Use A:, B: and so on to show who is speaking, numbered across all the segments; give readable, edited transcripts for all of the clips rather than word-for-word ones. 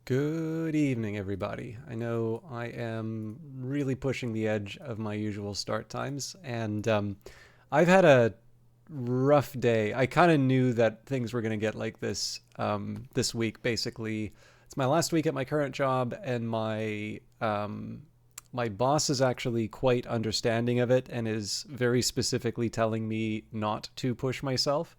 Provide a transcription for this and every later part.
A: Good evening, everybody. I know I am really pushing the edge of my usual start times, and I've had a rough day. I kind of knew that things were going to get like this this week. Basically, it's my last week at my current job, and my boss is actually quite understanding of it and is very specifically telling me not to push myself.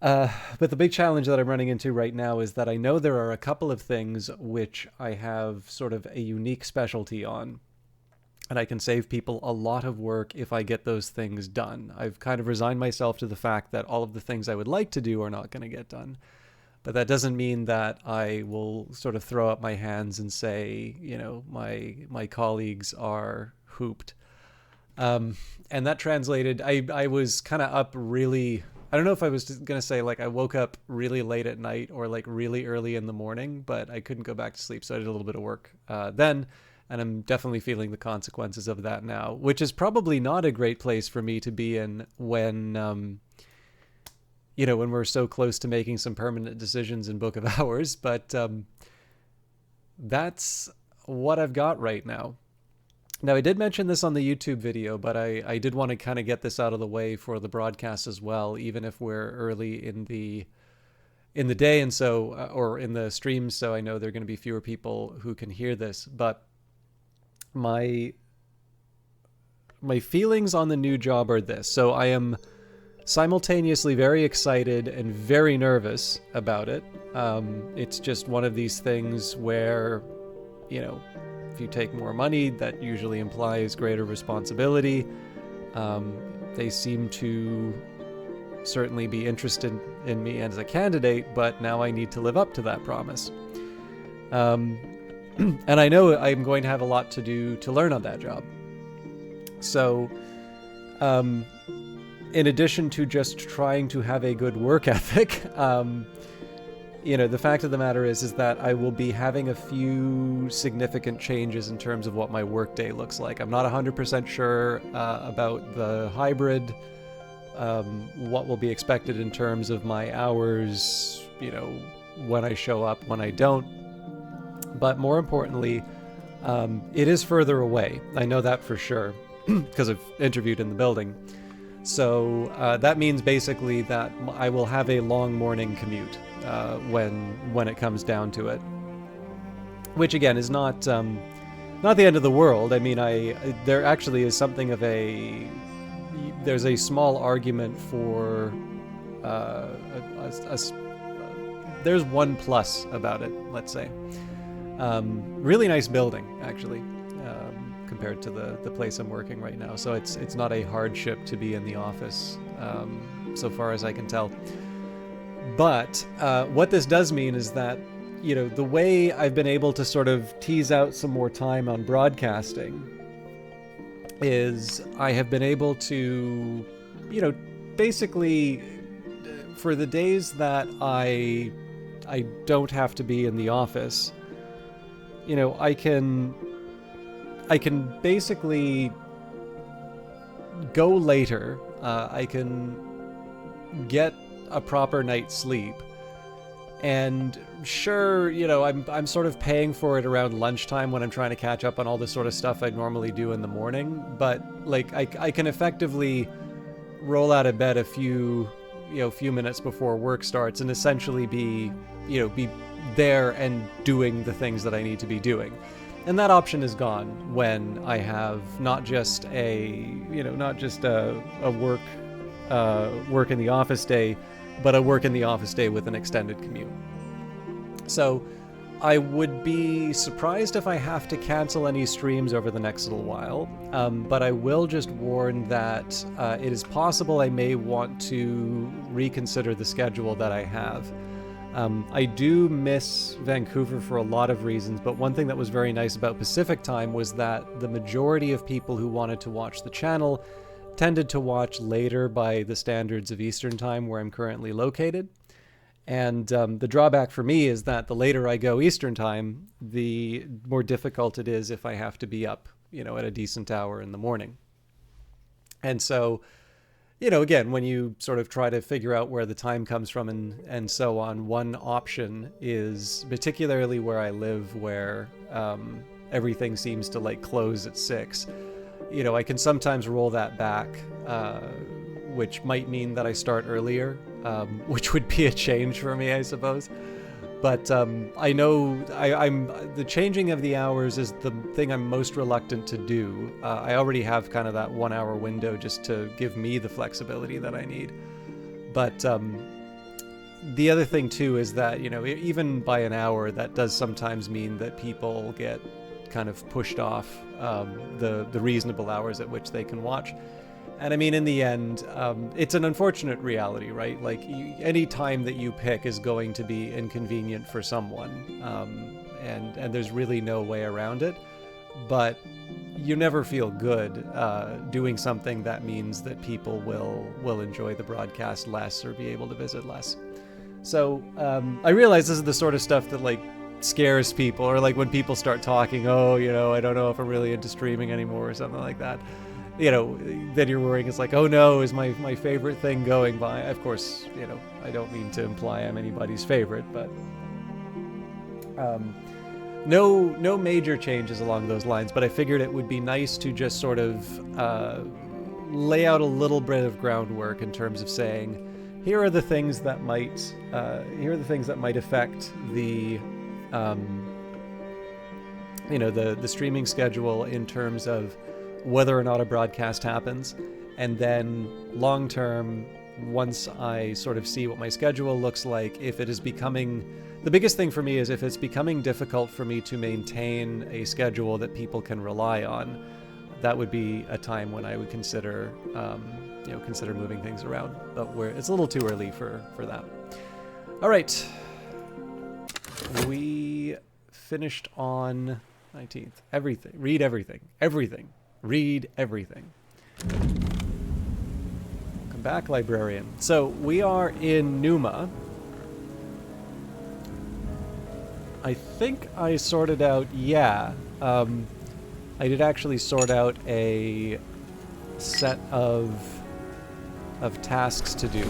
A: But the big challenge that I'm running into right now is that I know there are a couple of things which I have sort of a unique specialty on, and I can save people a lot of work if I get those things done. I've kind of resigned myself to the fact that all of the things I would like to do are not going to get done. But that doesn't mean that I will sort of throw up my hands and say, my colleagues are hooped. Um, and that translated, I was kind of up really. I don't know if I was gonna say like I woke up really late at night or like really early in the morning, but I couldn't go back to sleep, so I did a little bit of work then, and I'm definitely feeling the consequences of that now, which is probably not a great place for me to be in when when we're so close to making some permanent decisions in Book of Hours. But that's what I've got right now. Now, I did mention this on the YouTube video, but I did want to kind of get this out of the way for the broadcast as well, even if we're early in the day and so or in the streams, so I know there are going to be fewer people who can hear this. But my my feelings on the new job are this. So I am simultaneously very excited and very nervous about it. It's just one of these things where, you know, if you take more money, that usually implies greater responsibility. They seem to certainly be interested in me as a candidate, but now I need to live up to that promise. Um, and I know I'm going to have a lot to do to learn on that job. So, um, in addition to just trying to have a good work ethic, the fact of the matter is that I will be having a few significant changes in terms of what my workday looks like. I'm not 100% sure about the hybrid, what will be expected in terms of my hours, when I show up, when I don't. But more importantly, it is further away. I know that for sure because I've interviewed in the building. So that means basically that I will have a long morning commute when it comes down to it, which again is not the end of the world. I mean, there actually is something of there's a small argument for there's one plus about it. Let's say really nice building actually. Compared to the place I'm working right now. So it's not a hardship to be in the office, so far as I can tell. But what this does mean is that, the way I've been able to sort of tease out some more time on broadcasting is I have been able to, basically for the days that I don't have to be in the office, I can basically go later. I can get a proper night's sleep, and sure, I'm sort of paying for it around lunchtime when I'm trying to catch up on all the sort of stuff I'd normally do in the morning. But like, I can effectively roll out of bed a few minutes before work starts and essentially be there and doing the things that I need to be doing. And that option is gone when I have not just a work in the office day, but a work in the office day with an extended commute. So I would be surprised if I have to cancel any streams over the next little while, but I will just warn that it is possible I may want to reconsider the schedule that I have. I do miss Vancouver for a lot of reasons, but one thing that was very nice about Pacific time was that the majority of people who wanted to watch the channel tended to watch later by the standards of Eastern time, where I'm currently located. And the drawback for me is that the later I go Eastern time, the more difficult it is if I have to be up, at a decent hour in the morning. And so again, when you sort of try to figure out where the time comes from and so on, one option is, particularly where I live, where everything seems to like close at 6. I can sometimes roll that back, which might mean that I start earlier, which would be a change for me, I suppose. But I know I'm the changing of the hours is the thing I'm most reluctant to do. I already have kind of that 1 hour window just to give me the flexibility that I need. But the other thing too is that, even by an hour, that does sometimes mean that people get kind of pushed off the reasonable hours at which they can watch. And I mean, in the end, it's an unfortunate reality, right? Like, any time that you pick is going to be inconvenient for someone, and there's really no way around it. But you never feel good doing something that means that people will enjoy the broadcast less or be able to visit less. So I realize this is the sort of stuff that like scares people, or like when people start talking, I don't know if I'm really into streaming anymore or something like that. Then you're worrying, it's like, oh no, is my favorite thing going by? Of course, I don't mean to imply I'm anybody's favorite, but no major changes along those lines. But I figured it would be nice to just sort of lay out a little bit of groundwork in terms of saying, here are the things that might affect the the streaming schedule in terms of whether or not a broadcast happens. And then long term, once I sort of see what my schedule looks like, if it is becoming, the biggest thing for me is if it's becoming difficult for me to maintain a schedule that people can rely on, that would be a time when I would consider moving things around. But it's a little too early for that. All right, we finished on 19th. Everything. Read everything. Everything. Read everything. Welcome back, librarian. So we are in Numa. I think I sorted out, I did actually sort out a set of tasks to do.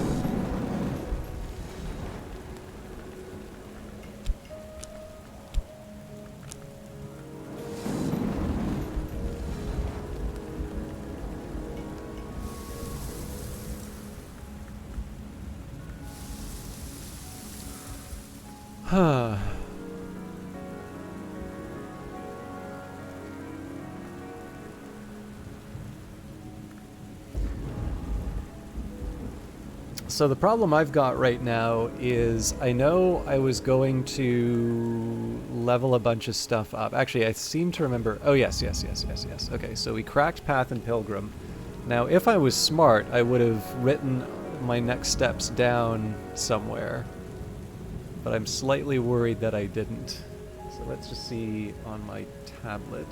A: So the problem I've got right now is I know I was going to level a bunch of stuff up. Actually, I seem to remember... Oh, yes. Okay, so we cracked Path and Pilgrim. Now, if I was smart, I would have written my next steps down somewhere. But I'm slightly worried that I didn't. So let's just see on my tablet.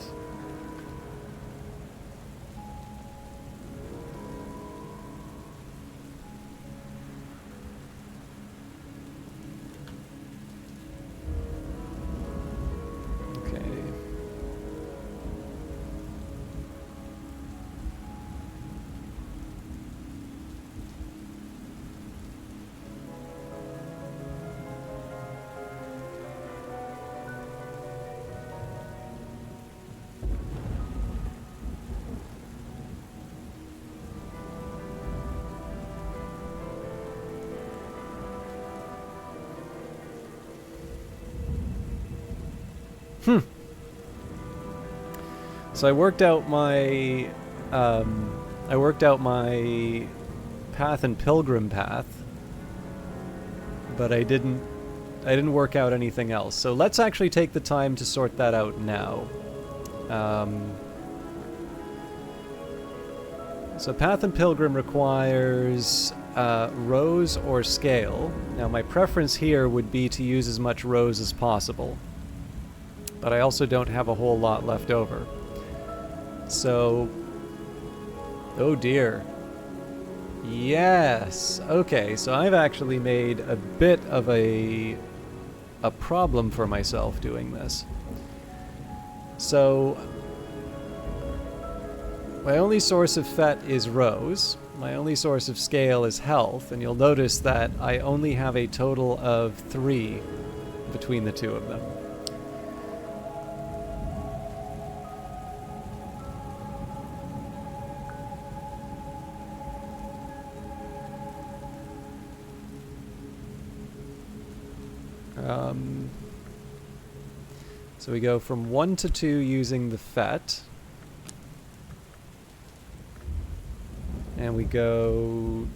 A: So I worked out my Path and Pilgrim path, but I didn't work out anything else. So let's actually take the time to sort that out now. So Path and Pilgrim requires rose or scale. Now my preference here would be to use as much rose as possible, but I also don't have a whole lot left over. So, oh dear. Yes. Okay, so I've actually made a bit of a problem for myself doing this. So, my only source of FET is rose, my only source of scale is health, and you'll notice that I only have a total of 3 between the two of them. So we go from 1 to 2 using the FET. And we go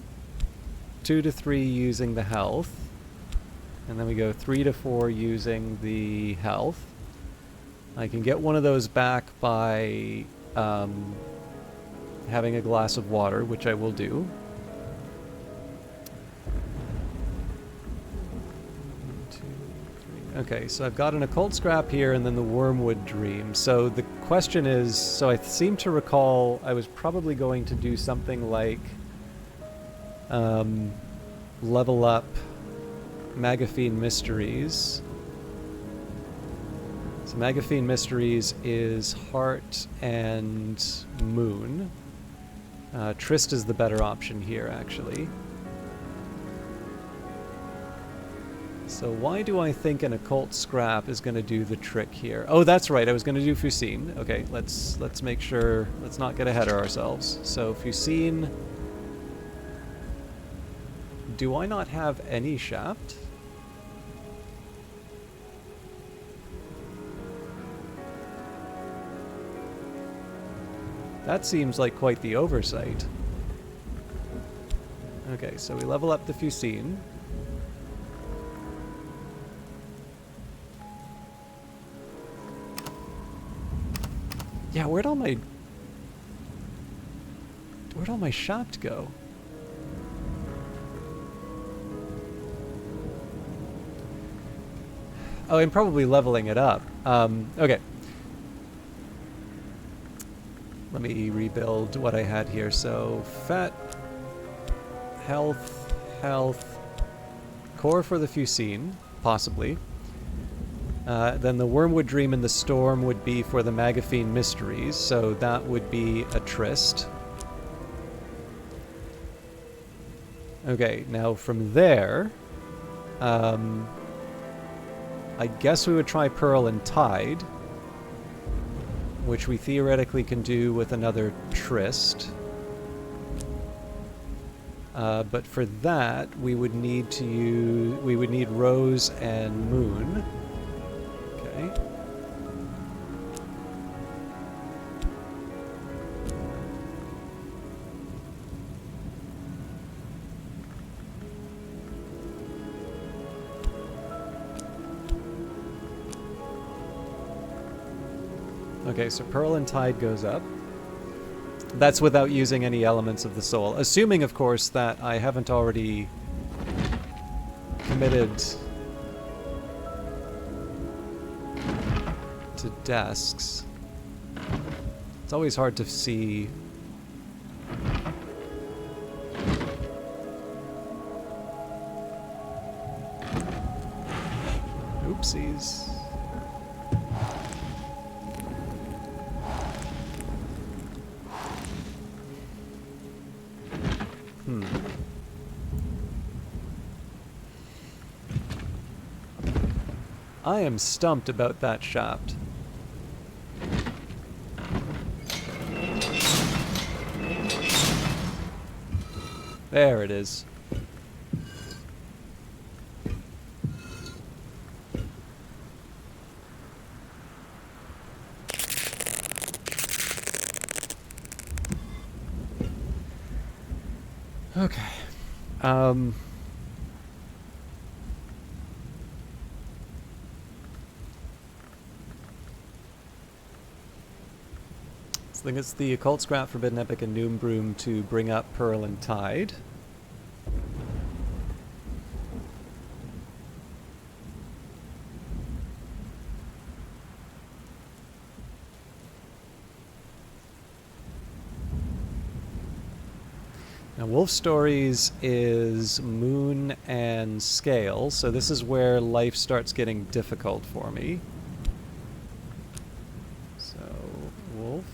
A: 2 to 3 using the health. And then we go 3 to 4 using the health. I can get one of those back by having a glass of water, which I will do. Okay, so I've got an occult scrap here and then the wormwood dream. So the question is, so I seem to recall I was probably going to do something like level up Magaphine Mysteries. So Magaphine Mysteries is Heart and Moon. Trist is the better option here, actually. So why do I think an occult scrap is going to do the trick here? Oh, that's right. I was going to do Fusine. Okay, let's make sure. Let's not get ahead of ourselves. So Fusine. Do I not have any shaft? That seems like quite the oversight. Okay, so we level up the Fusine. Yeah, where'd all my shaft go? Oh, I'm probably leveling it up. Okay. Let me rebuild what I had here. So, fat, health, core for the Fusine, possibly. Then the Wormwood Dream and the Storm would be for the Magaphine Mysteries, so that would be a Trist. Okay, now from there, I guess we would try Pearl and Tide, which we theoretically can do with another Trist. But for that, we would need Rose and Moon. Okay. Okay, so Pearl and Tide goes up. That's without using any elements of the soul. Assuming, of course, that I haven't already committed to desks. It's always hard to see. Oopsies. I am stumped about that shaft. There it is. Okay. I think it's the Occult Scrap, Forbidden Epic, and Noombroom to bring up Pearl and Tide. Now, Wolf Stories is Moon and Scale, so this is where life starts getting difficult for me. So, Wolf.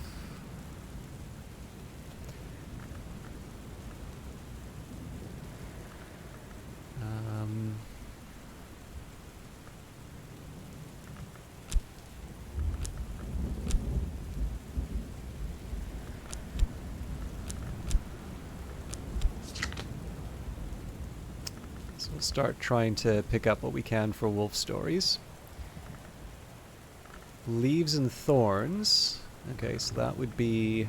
A: So we'll start trying to pick up what we can for wolf stories. Leaves and thorns. Okay, so that would be...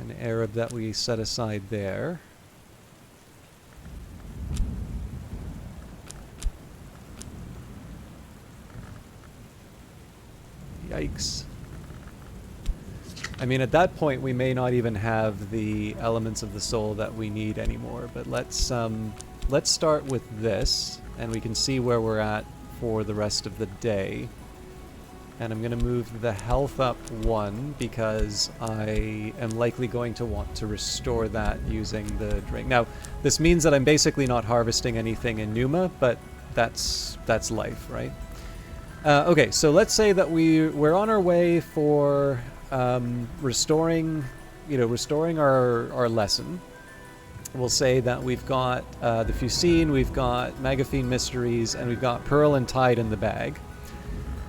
A: an Arab that we set aside there. Yikes. I mean, at that point, we may not even have the elements of the soul that we need anymore, but let's start with this, and we can see where we're at for the rest of the day. And I'm going to move the health up 1 because I am likely going to want to restore that using the drink. Now, this means that I'm basically not harvesting anything in Numa, but that's life, right? Okay, so let's say that we're on our way for restoring our lesson. We'll say that we've got the Fusine, we've got Magaphine Mysteries, and we've got Pearl and Tide in the bag.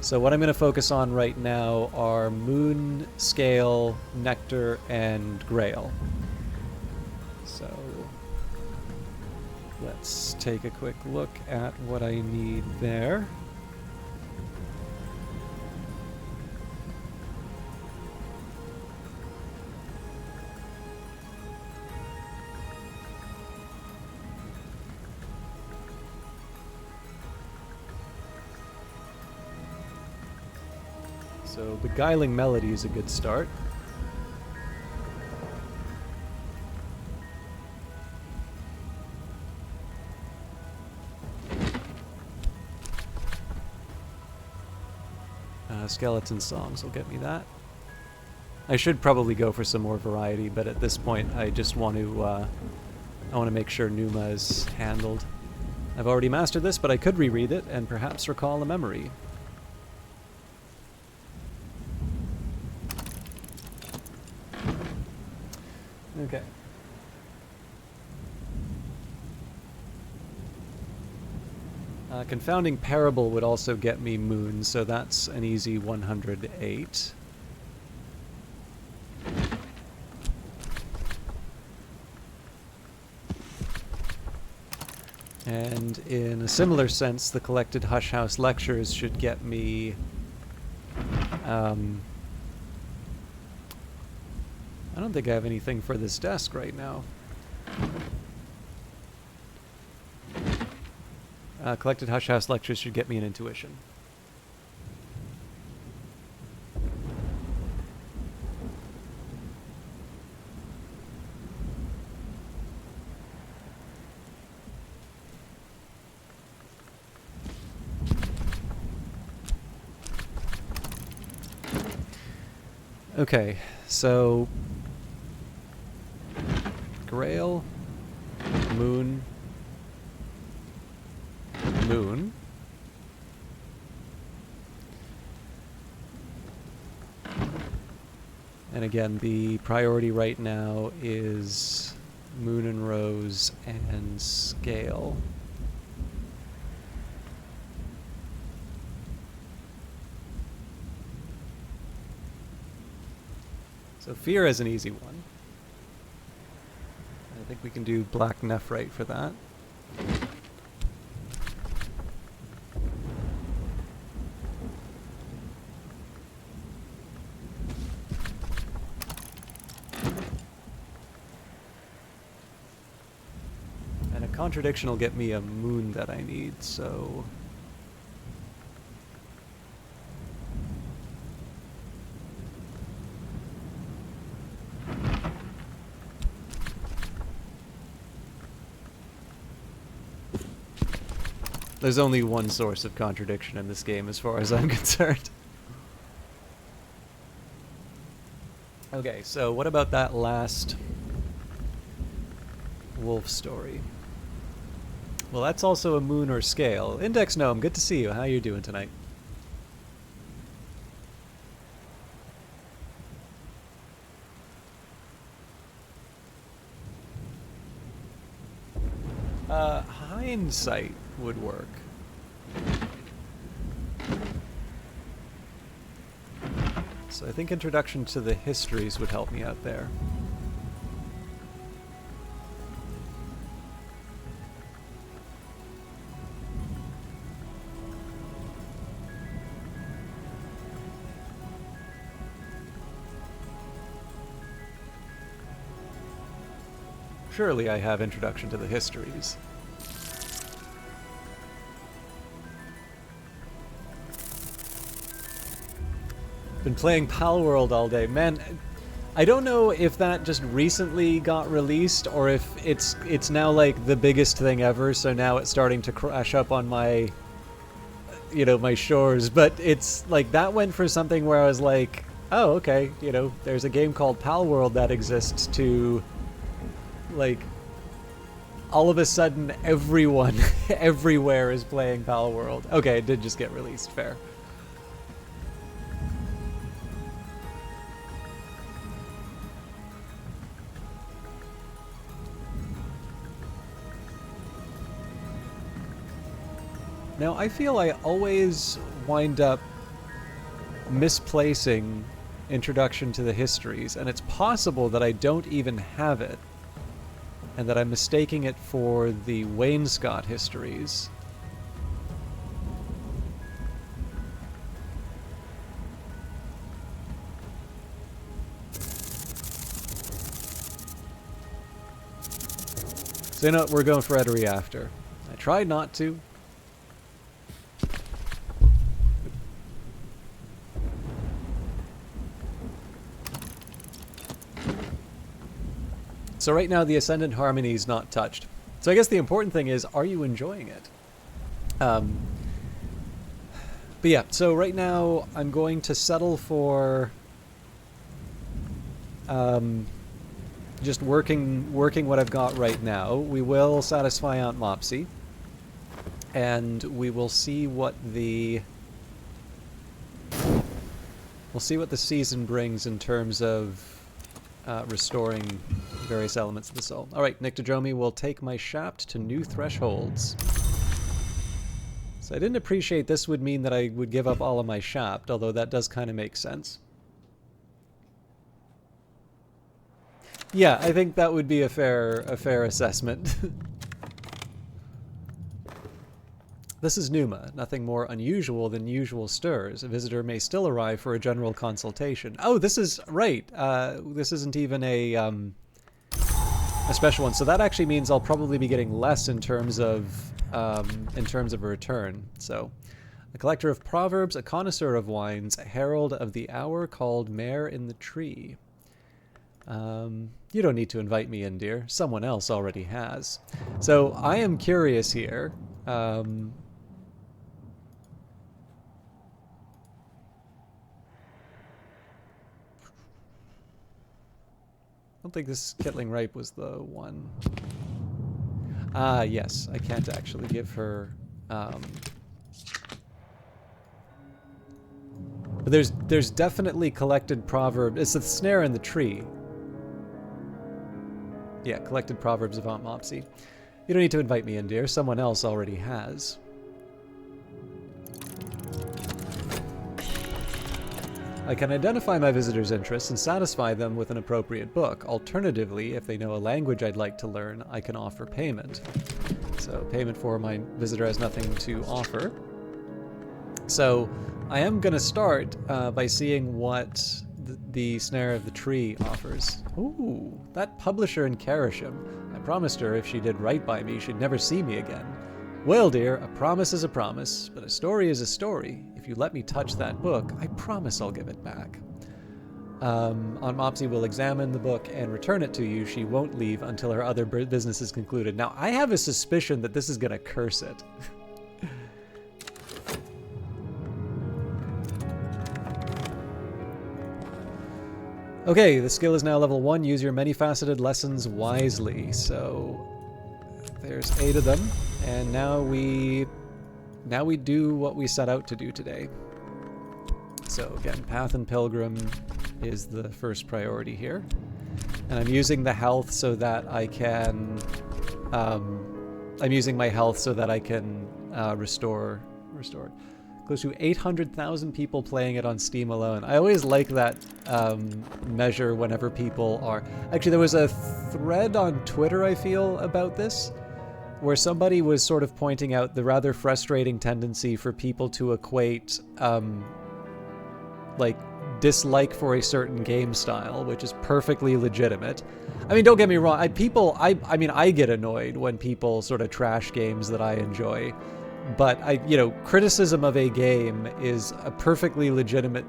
A: So what I'm going to focus on right now are Moon, Scale, Nectar, and Grail. So let's take a quick look at what I need there. So Beguiling Melody is a good start. Skeleton Songs will get me that. I should probably go for some more variety, but at this point I just want to I want to make sure Numa is handled. I've already mastered this, but I could reread it and perhaps recall a memory. Okay. Confounding Parable would also get me Moon, so that's an easy 108. And in a similar sense, the collected Hush House lectures should get me... I don't think I have anything for this desk right now. Collected Hush House lectures should get me an intuition. Okay, so Grail, Moon, Moon. And again, the priority right now is Moon and Rose and Scale. So Fear is an easy one. I think we can do Black Nephrite for that. And a Contradiction will get me a Moon that I need, so... There's only one source of contradiction in this game as far as I'm concerned. Okay, so what about that last wolf story? Well, that's also a Moon or Scale. Index Gnome, good to see you. How you doing tonight? Hindsight would work. So I think Introduction to the Histories would help me out there. Surely I have Introduction to the Histories. Been playing Palworld all day. Man, I don't know if that just recently got released or if it's now like the biggest thing ever, so now it's starting to crash up on my, you know, my shores. But it's like that went for something where I was like, oh, okay, you know, there's a game called Palworld that exists, to like all of a sudden everyone everywhere is playing Palworld. Okay, it did just get released, fair. Now, I feel I always wind up misplacing Introduction to the Histories, and it's possible that I don't even have it, and that I'm mistaking it for the Wainscot Histories. So you know what, we're going for Etery after. I tried not to. So right now the Ascendant Harmony is not touched. So I guess the important thing is, are you enjoying it? But yeah, so right now I'm going to settle for just working what I've got right now. We will satisfy Aunt Mopsy, and we will see what the season brings in terms of restoring various elements of the soul. Alright, Nyctodromi will take my shaft to new thresholds. So I didn't appreciate this would mean that I would give up all of my shaft, although that does kind of make sense. Yeah, I think that would be a fair assessment. This is Numa. Nothing more unusual than usual stirs. A visitor may still arrive for a general consultation. Oh, this is right. This isn't even a special one. So that actually means I'll probably be getting less in terms of a return. So, a collector of proverbs, a connoisseur of wines, a herald of the hour called Mare in the Tree. You don't need to invite me in, dear. Someone else already has. So I am curious here. I don't think this Kittling Ripe was the one. Ah, yes. I can't actually give her... But there's definitely collected proverb. It's the snare in the tree. Yeah, collected proverbs of Aunt Mopsy. You don't need to invite me in, dear. Someone else already has. I can identify my visitors' interests and satisfy them with an appropriate book. Alternatively, if they know a language I'd like to learn, I can offer payment. So payment for my visitor has nothing to offer. So I am going to start by seeing what the Snare of the Tree offers. Ooh, that publisher in Karashim. I promised her if she did right by me, she'd never see me again. Well, dear, a promise is a promise, but a story is a story. If you let me touch that book, I promise I'll give it back. Aunt Mopsy will examine the book and return it to you. She won't leave until her other business is concluded. Now, I have a suspicion that this is going to curse it. Okay, the skill is now level 1. Use your many-faceted lessons wisely. So there's 8 of them, and now we do what we set out to do today. So again, Path and Pilgrim is the first priority here, and I'm using the health so that I can. I'm using my health so that I can restore. close to 800,000 people playing it on Steam alone. I always like that measure whenever people are... Actually, there was a thread on Twitter, I feel, about this, where somebody was sort of pointing out the rather frustrating tendency for people to equate, like, dislike for a certain game style, which is perfectly legitimate. I mean, don't get me wrong. I mean, I get annoyed when people sort of trash games that I enjoy, but criticism of a game is a perfectly legitimate.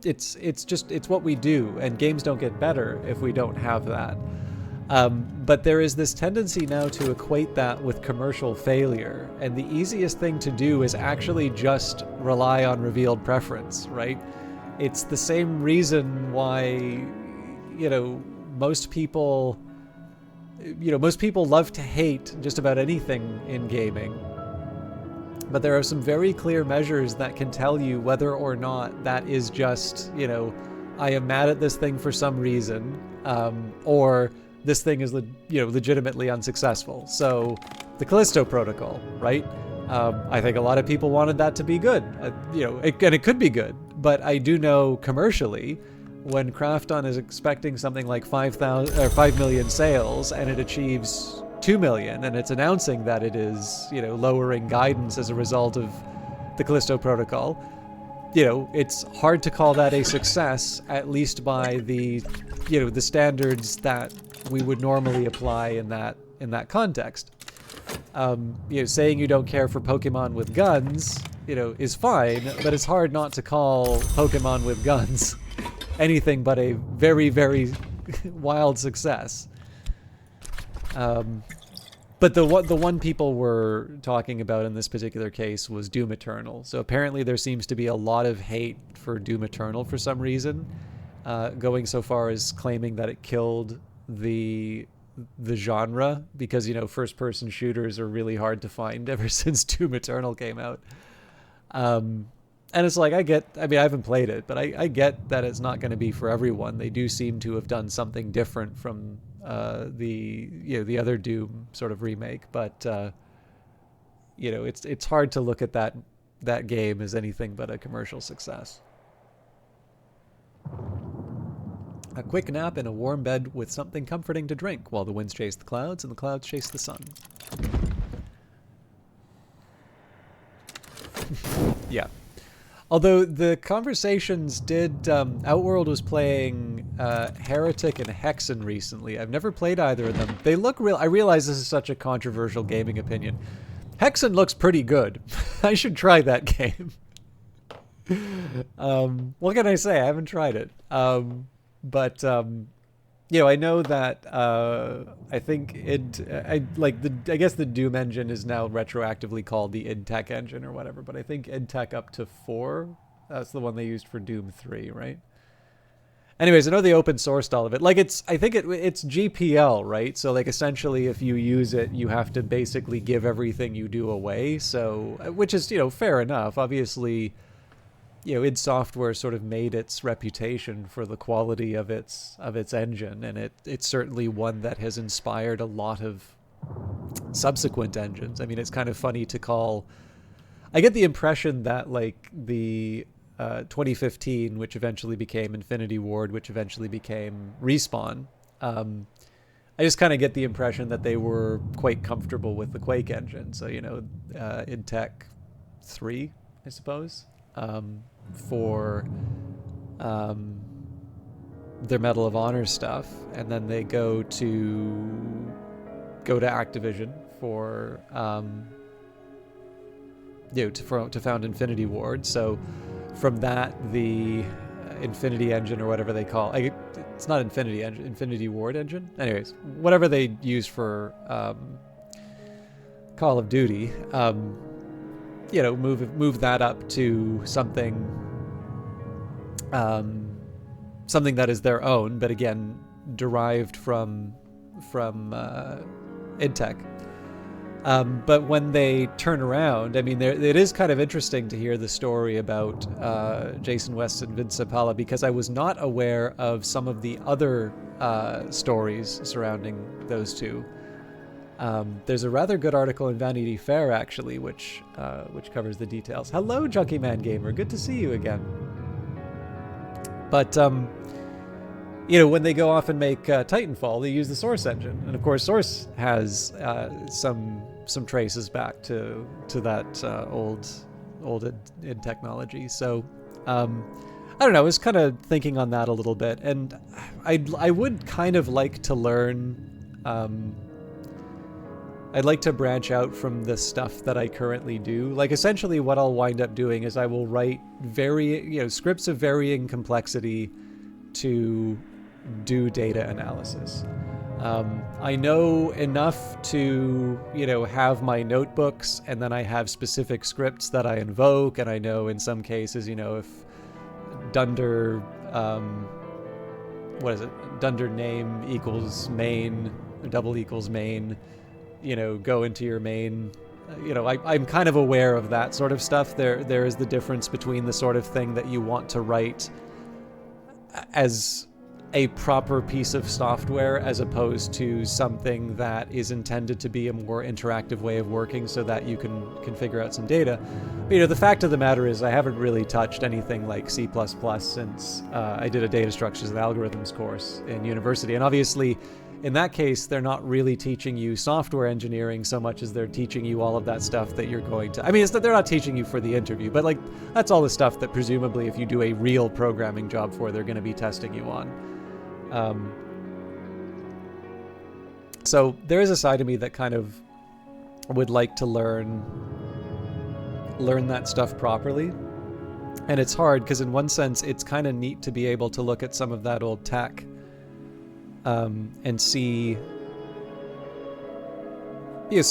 A: It's what we do, and games don't get better if we don't have that. But there is this tendency now to equate that with commercial failure, and the easiest thing to do is actually just rely on revealed preference, right? It's the same reason why, most people love to hate just about anything in gaming. But there are some very clear measures that can tell you whether or not that is just, I am mad at this thing for some reason, or this thing is, legitimately unsuccessful. So, the Callisto Protocol, right? I think a lot of people wanted that to be good, and it could be good. But I do know commercially, when Krafton is expecting something like 5 million sales, and it achieves 2 million, and it's announcing that it is, lowering guidance as a result of the Callisto Protocol, it's hard to call that a success, at least by the, the standards that we would normally apply in that context. Saying you don't care for Pokemon with guns, is fine, but it's hard not to call Pokemon with guns anything but a very, very wild success. But the one people were talking about in this particular case was Doom Eternal. So apparently there seems to be a lot of hate for Doom Eternal for some reason, going so far as claiming that it killed the genre, because first-person shooters are really hard to find ever since Doom Eternal came out. And it's like, I haven't played it, but I get that it's not going to be for everyone. They do seem to have done something different from the other Doom sort of remake, but it's hard to look at that game as anything but a commercial success. A quick nap in a warm bed with something comforting to drink while the winds chase the clouds and the clouds chase the sun. Yeah. Although the conversations did... Outworld was playing Heretic and Hexen recently. I've never played either of them. They look real... I realize this is such a controversial gaming opinion. Hexen looks pretty good. I should try that game. What can I say? I haven't tried it. But I know that I think I guess the Doom engine is now retroactively called the id Tech engine or whatever, but I think id Tech up to 4, that's the one they used for Doom 3, right? Anyways, I know they open sourced all of it. Like, I think it's GPL, right? So, like, essentially, if you use it, you have to basically give everything you do away. So, which is, fair enough. Obviously, id Software sort of made its reputation for the quality of its engine, and it's certainly one that has inspired a lot of subsequent engines. I mean, it's kind of funny to call... I get the impression that, like, the 2015, which eventually became Infinity Ward, which eventually became Respawn, I just kind of get the impression that they were quite comfortable with the Quake engine. So, id Tech 3, I suppose, for their Medal of Honor stuff, and then they go to Activision for to found Infinity Ward. So from that, the Infinity engine or whatever they call it's not Infinity engine, Infinity Ward engine. Anyways, whatever they use for Call of Duty, move that up to something that is their own, but again derived from id Tech. But when they turn around, I mean, it is kind of interesting to hear the story about Jason West and Vince Zampella, because I was not aware of some of the other stories surrounding those two. There's a rather good article in Vanity Fair, actually, which covers the details. Hello, Junkie Man Gamer. Good to see you again. But, when they go off and make Titanfall, they use the Source engine. And, of course, Source has some traces back to that old id technology. So, I don't know. I was kind of thinking on that a little bit. And I would kind of like to learn... I'd like to branch out from the stuff that I currently do. Like, essentially what I'll wind up doing is I will write scripts of varying complexity to do data analysis. I know enough to, have my notebooks, and then I have specific scripts that I invoke, and I know in some cases, if dunder, dunder name equals main, double equals main, go into your main. I'm kind of aware of that sort of stuff. There is the difference between the sort of thing that you want to write as a proper piece of software as opposed to something that is intended to be a more interactive way of working so that you can figure out some data. But, the fact of the matter is I haven't really touched anything like C++ since I did a data structures and algorithms course in university. And obviously, in that case, they're not really teaching you software engineering so much as they're teaching you all of that stuff that you're going to... I mean, they're not teaching you for the interview, but that's all the stuff that presumably if you do a real programming job for, they're going to be testing you on. So there is a side of me that kind of would like to learn that stuff properly. And it's hard because in one sense, it's kind of neat to be able to look at some of that old tech and see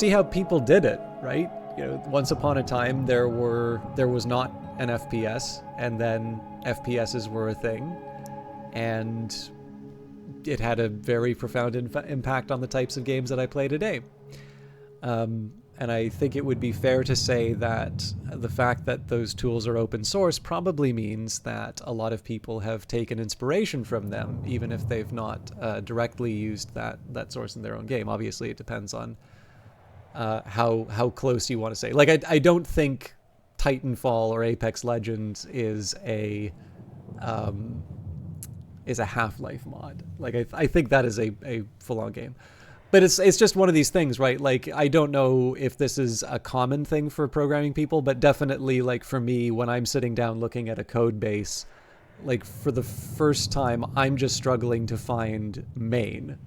A: how people did it, right? Once upon a time there was not an FPS, and then FPSs were a thing, and it had a very profound impact on the types of games that I play today. And I think it would be fair to say that the fact that those tools are open source probably means that a lot of people have taken inspiration from them, even if they've not directly used that source in their own game. Obviously, it depends on how close you want to say. Like, I don't think Titanfall or Apex Legends is a Half-Life mod. Like, I think that is a full-on game. But it's just one of these things, right? Like, I don't know if this is a common thing for programming people, but definitely, like, for me, when I'm sitting down looking at a code base, like, for the first time, I'm just struggling to find main.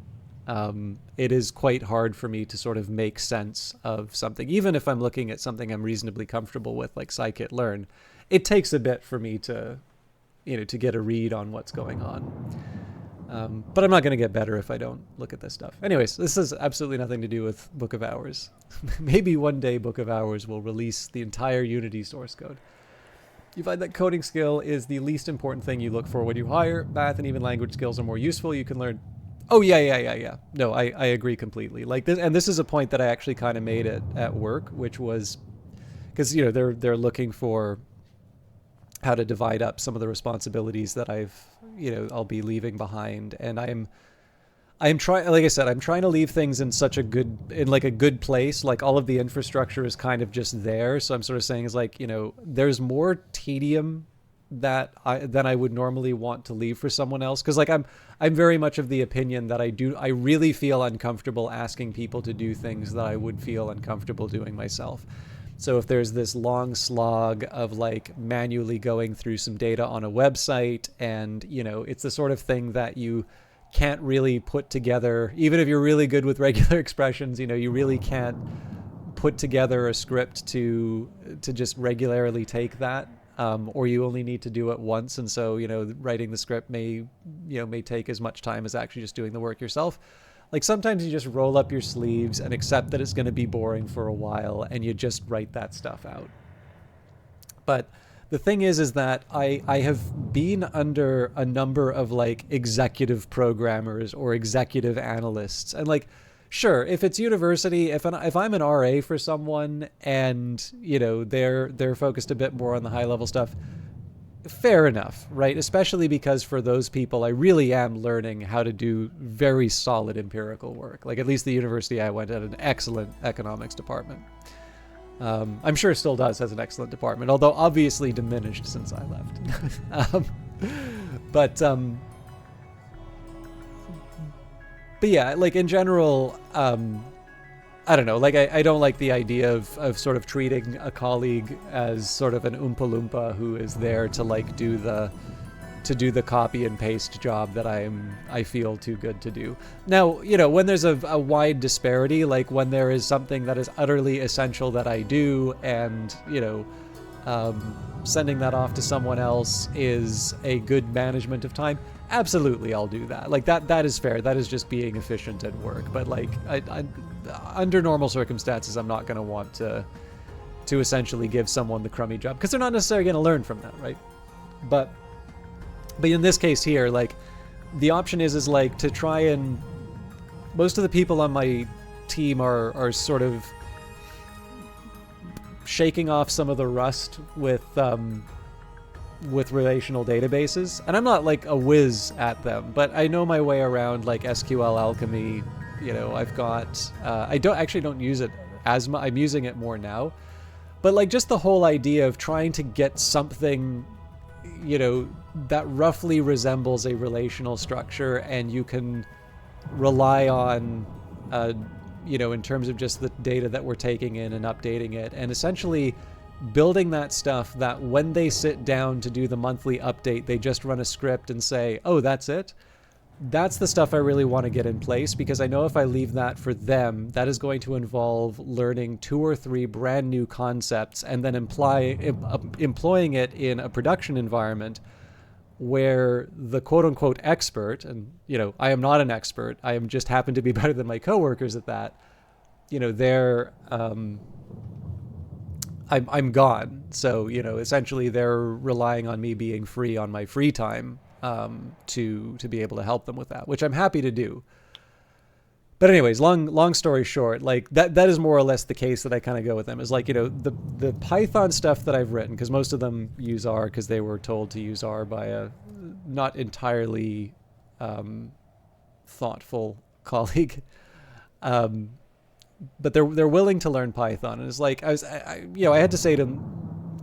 A: It is quite hard for me to sort of make sense of something. Even if I'm looking at something I'm reasonably comfortable with, like scikit-learn, it takes a bit for me to get a read on what's going on. But I'm not going to get better if I don't look at this stuff. Anyways, this has absolutely nothing to do with Book of Hours. Maybe one day Book of Hours will release the entire Unity source code. You find that coding skill is the least important thing you look for when you hire. Math and even language skills are more useful. You can learn... Oh, yeah. No, I agree completely. Like this, and this is a point that I actually kind of made at work, which was... Because, they're looking for how to divide up some of the responsibilities that I'll be leaving behind. And I'm trying, like I said, I'm trying to leave things in a good place. Like, all of the infrastructure is kind of just there. So I'm sort of saying is like, there's more tedium than I would normally want to leave for someone else. Cause like, I'm very much of the opinion that I really feel uncomfortable asking people to do things that I would feel uncomfortable doing myself. So if there's this long slog of like manually going through some data on a website, and it's the sort of thing that you can't really put together, even if you're really good with regular expressions, you really can't put together a script to just regularly take that, or you only need to do it once, and so writing the script may take as much time as actually just doing the work yourself. Like, sometimes you just roll up your sleeves and accept that it's going to be boring for a while, and you just write that stuff out. But the thing is that I have been under a number of like executive programmers or executive analysts, and like, sure, if it's university, if I'm an RA for someone and they're focused a bit more on the high level stuff, fair enough, right? Especially because for those people, I really am learning how to do very solid empirical work. Like, at least the university I went at an excellent economics department. I'm sure it still does, has an excellent department, although obviously diminished since I left. But yeah, like in general, I don't know, like I don't like the idea of sort of treating a colleague as sort of an Oompa Loompa who is there to like do the copy and paste job that I feel too good to do. Now, you know, when there's a wide disparity, like when there is something that is utterly essential that I do, and, you know, sending that off to someone else is a good management of time, absolutely I'll do that. Like that is fair. That is just being efficient at work. But like I under normal circumstances, I'm not going to want to essentially give someone the crummy job, because they're not necessarily going to learn from that, right? But in this case here, like, the option is like to try and... Most of the people on my team are sort of shaking off some of the rust with relational databases. And I'm not like a whiz at them, but I know my way around like SQL Alchemy. You know, I've got... I don't use it as much. I'm using it more now. But like just the whole idea of trying to get something, you know, that roughly resembles a relational structure, and you can rely on, you know, in terms of just the data that we're taking in and updating it, and essentially building that stuff that when they sit down to do the monthly update, they just run a script and say, oh, that's it. That's the stuff I really want to get in place, because I know if I leave that for them, that is going to involve learning 2 or 3 brand new concepts and then employing it in a production environment where the quote-unquote expert, and, you know, I am not an expert, I am just happen to be better than my coworkers at that, you know, they're... I'm gone. So, you know, essentially they're relying on me being free on my free time to be able to help them with that, which I'm happy to do. But anyways, long story short, like that is more or less the case that I kind of go with them, is like, you know, the Python stuff that I've written, because most of them use R because they were told to use R by a not entirely thoughtful colleague. But they're willing to learn Python, and it's like I you know, I had to say to,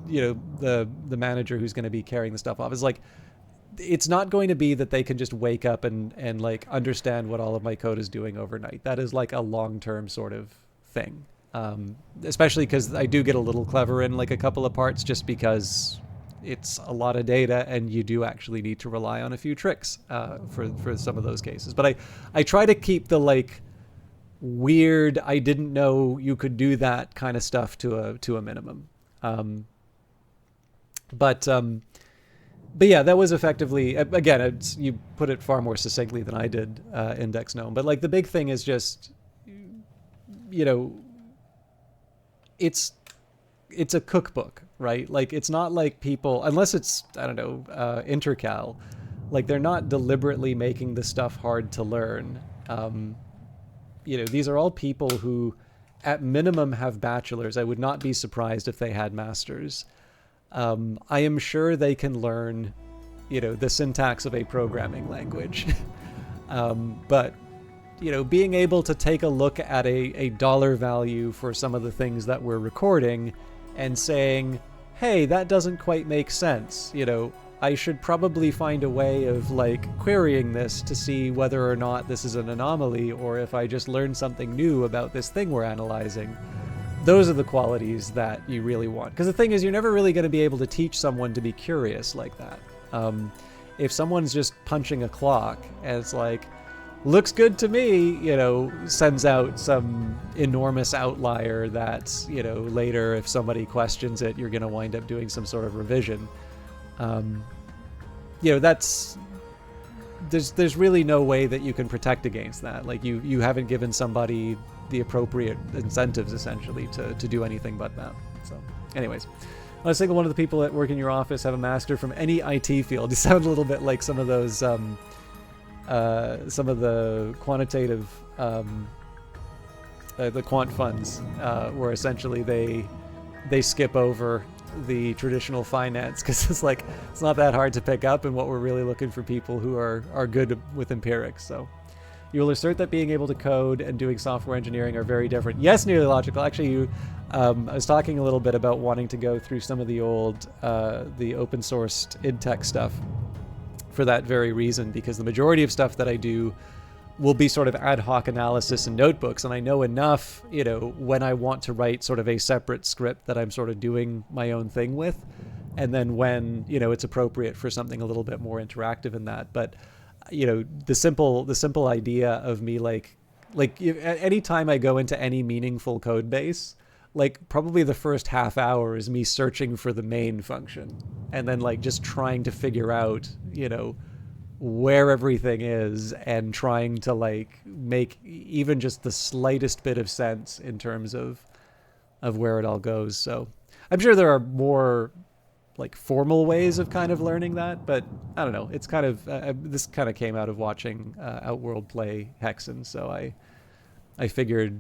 A: you know, the manager who's going to be carrying the stuff off, is like, it's not going to be that they can just wake up and like understand what all of my code is doing overnight. That is like a long-term sort of thing, especially because I do get a little clever in like a couple of parts, just because it's a lot of data and you do actually need to rely on a few tricks for some of those cases. But I try to keep the like weird, I didn't know you could do that kind of stuff to a minimum. But yeah, that was effectively, again, you put it far more succinctly than I did, Index Gnome. But like the big thing is just, you know, it's a cookbook, right? Like, it's not like people, unless it's, I don't know, Intercal, like they're not deliberately making the stuff hard to learn. You know, these are all people who at minimum have bachelors. I would not be surprised if they had masters. I am sure they can learn, you know, the syntax of a programming language. But, you know, being able to take a look at a dollar value for some of the things that we're recording and saying, hey, that doesn't quite make sense. You know, I should probably find a way of like querying this to see whether or not this is an anomaly, or if I just learned something new about this thing we're analyzing. Those are the qualities that you really want. Because the thing is, you're never really going to be able to teach someone to be curious like that. If someone's just punching a clock and it's like, looks good to me, you know, sends out some enormous outlier that, you know, later if somebody questions it, you're going to wind up doing some sort of revision. You know, there's really no way that you can protect against that. Like, you haven't given somebody the appropriate incentives essentially to do anything but that. So anyways, let's say one of the people that work in your office have a master from any IT field. You sound a little bit like some of those some of the quantitative the quant funds where essentially they skip over the traditional finance, because it's like it's not that hard to pick up, and what we're really looking for people who are good with empirics. So you will assert that being able to code and doing software engineering are very different. Yes, nearly logical. Actually, I was talking a little bit about wanting to go through some of the old, the open sourced IdTech stuff for that very reason, because the majority of stuff that I do will be sort of ad hoc analysis in notebooks, and I know enough, when I want to write sort of a separate script that I'm sort of doing my own thing with, and then when, it's appropriate for something a little bit more interactive in that. But the simple idea of me like anytime I go into any meaningful code base, like probably the first half hour is me searching for the main function, and then like just trying to figure out where everything is, and trying to like make even just the slightest bit of sense in terms of where it all goes. So I'm sure there are more like formal ways of kind of learning that, but I don't know. It's kind of this kind of came out of watching Outworld play Hexen, so I figured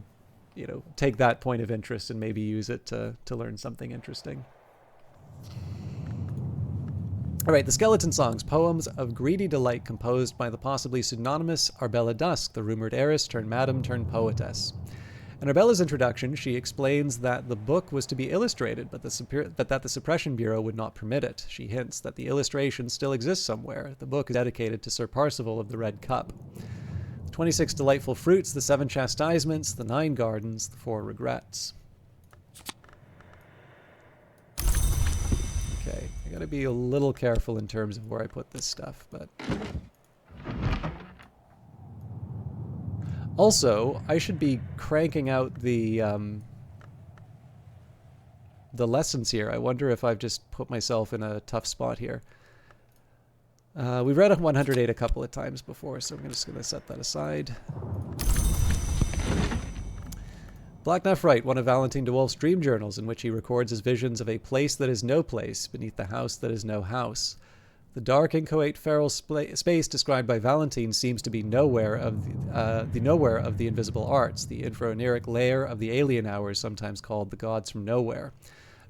A: take that point of interest and maybe use it to learn something interesting. All right, the Skeleton Songs, poems of greedy delight composed by the possibly pseudonymous Arbella Dusk, the rumored heiress turned madam turned poetess. In Arbella's introduction, she explains that the book was to be illustrated, but that the Suppression Bureau would not permit it. She hints that the illustration still exists somewhere. The book is dedicated to Sir Parzival of the Red Cup. The 26 delightful fruits, the 7 chastisements, the 9 gardens, the 4 regrets. Okay, I gotta be a little careful in terms of where I put this stuff, but... Also, I should be cranking out the lessons here. I wonder if I've just put myself in a tough spot here. We've read 108 a couple of times before, so I'm just going to set that aside. Black Nephrite, one of Valentine de Wolf's dream journals, in which he records his visions of a place that is no place, beneath the house that is no house. The dark, inchoate, feral space described by Valentine seems to be nowhere of the nowhere of the invisible arts, the infraoneric layer of the alien hours, sometimes called the gods from nowhere.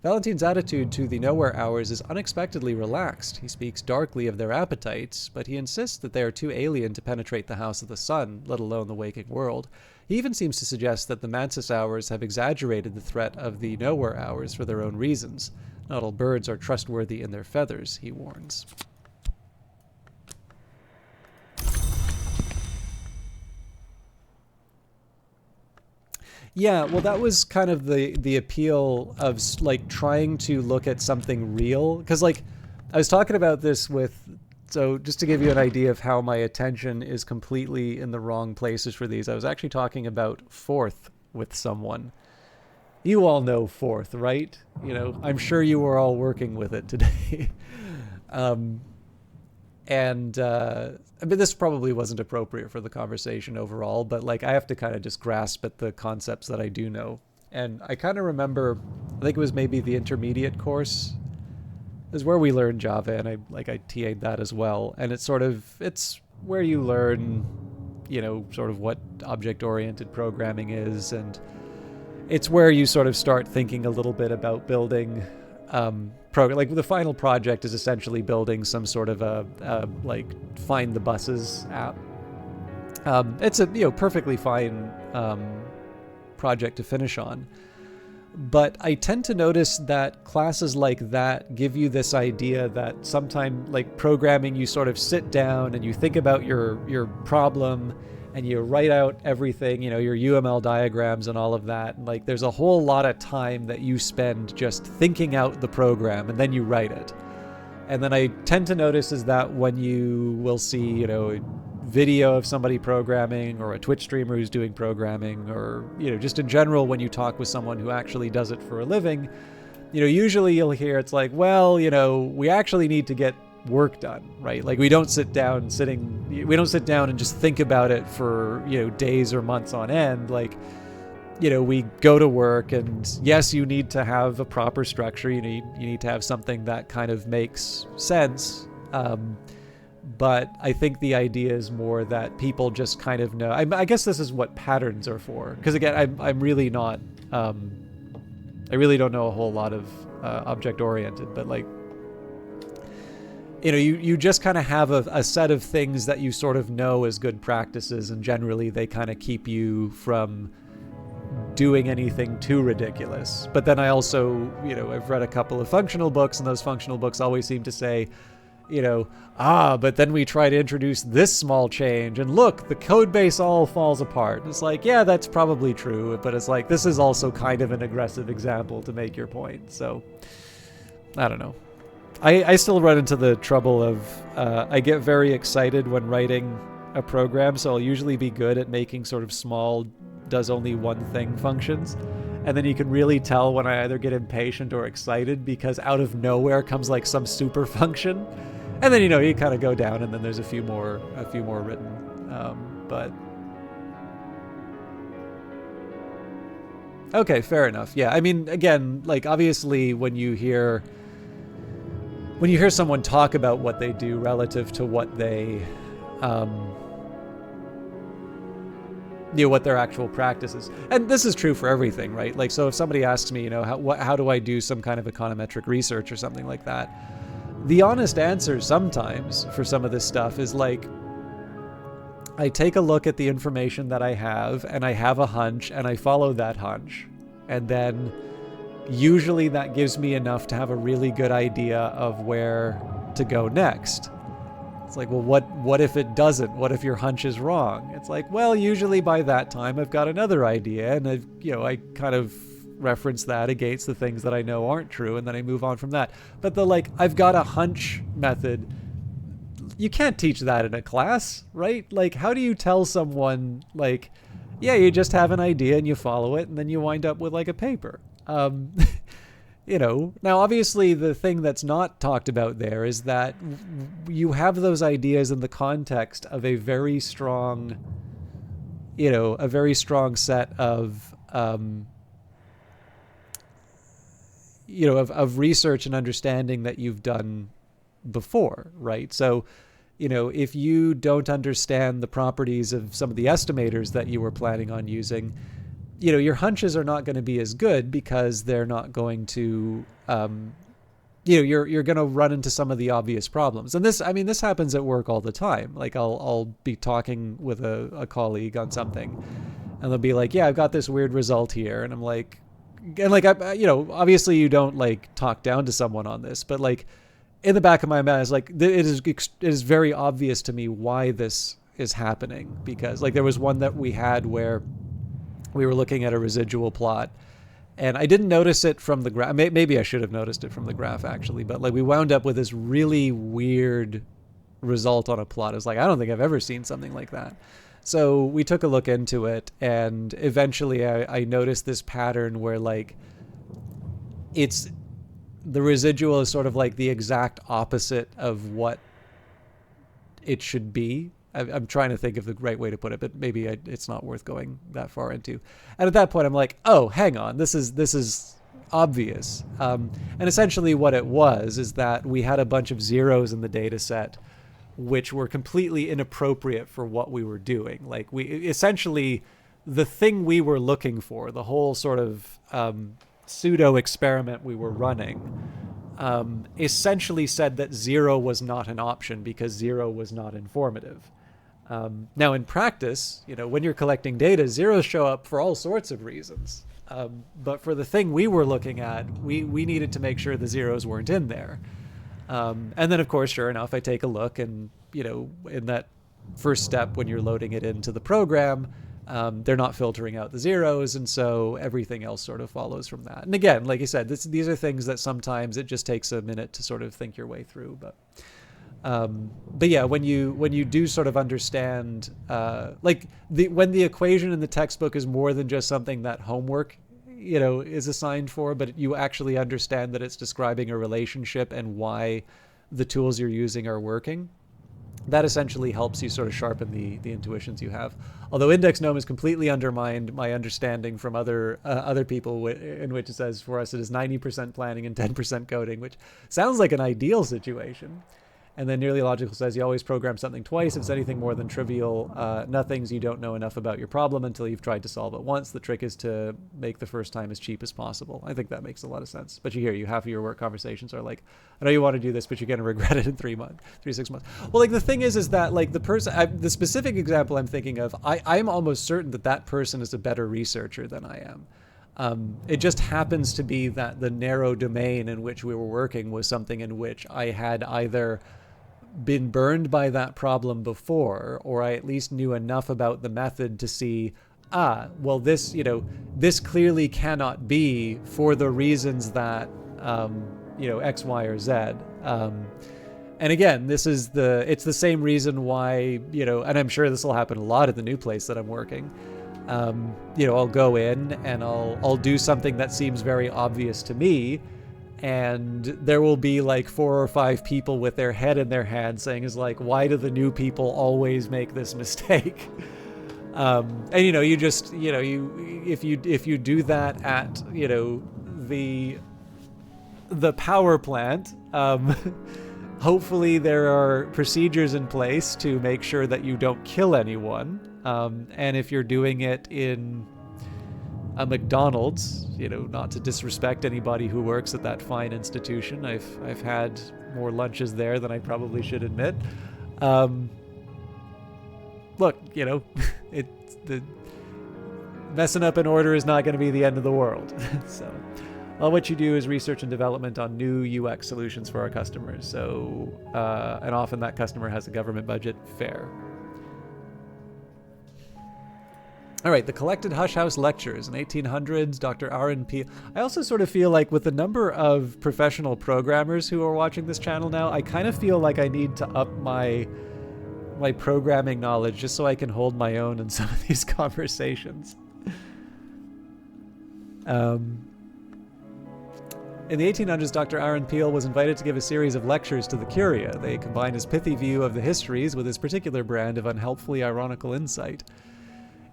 A: Valentine's attitude to the nowhere hours is unexpectedly relaxed. He speaks darkly of their appetites, but he insists that they are too alien to penetrate the house of the sun, let alone the waking world. He even seems to suggest that the Mantis hours have exaggerated the threat of the nowhere hours for their own reasons. Not all birds are trustworthy in their feathers, he warns. Yeah, well, that was kind of the appeal of like trying to look at something real, because like I was talking about this with, so just to give you an idea of how my attention is completely in the wrong places for these, I was actually talking about Forth with someone. You all know Forth, right? I'm sure you were all working with it today. I mean, this probably wasn't appropriate for the conversation overall, but like I have to kind of just grasp at the concepts that I do know. And I kind of remember, I think it was maybe the intermediate course is where we learned Java, and I TA'd that as well. And it's where you learn, sort of what object-oriented programming is, and it's where you sort of start thinking a little bit about building like the final project is essentially building some sort of a like find the buses app. It's a perfectly fine project to finish on, but I tend to notice that classes like that give you this idea that sometimes like programming, you sort of sit down and you think about your problem and you write out everything, your UML diagrams and all of that. And like there's a whole lot of time that you spend just thinking out the program, and then you write it. And then I tend to notice is that when you will see, a video of somebody programming, or a Twitch streamer who's doing programming, or, just in general, when you talk with someone who actually does it for a living, usually you'll hear it's like, well, we actually need to get work done, right? Like we don't sit down and just think about it for, days or months on end. Like, we go to work, and yes, you need to have a proper structure. You need to have something that kind of makes sense. But I think the idea is more that people just kind of know. I guess this is what patterns are for. Because again, I'm really not. I really don't know a whole lot of object oriented, but like, you just kind of have a set of things that you sort of know as good practices, and generally they kind of keep you from doing anything too ridiculous. But then I also, I've read a couple of functional books, and those functional books always seem to say, but then we try to introduce this small change, and look, the code base all falls apart. It's like, yeah, that's probably true, but it's like, this is also kind of an aggressive example to make your point. So, I don't know. I still run into the trouble of, I get very excited when writing a program, so I'll usually be good at making sort of small, does only one thing functions. And then you can really tell when I either get impatient or excited, because out of nowhere comes like some super function. And then, you kind of go down, and then there's a few more written. But okay, fair enough. Yeah, I mean, again, like, obviously when you hear someone talk about what they do relative to what they, what their actual practice is. And this is true for everything, right? Like, so if somebody asks me, how do I do some kind of econometric research or something like that? The honest answer sometimes for some of this stuff is like, I take a look at the information that I have, and I have a hunch, and I follow that hunch. And then usually that gives me enough to have a really good idea of where to go next. It's like, well, what if it doesn't? What if your hunch is wrong? It's like, well, usually by that time I've got another idea, and I kind of reference that against the things that I know aren't true, and then I move on from that. But I've got a hunch method, you can't teach that in a class, right? Like, how do you tell someone, like, yeah, you just have an idea and you follow it, and then you wind up with like a paper? Now obviously the thing that's not talked about there is that you have those ideas in the context of a very strong, set of, of research and understanding that you've done before, right? So, if you don't understand the properties of some of the estimators that you were planning on using, your hunches are not going to be as good, because they're not going to, you're going to run into some of the obvious problems. And this happens at work all the time. Like, I'll be talking with a colleague on something, and they'll be like, yeah, I've got this weird result here. And I'm like, obviously you don't like talk down to someone on this, but like in the back of my mind, it's like, it is very obvious to me why this is happening. Because like there was one that we had where we were looking at a residual plot, and I didn't notice it from the graph. Maybe I should have noticed it from the graph actually, but like we wound up with this really weird result on a plot. It's like, I don't think I've ever seen something like that. So we took a look into it, and eventually I noticed this pattern where like the residual is sort of like the exact opposite of what it should be. I'm trying to think of the right way to put it, but maybe it's not worth going that far into. And at that point, I'm like, oh, hang on, this is obvious. And essentially what it was is that we had a bunch of zeros in the data set, which were completely inappropriate for what we were doing. Like essentially the thing we were looking for, the whole sort of pseudo experiment we were running, essentially said that 0 was not an option because 0 was not informative. Now in practice, when you're collecting data, zeros show up for all sorts of reasons. But for the thing we were looking at, we needed to make sure the zeros weren't in there. And then of course, sure enough, I take a look, and, in that first step, when you're loading it into the program, they're not filtering out the zeros. And so everything else sort of follows from that. And again, like I said, these are things that sometimes it just takes a minute to sort of think your way through. But yeah, when you do sort of understand, when the equation in the textbook is more than just something that homework, is assigned for, but you actually understand that it's describing a relationship and why the tools you're using are working, that essentially helps you sort of sharpen the intuitions you have. Although index gnome has completely undermined my understanding from other people, in which it says for us it is 90% planning and 10% coding, which sounds like an ideal situation. And then Nearly Logical says you always program something twice. If it's anything more than trivial nothings, you don't know enough about your problem until you've tried to solve it once. The trick is to make the first time as cheap as possible. I think that makes a lot of sense. But half of your work conversations are like, I know you want to do this, but you're going to regret it in 3 months, 6 months. Well, like the thing is that like the specific example I'm thinking of, I'm almost certain that person is a better researcher than I am. It just happens to be that the narrow domain in which we were working was something in which I had either been burned by that problem before, or I at least knew enough about the method to see, well, this clearly cannot be for the reasons that, X, Y, or Z. And again, it's the same reason why, and I'm sure this will happen a lot at the new place that I'm working. I'll go in and I'll do something that seems very obvious to me, and there will be like 4 or 5 people with their head in their hand saying is like, why do the new people always make this mistake? And you just, if you do that at, the power plant, hopefully there are procedures in place to make sure that you don't kill anyone. And if you're doing it in a McDonald's, not to disrespect anybody who works at that fine institution. I've had more lunches there than I probably should admit. Look, it's the messing up an order is not going to be the end of the world. So, well, what you do is research and development on new UX solutions for our customers. So, and often that customer has a government budget. Fair. All right, the collected Hush House lectures in 1800s, Dr. Aaron Peel. I also sort of feel like with the number of professional programmers who are watching this channel now, I kind of feel like I need to up my programming knowledge just so I can hold my own in some of these conversations. In the 1800s, Dr. Aaron Peel was invited to give a series of lectures to the Curia. They combined his pithy view of the histories with his particular brand of unhelpfully ironical insight.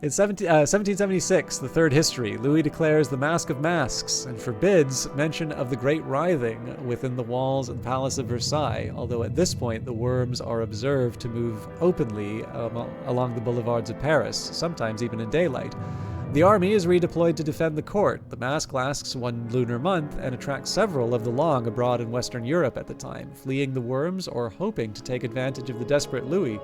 A: In 1776, the third history, Louis declares the Mask of Masks and forbids mention of the Great Writhing within the walls of the Palace of Versailles, although at this point the worms are observed to move openly along the boulevards of Paris, sometimes even in daylight. The army is redeployed to defend the court. The mask lasts 1 lunar month and attracts several of the long abroad in Western Europe at the time, fleeing the worms or hoping to take advantage of the desperate Louis,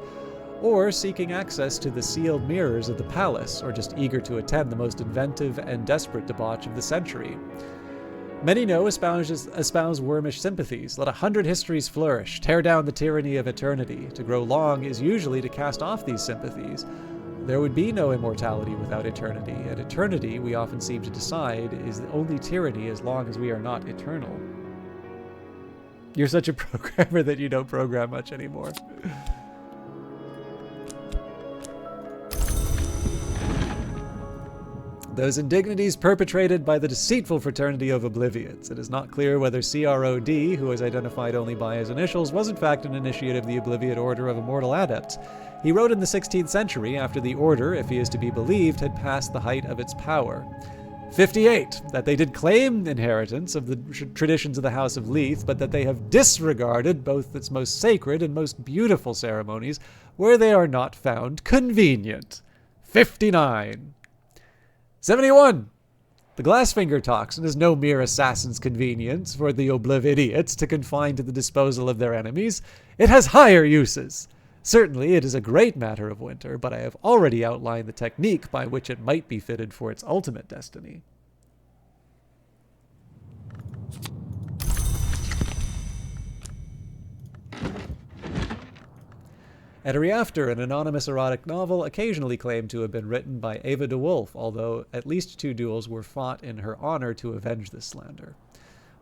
A: or seeking access to the sealed mirrors of the palace, or just eager to attend the most inventive and desperate debauch of the century. Many know espouse wormish sympathies. Let 100 histories flourish, tear down the tyranny of eternity. To grow long is usually to cast off these sympathies. There would be no immortality without eternity, and eternity, we often seem to decide, is the only tyranny as long as we are not eternal. You're such a programmer that you don't program much anymore. Those indignities perpetrated by the deceitful fraternity of oblivions. It is not clear whether CROD, who is identified only by his initials, was in fact an initiate of the Obliviate Order of Immortal Adepts. He wrote in the 16th century, after the order, if he is to be believed, had passed the height of its power. 58. That they did claim inheritance of the traditions of the House of Leith, but that they have disregarded both its most sacred and most beautiful ceremonies, where they are not found convenient. 59. 71. The Glassfinger toxin is no mere assassin's convenience for the Oblividiots to confine to the disposal of their enemies. It has higher uses. Certainly it is a great matter of winter, but I have already outlined the technique by which it might be fitted for its ultimate destiny. Ettery After, an anonymous erotic novel occasionally claimed to have been written by Ava de Wolf, although at least 2 duels were fought in her honor to avenge this slander.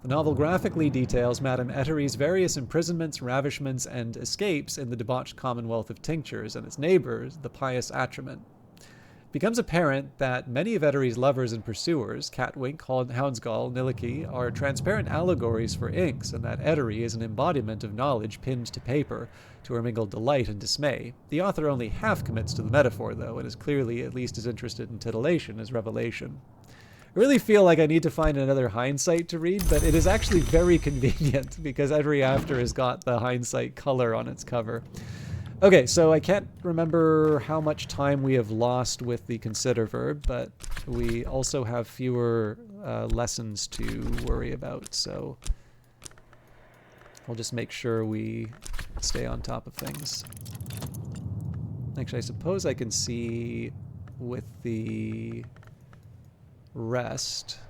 A: The novel graphically details Madame Ettery's various imprisonments, ravishments, and escapes in the debauched Commonwealth of Tinctures and its neighbors, the Pious Atrament. It becomes apparent that many of Ettery's lovers and pursuers, Catwink, Houndsgall, Niliki, are transparent allegories for inks, and that Ettery is an embodiment of knowledge pinned to paper, to her mingled delight and dismay. The author only half commits to the metaphor, though, and is clearly at least as interested in titillation as revelation. I really feel like I need to find another Hindsight to read, but it is actually very convenient because Every After has got the Hindsight color on its cover. Okay, so I can't remember how much time we have lost with the consider verb, but we also have fewer lessons to worry about, so I'll just make sure we stay on top of things. Actually, I suppose I can see with the rest.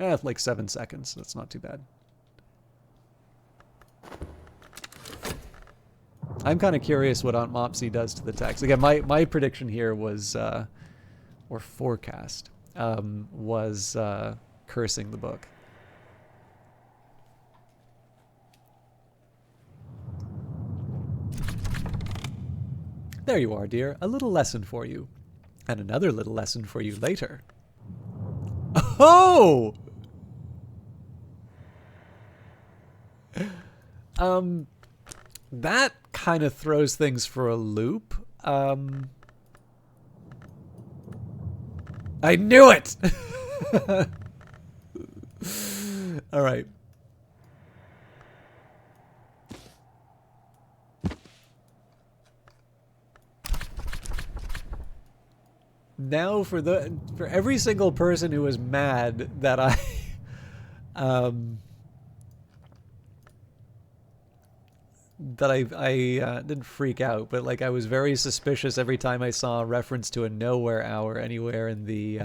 A: Like 7 seconds. That's not too bad. I'm kind of curious what Aunt Mopsy does to the text. Again, my prediction here was, or forecast, was cursing the book. There you are, dear. A little lesson for you. And another little lesson for you later. Oh! That kind of throws things for a loop. I knew it! All right. Now for every single person who was mad that I didn't freak out, but like I was very suspicious every time I saw a reference to a nowhere hour anywhere in the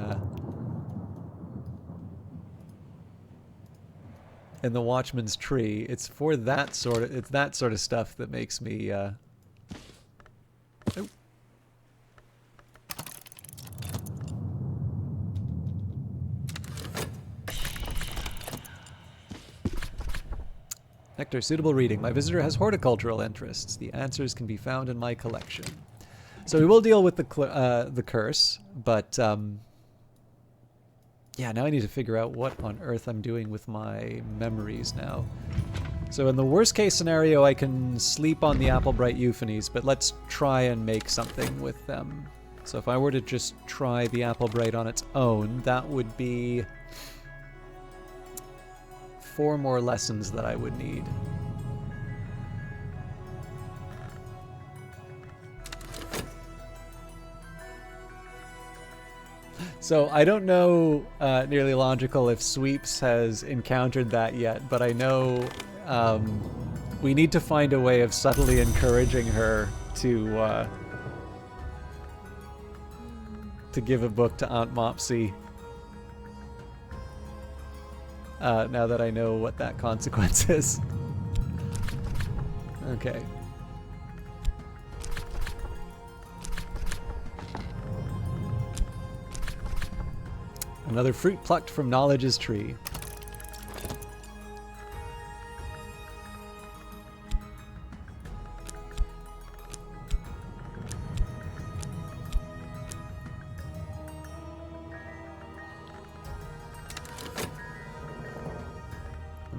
A: Watchman's Tree. It's that sort of stuff that makes me oh. Nectar, suitable reading. My visitor has horticultural interests. The answers can be found in my collection. So we will deal with the curse, but yeah, now I need to figure out what on earth I'm doing with my memories now. So in the worst case scenario, I can sleep on the Applebright Euphonies, but let's try and make something with them. So if I were to just try the Applebright on its own, that would be 4 more lessons that I would need. So I don't know, Nearly Logical, if Sweeps has encountered that yet, but I know we need to find a way of subtly encouraging her to give a book to Aunt Mopsy. Now that I know what that consequence is. Okay. Another fruit plucked from knowledge's tree.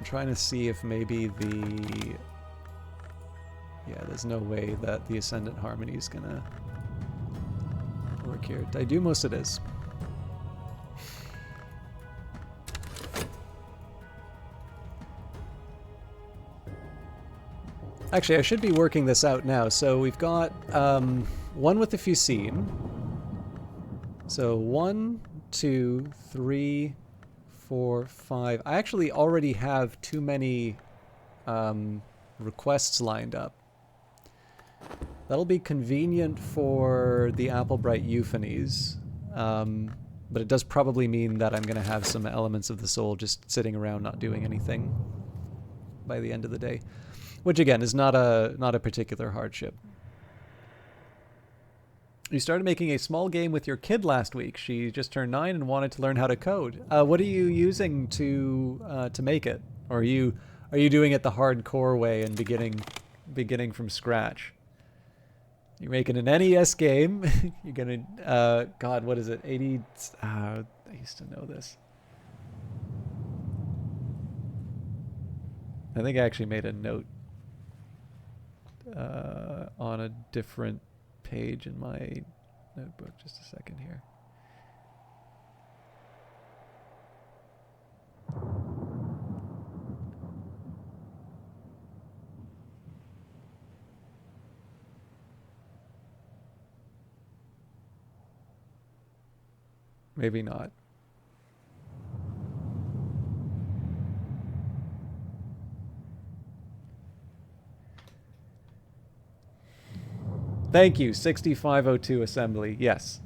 A: Trying to see if maybe there's no way that the Ascendant Harmony is gonna work here. Did I do most of this? Actually, I should be working this out now. So we've got one with the Fusine. So 1, 2, 3, 4, 5. I actually already have too many requests lined up. That'll be convenient for the Applebright Euphonies, but it does probably mean that I'm going to have some elements of the soul just sitting around not doing anything by the end of the day, which again is not a particular hardship. You started making a small game with your kid last week. She just turned 9 and wanted to learn how to code. What are you using to make it? Or are you doing it the hardcore way and beginning from scratch? You're making an NES game. You're gonna God, what is it? 80. I used to know this. I think I actually made a note on a different page in my notebook. Just a second here. Maybe not. Thank you, 6502 assembly. Yes.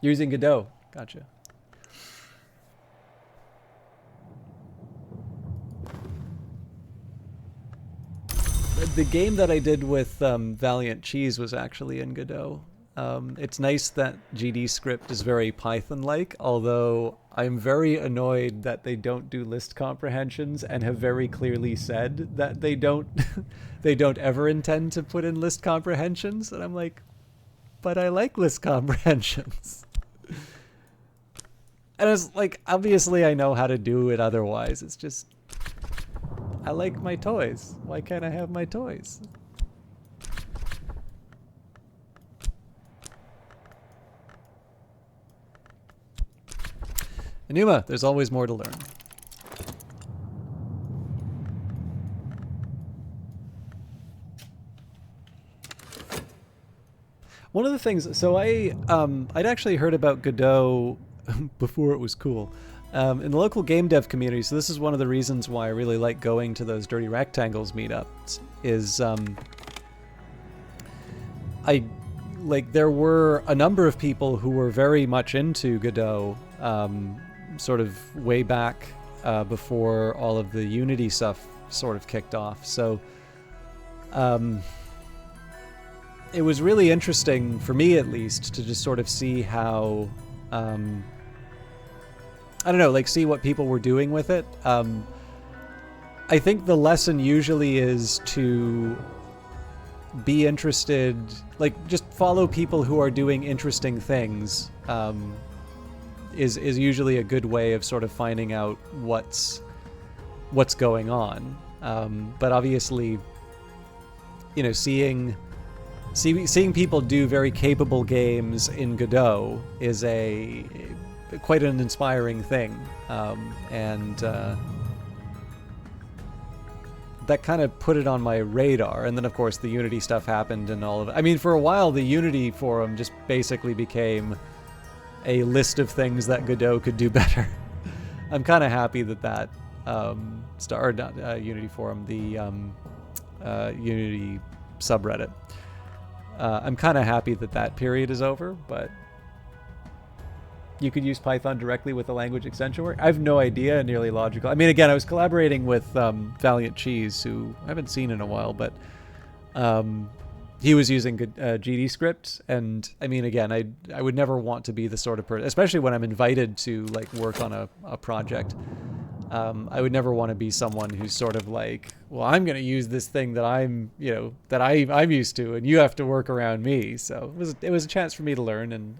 A: Using Godot. Gotcha. The game that I did with Valiant Cheese was actually in Godot. It's nice that GDScript is very Python-like, although I'm very annoyed that they don't do list comprehensions and have very clearly said that they don't they don't ever intend to put in list comprehensions. And I'm like, but I like list comprehensions. And it's like, obviously I know how to do it otherwise. It's just, I like my toys. Why can't I have my toys? Enuma, there's always more to learn. One of the things, so I'd actually heard about Godot before it was cool. In the local game dev community, so this is one of the reasons why I really like going to those Dirty Rectangles meetups, is there were a number of people who were very much into Godot, sort of way back before all of the Unity stuff sort of kicked off. So it was really interesting, for me at least, to just sort of see how, I don't know, like see what people were doing with it. I think the lesson usually is to be interested, like just follow people who are doing interesting things, is usually a good way of sort of finding out what's going on. But obviously, you know, seeing people do very capable games in Godot is quite an inspiring thing, and that kind of put it on my radar. And then of course the Unity stuff happened and all of it. I mean, for a while the Unity forum just basically became a list of things that Godot could do better. I'm kind of happy that Unity forum, the Unity subreddit. I'm kind of happy that period is over, but you could use Python directly with the language extension work. I have no idea, nearly logical. I mean, again, I was collaborating with Valiant Cheese, who I haven't seen in a while, but he was using GDScript, and I mean, again, I would never want to be the sort of person, especially when I'm invited to like work on a project. I would never want to be someone who's sort of like, well, I'm going to use this thing that I'm used to, and you have to work around me. So it was a chance for me to learn, and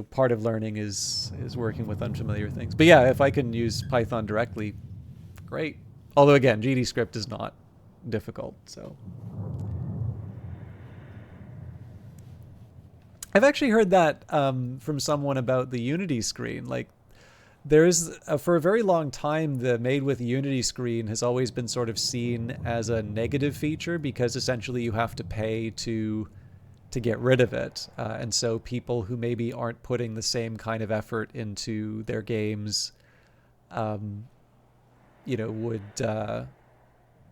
A: part of learning is working with unfamiliar things. But yeah, if I can use Python directly, great. Although again, GDScript is not difficult. So I've actually heard that from someone about the Unity screen. Like, there's for a very long time, the made with Unity screen has always been sort of seen as a negative feature, because essentially you have to pay to get rid of it, and so people who maybe aren't putting the same kind of effort into their games, would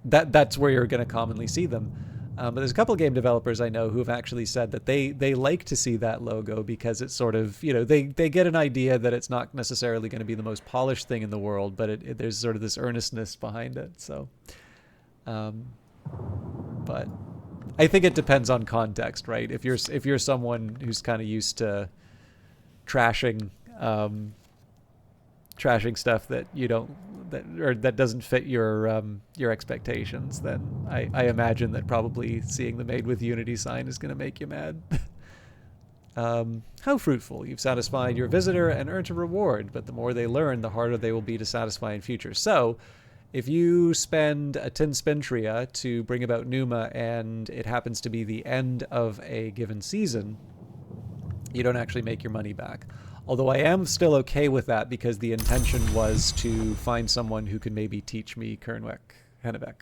A: that's where you're going to commonly see them. But there's a couple of game developers I know who have actually said that they like to see that logo, because it's sort of, they get an idea that it's not necessarily going to be the most polished thing in the world, but there's sort of this earnestness behind it. So, but I think it depends on context, right? If you're someone who's kind of used to trashing stuff that you don't, that doesn't fit your expectations, then I imagine that probably seeing the made with Unity sign is going to make you mad. How fruitful. You've satisfied your visitor and earned a reward, but the more they learn, the harder they will be to satisfy in future. So if you spend a 10 Spintria to bring about Numa, and it happens to be the end of a given season, you don't actually make your money back. Although I am still okay with that, because the intention was to find someone who could maybe teach me Kernwek Hennebeck.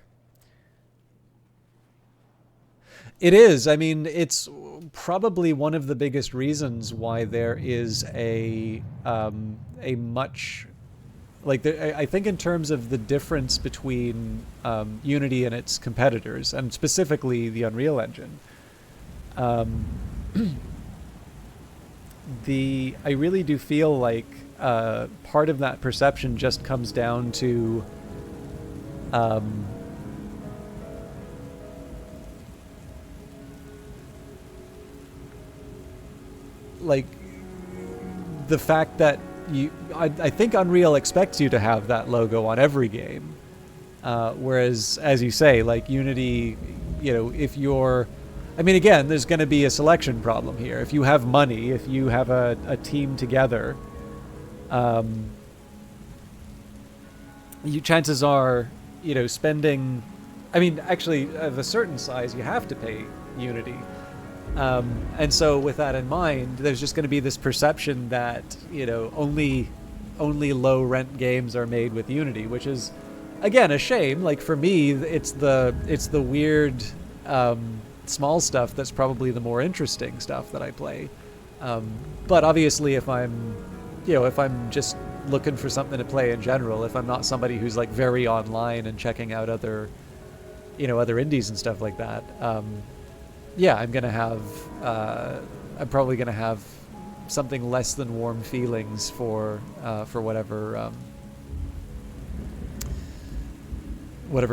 A: It is. I mean, it's probably one of the biggest reasons why there is a much like I think in terms of the difference between Unity and its competitors, and specifically the Unreal Engine. Um, I really do feel like part of that perception just comes down to um, like the fact that I think Unreal expects you to have that logo on every game, whereas, as you say, like Unity, if you're, I mean, again, there's going to be a selection problem here. If you have money, if you have a team together, chances are, spending. I mean, actually, of a certain size, you have to pay Unity. And so, with that in mind, there's just going to be this perception that only low rent games are made with Unity, which is, again, a shame. Like for me, it's the weird small stuff that's probably the more interesting stuff that I play. But obviously, if I'm just looking for something to play in general, if I'm not somebody who's like very online and checking out other indies and stuff like that. Yeah, I'm probably gonna have something less than warm feelings for whatever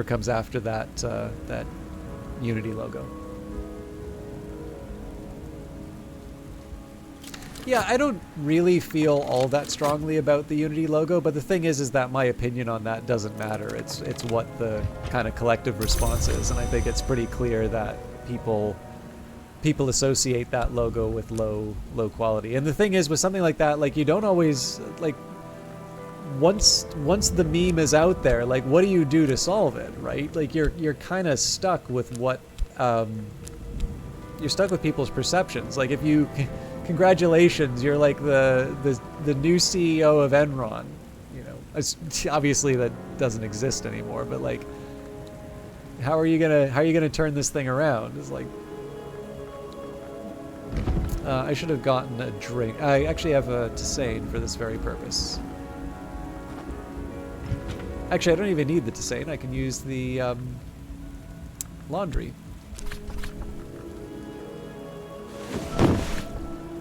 A: comes after that Unity logo. Yeah, I don't really feel all that strongly about the Unity logo, but the thing is that my opinion on that doesn't matter. It's what the kind of collective response is, and I think it's pretty clear that people associate that logo with low quality. And the thing is, with something like that, like you don't always like once the meme is out there, like what do you do to solve it, right? Like you're kind of stuck with what you're stuck with people's perceptions. Like if you congratulations, you're like the new CEO of Enron. Obviously that doesn't exist anymore, but like how are you gonna turn this thing around? It's like I should have gotten a drink. I actually have a Tisane for this very purpose. Actually, I don't even need the Tisane. I can use the laundry.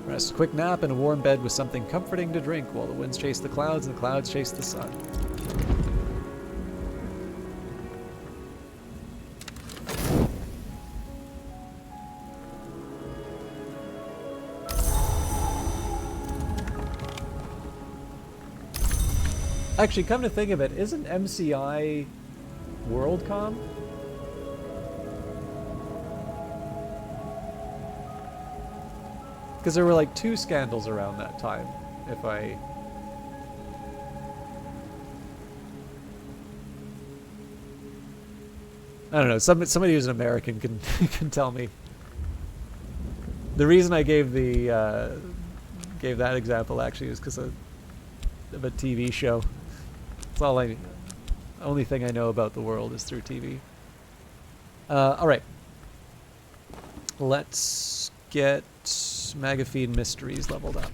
A: Rest, quick nap, and a warm bed with something comforting to drink while the winds chase the clouds and the clouds chase the sun. Actually, come to think of it, isn't MCI WorldCom? Because there were like 2 scandals around that time, if I don't know. Somebody who's an American can tell me. The reason I gave that example actually is because of a TV show. It's only thing I know about the world is through TV. All right. Let's get Magaphine Mysteries leveled up.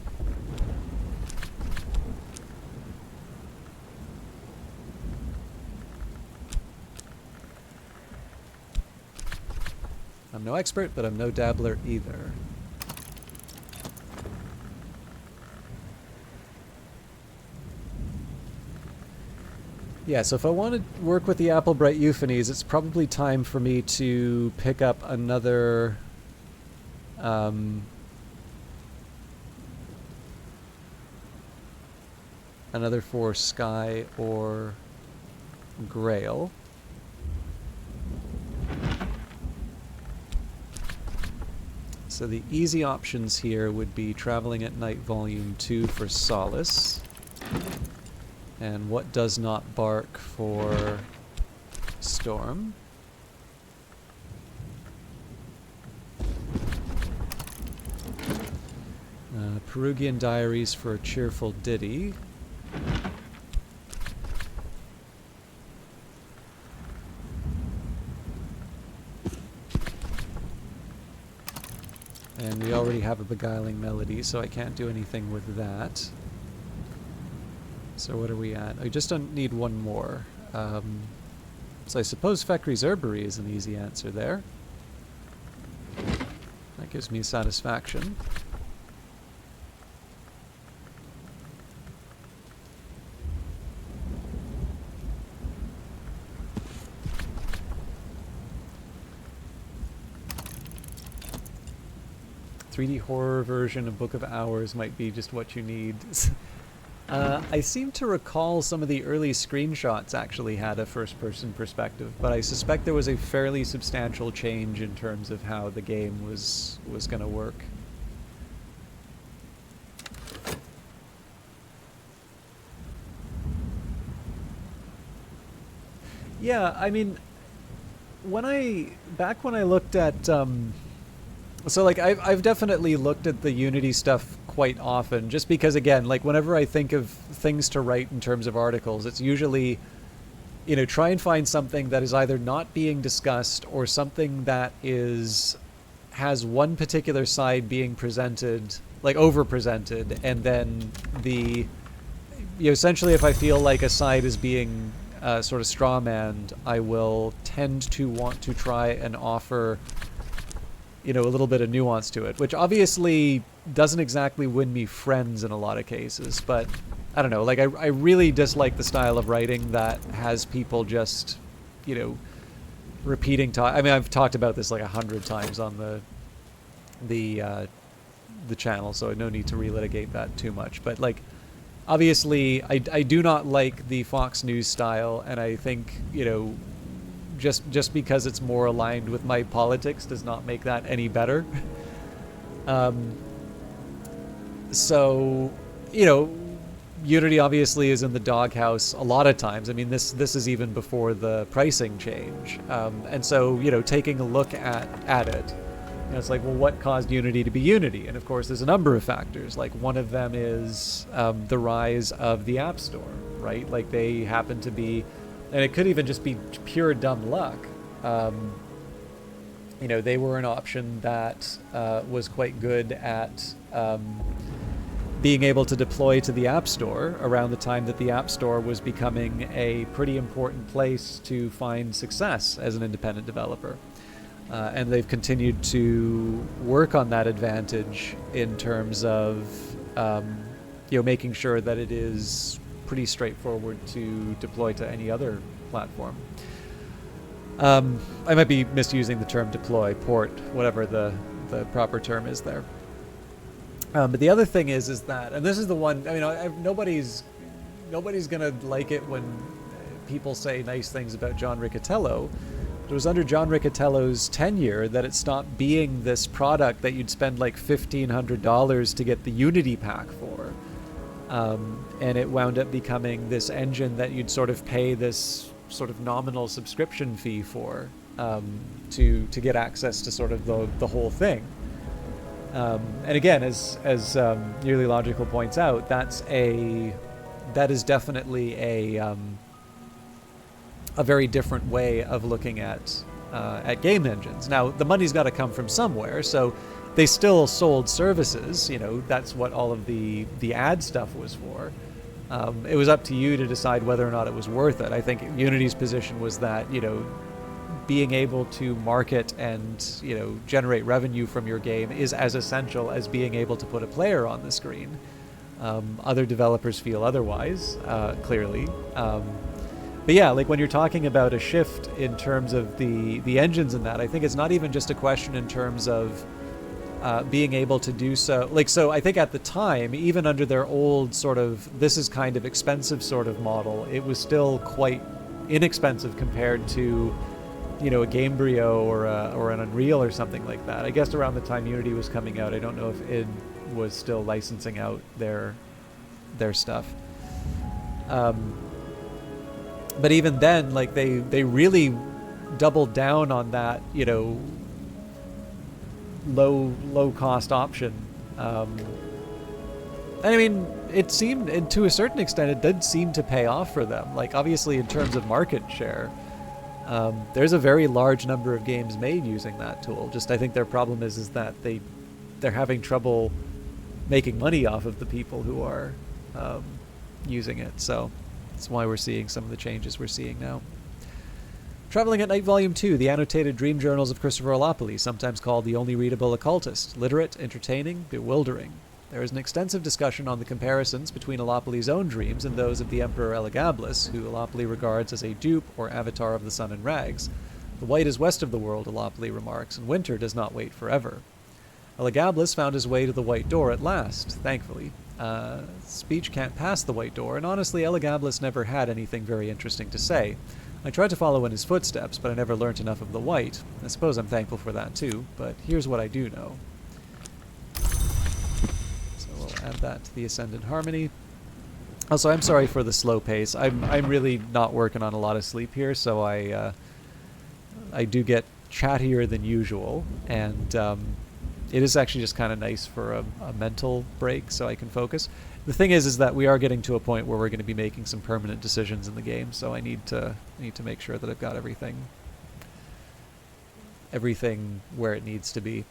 A: I'm no expert, but I'm no dabbler either. Yeah, so if I want to work with the Applebright Euphonies, it's probably time for me to pick up another for Sky or Grail. So the easy options here would be Traveling at Night Volume 2 for Solace. And What Does Not Bark for Storm. Perugian Diaries for a Cheerful Ditty. we already have a Beguiling Melody, so I can't do anything with that. So what are we at? I just don't need one more. So I suppose Fekri's Herbery is an easy answer there. That gives me satisfaction. .3D horror version of Book of Hours might be just what you need. I seem to recall some of the early screenshots actually had a first-person perspective, but I suspect there was a fairly substantial change in terms of how the game was going to work. Yeah, I mean, back when I looked at so like I've definitely looked at the Unity stuff quite often, just because, again, like whenever I think of things to write in terms of articles, it's usually, you know, try and find something that is either not being discussed or something that has one particular side being presented, like over-presented, and then essentially if I feel like a side is being sort of strawmanned, I will tend to want to try and offer, a little bit of nuance to it, which obviously doesn't exactly win me friends in a lot of cases, but I don't know, like I really dislike the style of writing that has people just, repeating I mean, I've talked about this like 100 times on the channel, so no need to relitigate that too much, but like obviously I do not like the Fox News style, and I think, just because it's more aligned with my politics does not make that any better. So, Unity obviously is in the doghouse a lot of times. I mean, this is even before the pricing change. And so, taking a look at it, it's like, well, what caused Unity to be Unity? And of course, there's a number of factors. Like, one of them is the rise of the App Store, right? Like, they happen to be, and it could even just be pure dumb luck. They were an option that was quite good at being able to deploy to the App Store around the time that the App Store was becoming a pretty important place to find success as an independent developer. And they've continued to work on that advantage in terms of making sure that it is pretty straightforward to deploy to any other platform. I might be misusing the term deploy, port, whatever the proper term is there. But the other thing is that, and this is the one, I mean, nobody's gonna like it when people say nice things about John Riccitiello. It was under John Riccitiello's tenure that it stopped being this product that you'd spend like $1,500 to get the Unity pack for. And it wound up becoming this engine that you'd sort of pay this sort of nominal subscription fee for, to get access to sort of the whole thing. And again, as Nearly Logical points out, that is definitely a very different way of looking at game engines. Now, the money's got to come from somewhere, so they still sold services. That's what all of the ad stuff was for. It was up to you to decide whether or not it was worth it. I think Unity's position was that, being able to market and, generate revenue from your game is as essential as being able to put a player on the screen. Other developers feel otherwise, clearly. But yeah, like when you're talking about a shift in terms of the engines and that, I think it's not even just a question in terms of being able to do so. Like, so I think at the time, even under their old sort of, this is kind of expensive sort of model, it was still quite inexpensive compared to, a Gamebryo or an Unreal or something like that. I guess around the time Unity was coming out, I don't know if id was still licensing out their stuff. But even then, like they really doubled down on that, low cost option. And I mean, it seemed, and to a certain extent, it did seem to pay off for them. Like, obviously, in terms of market share, there's a very large number of games made using that tool. Just, I think their problem is that they they're having trouble making money off of the people who are using it. So that's why we're seeing some of the changes we're seeing now. Traveling at Night Volume 2, the annotated dream journals of Christopher Olopoli, sometimes called the only readable occultist. Literate, entertaining, bewildering. There is an extensive discussion on the comparisons between Olopoli's own dreams and those of the Emperor Elagabalus, who Olopoli regards as a dupe or avatar of the sun in rags. The white is west of the world, Olopoli remarks, and winter does not wait forever. Elagabalus found his way to the White Door at last, thankfully. Speech can't pass the White Door, and honestly, Elagabalus never had anything very interesting to say. I tried to follow in his footsteps, but I never learnt enough of the white. I suppose I'm thankful for that too, but here's what I do know. So we'll add that to the Ascendant Harmony. Also, I'm sorry for the slow pace. I'm really not working on a lot of sleep here, so I do get chattier than usual, and it is actually just kind of nice for a mental break so I can focus. The thing is that we are getting to a point where we're going to be making some permanent decisions in the game, so I need to make sure that I've got everything where it needs to be.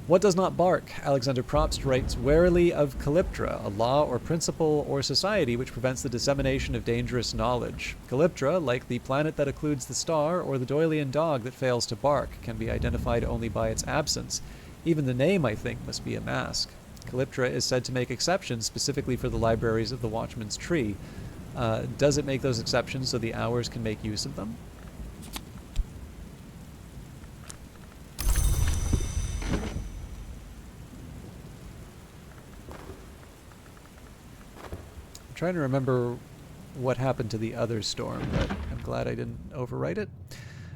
A: What does not bark? Alexander Probst writes warily of Calyptra, a law or principle or society which prevents the dissemination of dangerous knowledge. Calyptra, like the planet that occludes the star or the Doylean dog that fails to bark, can be identified only by its absence. Even the name, I think, must be a mask. Calyptra is said to make exceptions specifically for the libraries of the Watchman's Tree. Does it make those exceptions so the Hours can make use of them? I'm trying to remember what happened to the other storm, but I'm glad I didn't overwrite it.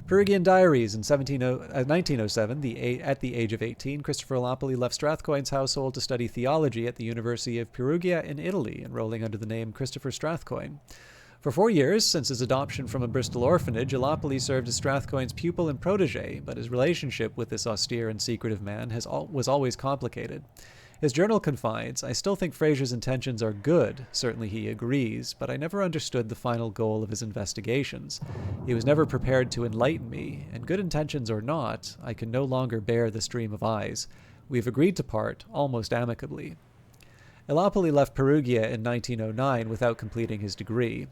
A: Perugian Diaries. In 1907, at the age of 18, Christopher Olopoli left Strathcoyne's household to study theology at the University of Perugia in Italy, enrolling under the name Christopher Strathcoyne. For 4 years, since his adoption from a Bristol orphanage, Olopoli served as Strathcoyne's pupil and protege, but his relationship with this austere and secretive man was always complicated. His journal confides, I still think Fraser's intentions are good, certainly he agrees, but I never understood the final goal of his investigations. He was never prepared to enlighten me, and good intentions or not, I can no longer bear the stream of eyes. We have agreed to part, almost amicably. Olopoli left Perugia in 1909 without completing his degree.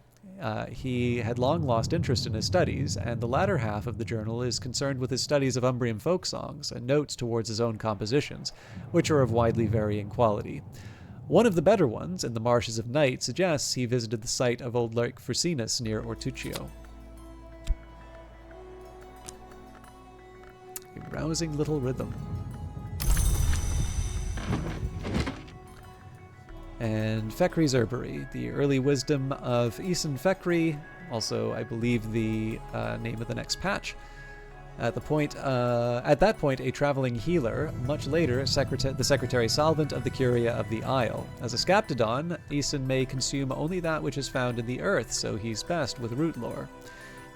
A: He had long lost interest in his studies, and the latter half of the journal is concerned with his studies of Umbrian folk songs and notes towards his own compositions, which are of widely varying quality. One of the better ones, In the Marshes of Night, suggests he visited the site of old Lake Fursinus near Ortuccio. A rousing little rhythm. And Fekri's Herbery, the early wisdom of Eason Fekri, also, I believe, the name of the next patch. At that point, a traveling healer, much later the secretary salvant of the Curia of the Isle. As a Scaptodon, Eason may consume only that which is found in the earth, so he's best with root lore.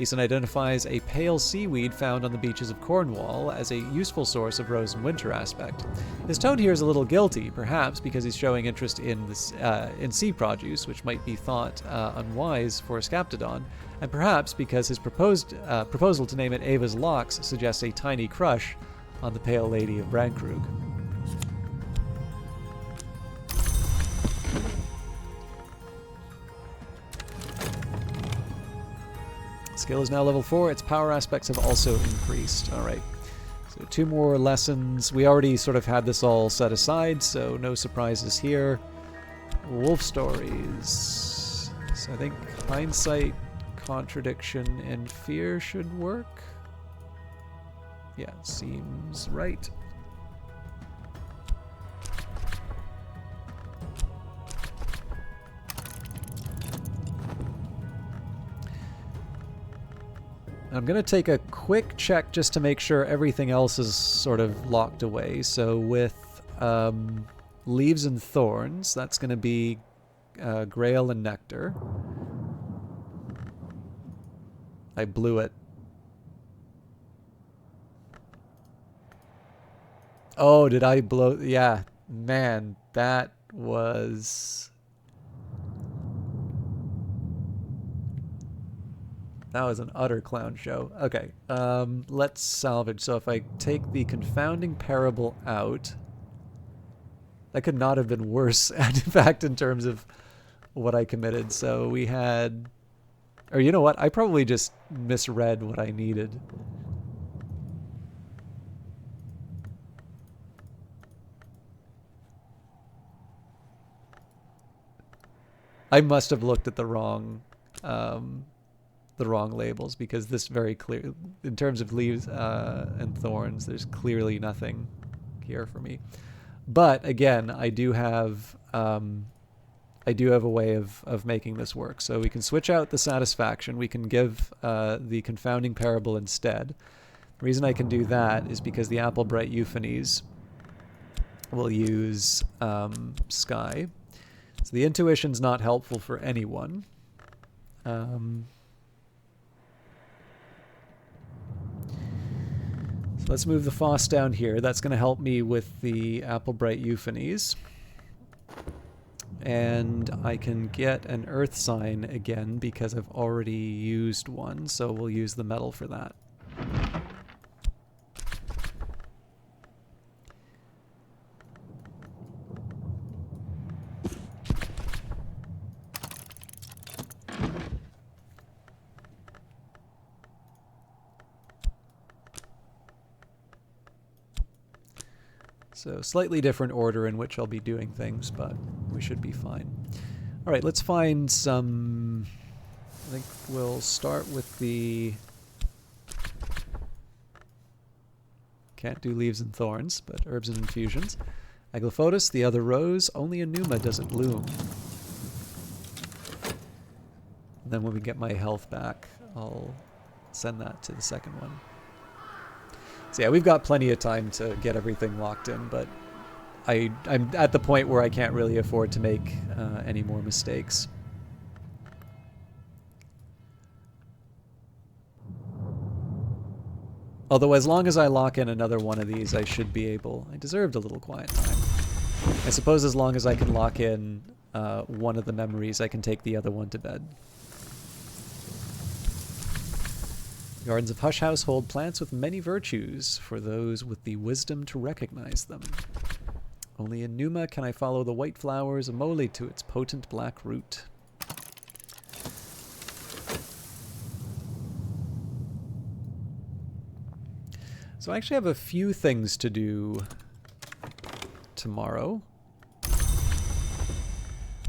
A: Eason identifies a pale seaweed found on the beaches of Cornwall as a useful source of rose and winter aspect. His tone here is a little guilty, perhaps because he's showing interest in sea produce, which might be thought unwise for a Scaptodon, and perhaps because his proposal to name it Ava's Locks suggests a tiny crush on the Pale Lady of Brankrug. Skill is now level 4. Its power aspects have also increased. Alright. So 2 more lessons. We already sort of had this all set aside, so no surprises here. Wolf stories. So I think hindsight, contradiction, and fear should work. Yeah, seems right. I'm going to take a quick check just to make sure everything else is sort of locked away. So with Leaves and Thorns, that's going to be Grail and Nectar. I blew it. Oh, did I blow? Yeah, man, that was... That was an utter clown show. Okay, let's salvage. So if I take the Confounding Parable out, That could not have been worse, in fact, in terms of what I committed. So we had... Or you know what? I probably just misread what I needed. I must have looked at the wrong labels, because this very clear, in terms of leaves and thorns, there's clearly nothing here for me. But again, I do have a way of making this work. So we can switch out the satisfaction. We can give the confounding parable instead. The reason I can do that is because the Applebright Euphonies will use Sky. So the intuition's not helpful for anyone. So let's move the Foss down here. That's going to help me with the Applebright Euphonies. And I can get an Earth sign again because I've already used one, so we'll use the metal for that. So slightly different order in which I'll be doing things, but we should be fine. All right, let's find some... I think we'll start with the... Can't do leaves and thorns, but herbs and infusions. Aglaophotis, the other rose, only a Numa doesn't bloom. And then when we get my health back, I'll send that to the second one. So yeah, we've got plenty of time to get everything locked in, but I'm at the point where I can't really afford to make any more mistakes. Although as long as I lock in another one of these, I should be able... I deserved a little quiet time. I suppose as long as I can lock in one of the memories, I can take the other one to bed. Gardens of Hush House hold plants with many virtues for those with the wisdom to recognize them. Only in Numa can I follow the white flowers of Mole to its potent black root. So I actually have a few things to do tomorrow.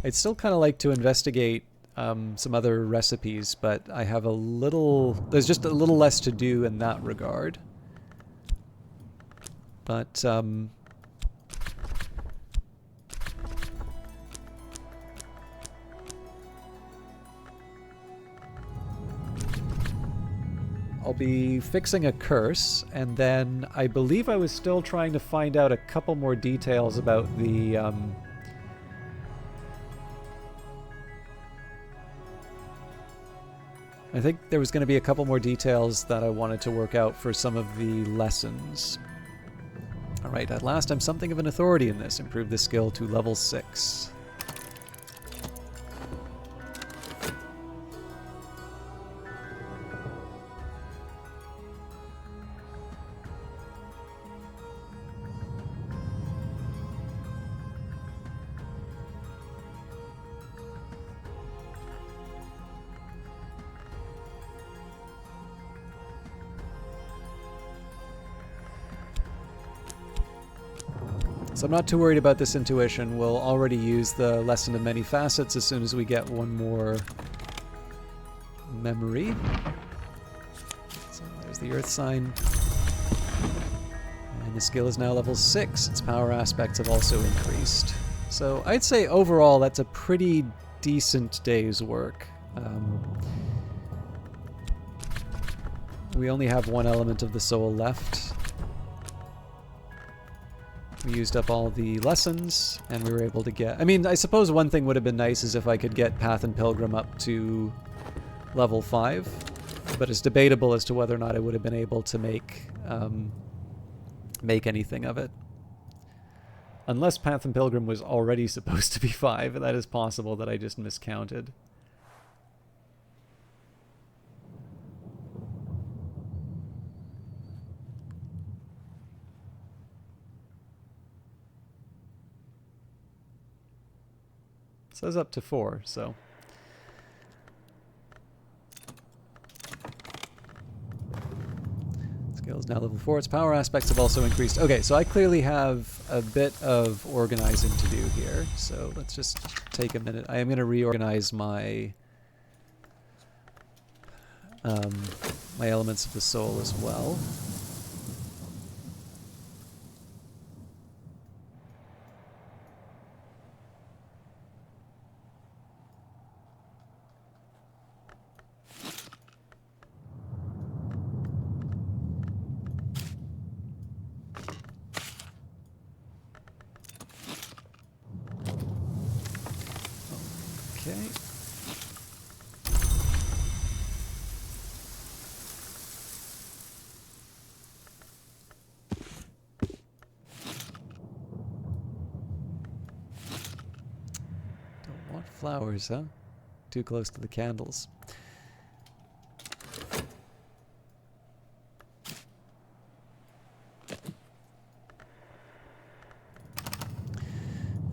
A: I'd still kind of like to investigate some other recipes, but I have a little... There's just a little less to do in that regard. But, I'll be fixing a curse, and then I believe I was still trying to find out a couple more details about the... I think there was going to be a couple more details that I wanted to work out for some of the lessons. Alright, at last I'm something of an authority in this. Improve the skill to level 6. So I'm not too worried about this intuition. We'll already use the Lesson of Many Facets as soon as we get one more memory. So there's the Earth sign. And the skill is now level 6. Its power aspects have also increased. So I'd say overall that's a pretty decent day's work. We only have one element of the soul left. We used up all the lessons, and we were able to get... I mean, I suppose one thing would have been nice is if I could get Path and Pilgrim up to level 5, but it's debatable as to whether or not I would have been able to make anything of it. Unless Path and Pilgrim was already supposed to be 5, that is possible that I just miscounted. It says up to 4, so. Scale is now level 4. Its power aspects have also increased. Okay, so I clearly have a bit of organizing to do here. So let's just take a minute. I am going to reorganize my my elements of the soul as well. Okay. Don't want flowers, huh? Too close to the candles.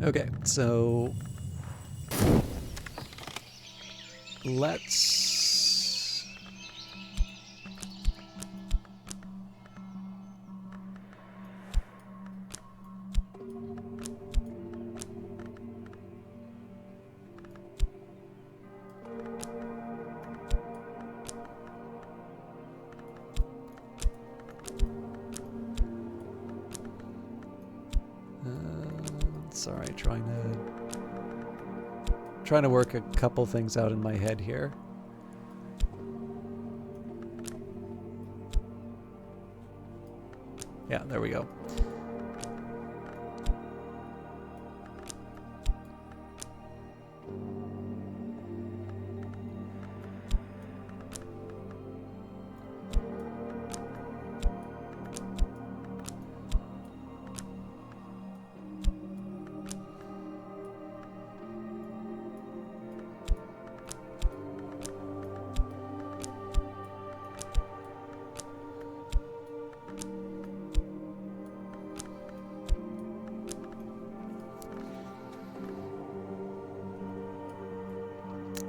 A: Okay, so let's sorry, trying to work a couple things out in my head here. Yeah, there we go.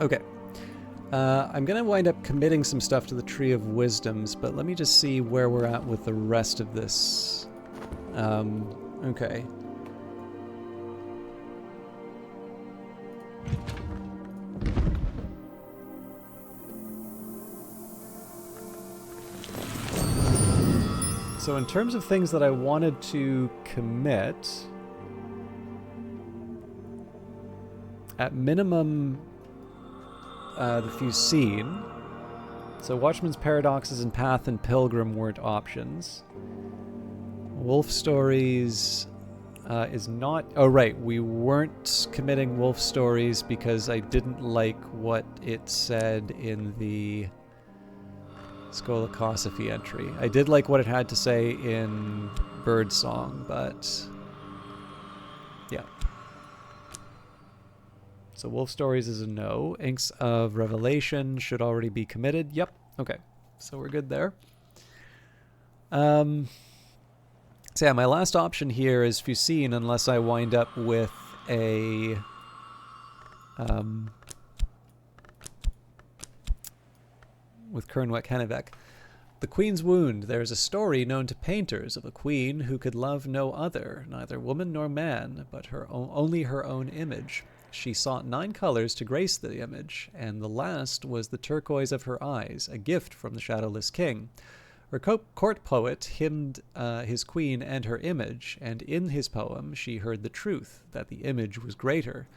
A: Okay. I'm going to wind up committing some stuff to the Tree of Wisdoms, but let me just see where we're at with the rest of this. Okay. So in terms of things that I wanted to commit, at minimum, the Fusine. So Watchman's Paradoxes and Path and Pilgrim weren't options. Wolf Stories is not... Oh, right. We weren't committing Wolf Stories because I didn't like what it said in the Skolakosophy entry. I did like what it had to say in Birdsong, but... yeah. So Wolf Stories is a no. Inks of Revelation should already be committed. Yep. Okay. So we're good there. So yeah, my last option here is Fusine unless I wind up with a... with Kernwek Hennebeck. The Queen's Wound. There is a story known to painters of a queen who could love no other, neither woman nor man, but only her own image. She sought 9 colors to grace the image, and the last was the turquoise of her eyes, a gift from the Shadowless King. Her court poet hymned his queen and her image, and in his poem she heard the truth, that the image was greater.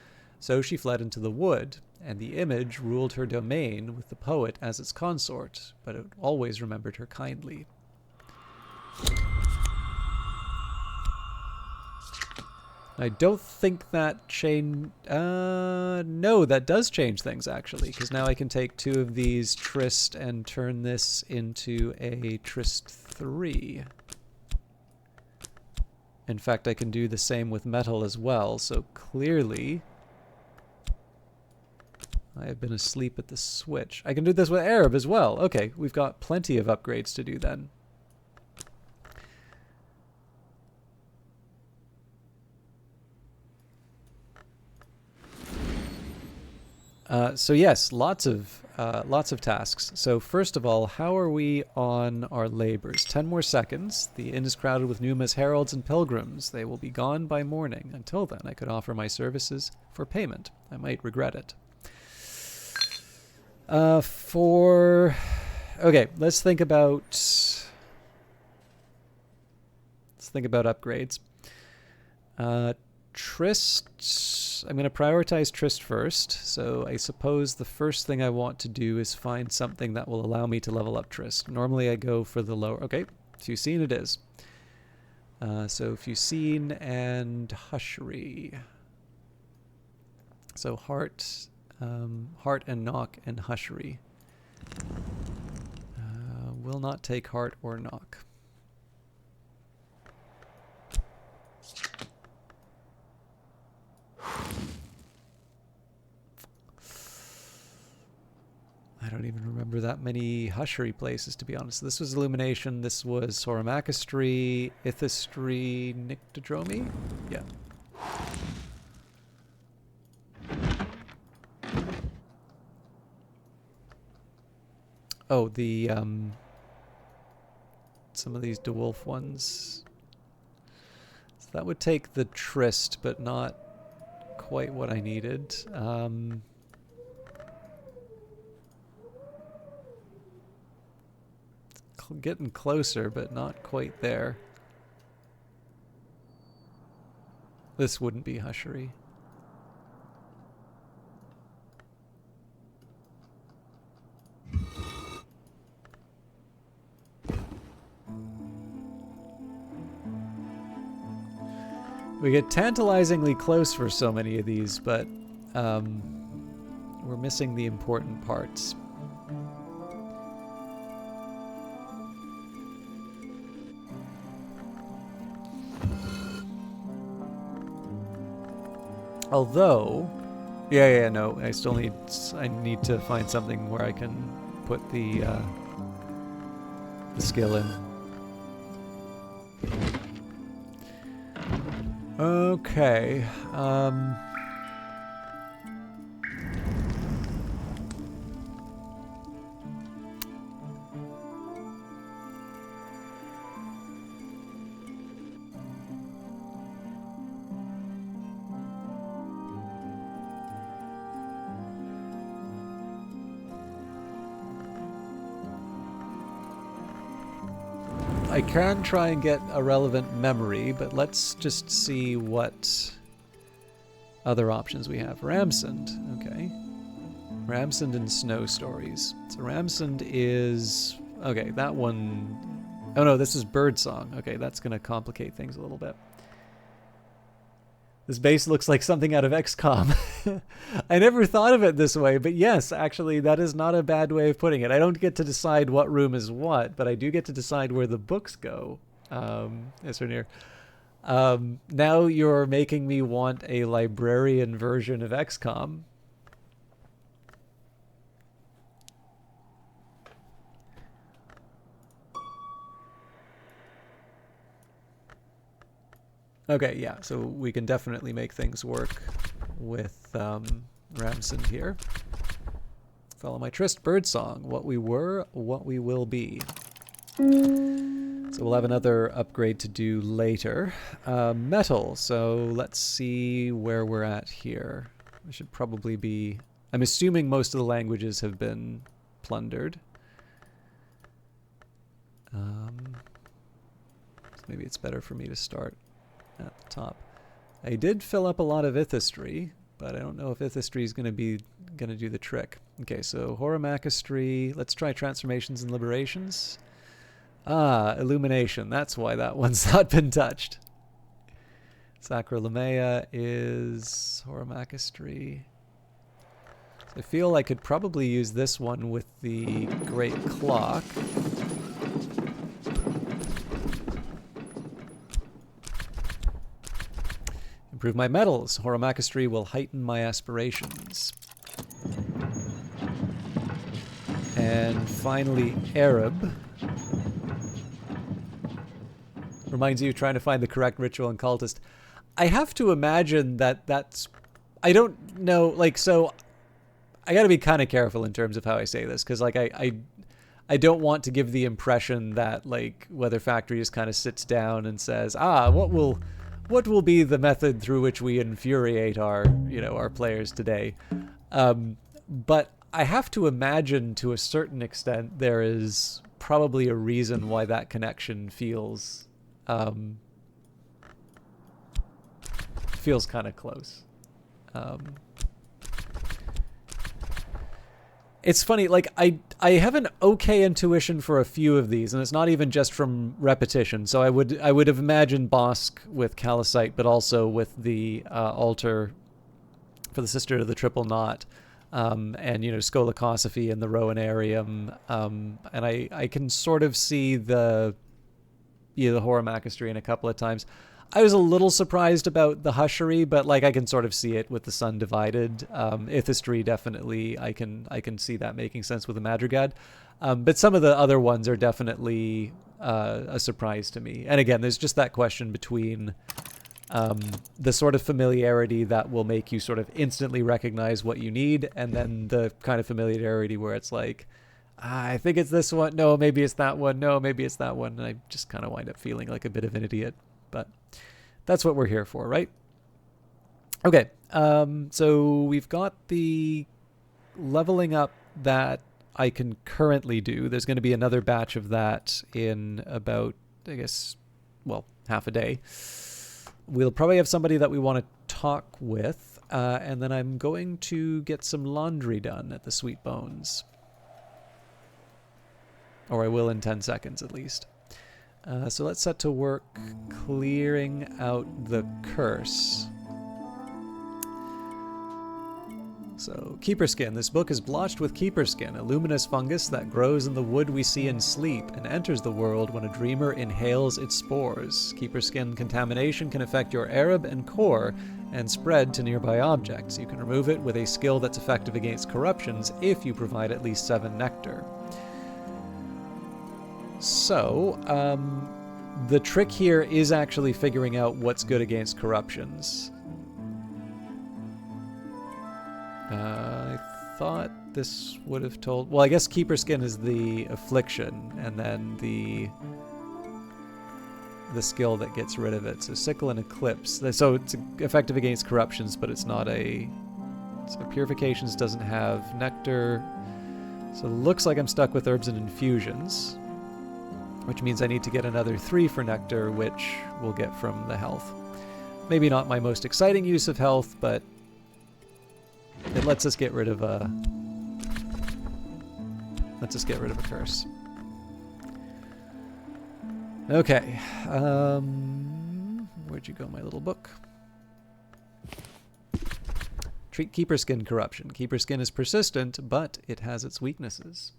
A: So she fled into the wood, and the image ruled her domain with the poet as its consort, but it always remembered her kindly. I don't think that change... no, that does change things, actually, because now I can take 2 of these Trist and turn this into a Trist 3. In fact, I can do the same with metal as well, so clearly... I have been asleep at the switch. I can do this with Arab as well. Okay, we've got plenty of upgrades to do then. So yes, lots of tasks. So first of all, how are we on our labors? 10 more seconds. The inn is crowded with numerous heralds and pilgrims. They will be gone by morning. Until then, I could offer my services for payment. I might regret it. Okay, let's think about upgrades. Trist, I'm going to prioritize Trist first. So I suppose the first thing I want to do is find something that will allow me to level up Trist. Normally I go for the lower. Okay, Fusine it is. So Fusine and Hushery. So Heart and Knock and Hushery. Will not take Heart or Knock. I don't even remember that many Hushery places, to be honest. This was Illumination, this was Horamachistry, Ithistry, Nyctodromy? Yeah. Oh, the, some of these DeWolf ones. So that would take the Trist, but not quite what I needed. Getting closer, but not quite there. This wouldn't be Hushery. We get tantalizingly close for so many of these, but we're missing the important parts. Although, no, I need to find something where I can put the skill in. Okay. I can try and get a relevant memory, but let's just see what other options we have. Ramsund, okay. Ramsund and Snow Stories. So Ramsund is... okay, that one... oh no, this is Birdsong. Okay, that's going to complicate things a little bit. This base looks like something out of XCOM. I never thought of it this way, but yes, actually, that is not a bad way of putting it. I don't get to decide what room is what, but I do get to decide where the books go. Esranir. Now you're making me want a librarian version of XCOM. Okay, yeah, so we can definitely make things work with Ramsund here. Follow my tryst, Birdsong. What we were, what we will be. So we'll have another upgrade to do later. Metal, so let's see where we're at here. We should probably be... I'm assuming most of the languages have been plundered. So maybe it's better for me to start at the top. I did fill up a lot of Ithistry, but I don't know if Ithistry is going to do the trick. Okay, so Horamachistry. Let's try Transformations and Liberations. Ah, Illumination. That's why that one's not been touched. Sacrolamea is Horamachistry. So I feel I could probably use this one with the Great Clock. Improve my metals. Horamachistry will heighten my aspirations. And finally, Arab. Reminds you of trying to find the correct ritual and cultist. I have to imagine that that's... I don't know, like, so... I got to be kind of careful in terms of how I say this, because like I don't want to give the impression that like Weather Factory just kind of sits down and says, what will be the method through which we infuriate our players today. But I have to imagine to a certain extent there is probably a reason why that connection feels kind of close. It's funny, like I have an okay intuition for a few of these, and it's not even just from repetition. So I would have imagined Bossk with Callicite, but also with the altar for the Sister of the Triple Knot, and Skolakosophy and the Rowanarium, and I can sort of see the Horamakistry a couple of times. I was a little surprised about the Hushery, but like I can sort of see it with the Sun Divided. Ithistry, definitely, I can see that making sense with the Madrigad. But some of the other ones are definitely a surprise to me. And again, there's just that question between the sort of familiarity that will make you sort of instantly recognize what you need, and then the kind of familiarity where it's like, I think it's this one. No, maybe it's that one. No, maybe it's that one. And I just kind of wind up feeling like a bit of an idiot. But that's what we're here for, right? Okay, so we've got the leveling up that I can currently do. There's going to be another batch of that in about, I guess, half a day. We'll probably have somebody that we want to talk with, and then I'm going to get some laundry done at the Sweet Bones. Or I will in 10 seconds at least. So let's set to work clearing out the curse. So, Keeper Skin. This book is blotched with Keeper Skin, a luminous fungus that grows in the wood we see in sleep and enters the world when a dreamer inhales its spores. Keeper Skin contamination can affect your Arab and core and spread to nearby objects. You can remove it with a skill that's effective against corruptions if you provide at least 7 nectar. So, the trick here is actually figuring out what's good against corruptions. I thought this would have told... Well, I guess Keeper Skin is the affliction, and then the skill that gets rid of it. So Sickle and Eclipse. So it's effective against corruptions, but it's not a... So Purifications doesn't have Nectar. So it looks like I'm stuck with Herbs and Infusions, which means I need to get another 3 for Nectar, which we'll get from the health. Maybe not my most exciting use of health, but it lets us get rid of a curse. Okay. Where'd you go, my little book? Treat Keeper Skin corruption. Keeper Skin is persistent, but it has its weaknesses.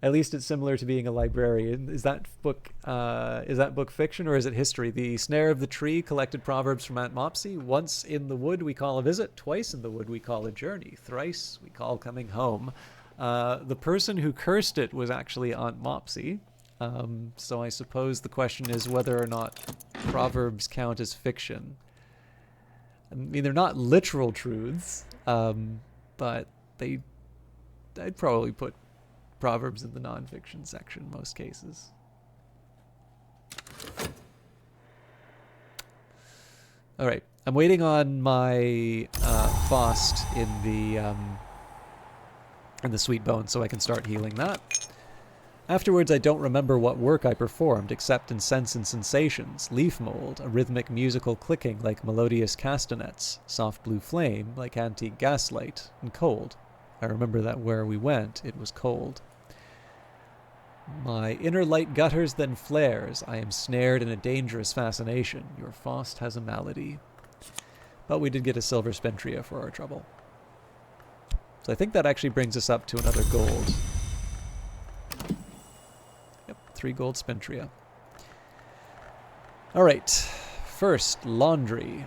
A: At least it's similar to being a librarian. Is that book fiction or is it history? The Snare of the Tree collected proverbs from Aunt Mopsy. Once in the wood we call a visit. Twice in the wood we call a journey. Thrice we call coming home. The person who cursed it was actually Aunt Mopsy. So I suppose the question is whether or not proverbs count as fiction. I mean, they're not literal truths, but I'd probably put Proverbs in the nonfiction section in most cases. All right, I'm waiting on my Faust in the Sweet Bone so I can start healing that. Afterwards, I don't remember what work I performed except in Sense and Sensations, Leaf Mold, a rhythmic musical clicking like melodious castanets, soft blue flame like antique gaslight, and cold. I remember that where we went, it was cold. My inner light gutters then flares. I am snared in a dangerous fascination. Your Faust has a malady. But we did get a silver Spentria for our trouble. So I think that actually brings us up to another gold. Yep, 3 gold Spentria. Alright, first, laundry.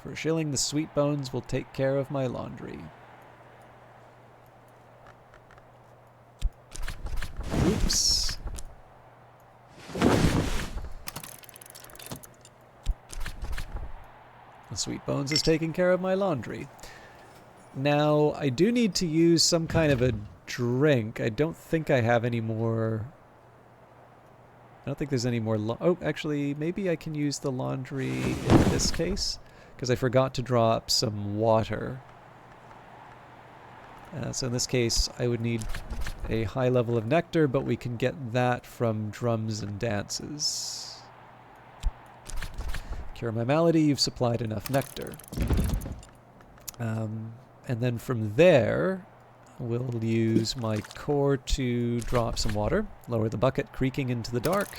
A: For a shilling, the Sweet Bones will take care of my laundry. Oops. The Sweet Bones is taking care of my laundry. Now, I do need to use some kind of a drink. I don't think I have any more... I don't think there's any more... Oh, actually, maybe I can use the laundry in this case, because I forgot to draw up some water. So in this case, I would need a high level of nectar, but we can get that from drums and dances. Cure my malady, you've supplied enough nectar. And then from there, we'll use my core to draw up some water, lower the bucket, creaking into the dark.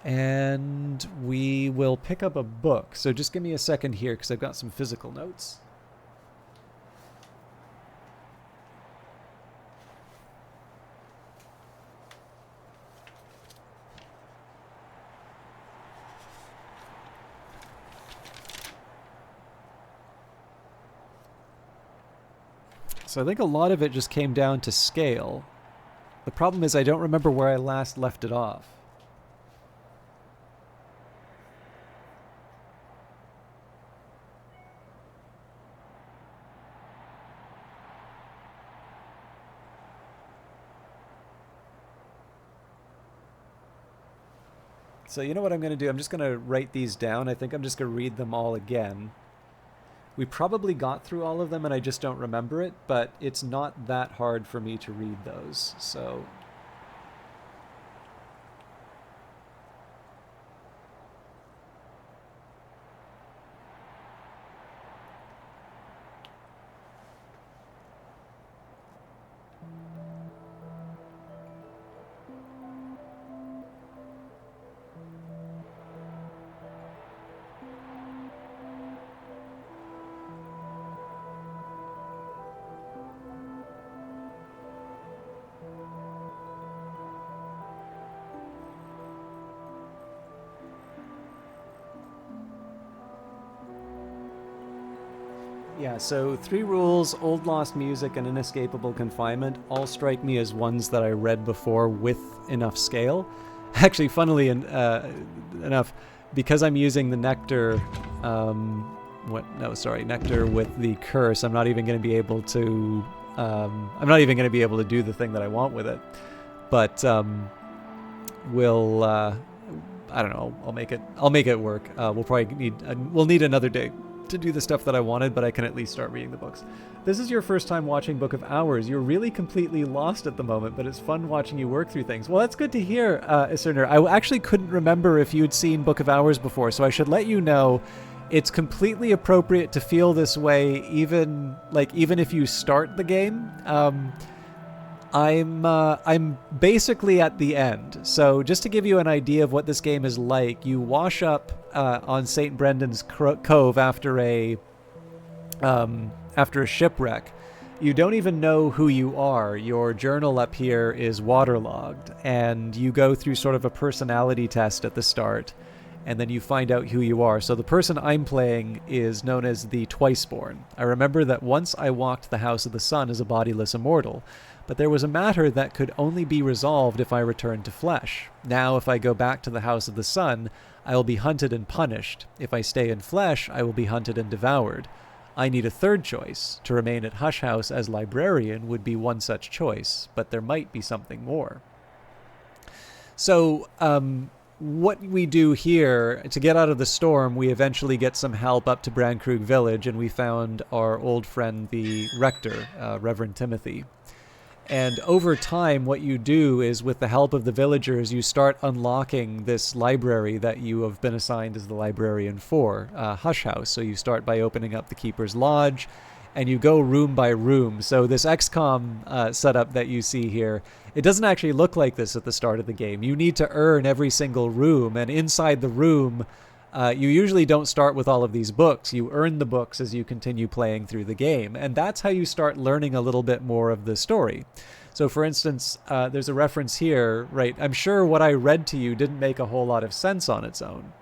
A: And we will pick up a book. So just give me a second here, because I've got some physical notes. So I think a lot of it just came down to scale. The problem is I don't remember where I last left it off. So you know what I'm going to do? I'm just going to write these down. I think I'm just going to read them all again. We probably got through all of them and I just don't remember it, but it's not that hard for me to read those, so... Yeah, so 3 rules, old lost music, and inescapable confinement all strike me as ones that I read before with enough scale. Actually, funnily enough, because I'm using the nectar, nectar with the curse, I'm not even going to be able to, do the thing that I want with it. But we'll, I don't know, I'll make it work. We'll need another day to do the stuff that I wanted, but I can at least start reading the books. This is your first time watching Book of Hours. You're really completely lost at the moment, but it's fun watching you work through things. Well, that's good to hear, Isserner. I actually couldn't remember if you'd seen Book of Hours before, so I should let you know it's completely appropriate to feel this way, even if you start the game. I'm basically at the end. So just to give you an idea of what this game is like, you wash up on St. Brendan's Cove after a shipwreck. You don't even know who you are. Your journal up here is waterlogged, and you go through sort of a personality test at the start, and then you find out who you are. So the person I'm playing is known as the Twiceborn. I remember that once I walked the House of the Sun as a bodiless immortal, but there was a matter that could only be resolved if I returned to flesh. Now, if I go back to the House of the Sun, I will be hunted and punished. If I stay in flesh, I will be hunted and devoured. I need a third choice. To remain at Hush House as librarian would be one such choice, but there might be something more. So, what we do here, to get out of the storm, we eventually get some help up to Brandkrug Village, and we found our old friend, the rector, Reverend Timothy. And over time, what you do is, with the help of the villagers, you start unlocking this library that you have been assigned as the librarian for, Hush House. So you start by opening up the Keeper's Lodge, and you go room by room. So this XCOM setup that you see here, it doesn't actually look like this at the start of the game. You need to earn every single room, and inside the room, you usually don't start with all of these books. You earn the books as you continue playing through the game, and that's how you start learning a little bit more of the story. So for instance, there's a reference here, right? I'm sure what I read to you didn't make a whole lot of sense on its own.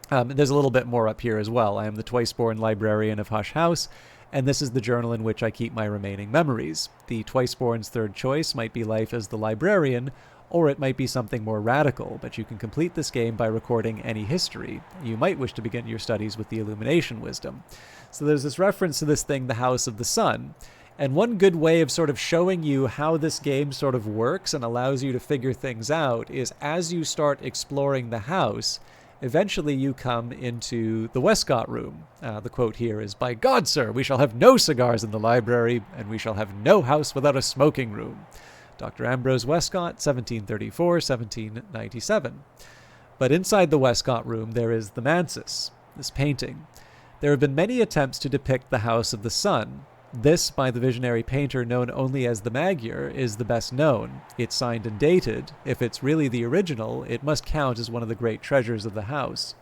A: There's a little bit more up here as well. I am the Twiceborn librarian of Hush House, and this is the journal in which I keep my remaining memories. The Twiceborn's third choice might be life as the librarian, or it might be something more radical, but you can complete this game by recording any history. You might wish to begin your studies with the Illumination wisdom. So there's this reference to this thing, the House of the Sun. And one good way of sort of showing you how this game sort of works and allows you to figure things out is as you start exploring the house, eventually you come into the Westcott room. The quote here is, "By God, sir, we shall have no cigars in the library, and we shall have no house without a smoking room." Dr. Ambrose Westcott, 1734-1797. But inside the Westcott room there is the Mansus, this painting. There have been many attempts to depict the House of the Sun. This, by the visionary painter known only as the Magyar, is the best known. It's signed and dated. If it's really the original, it must count as one of the great treasures of the house.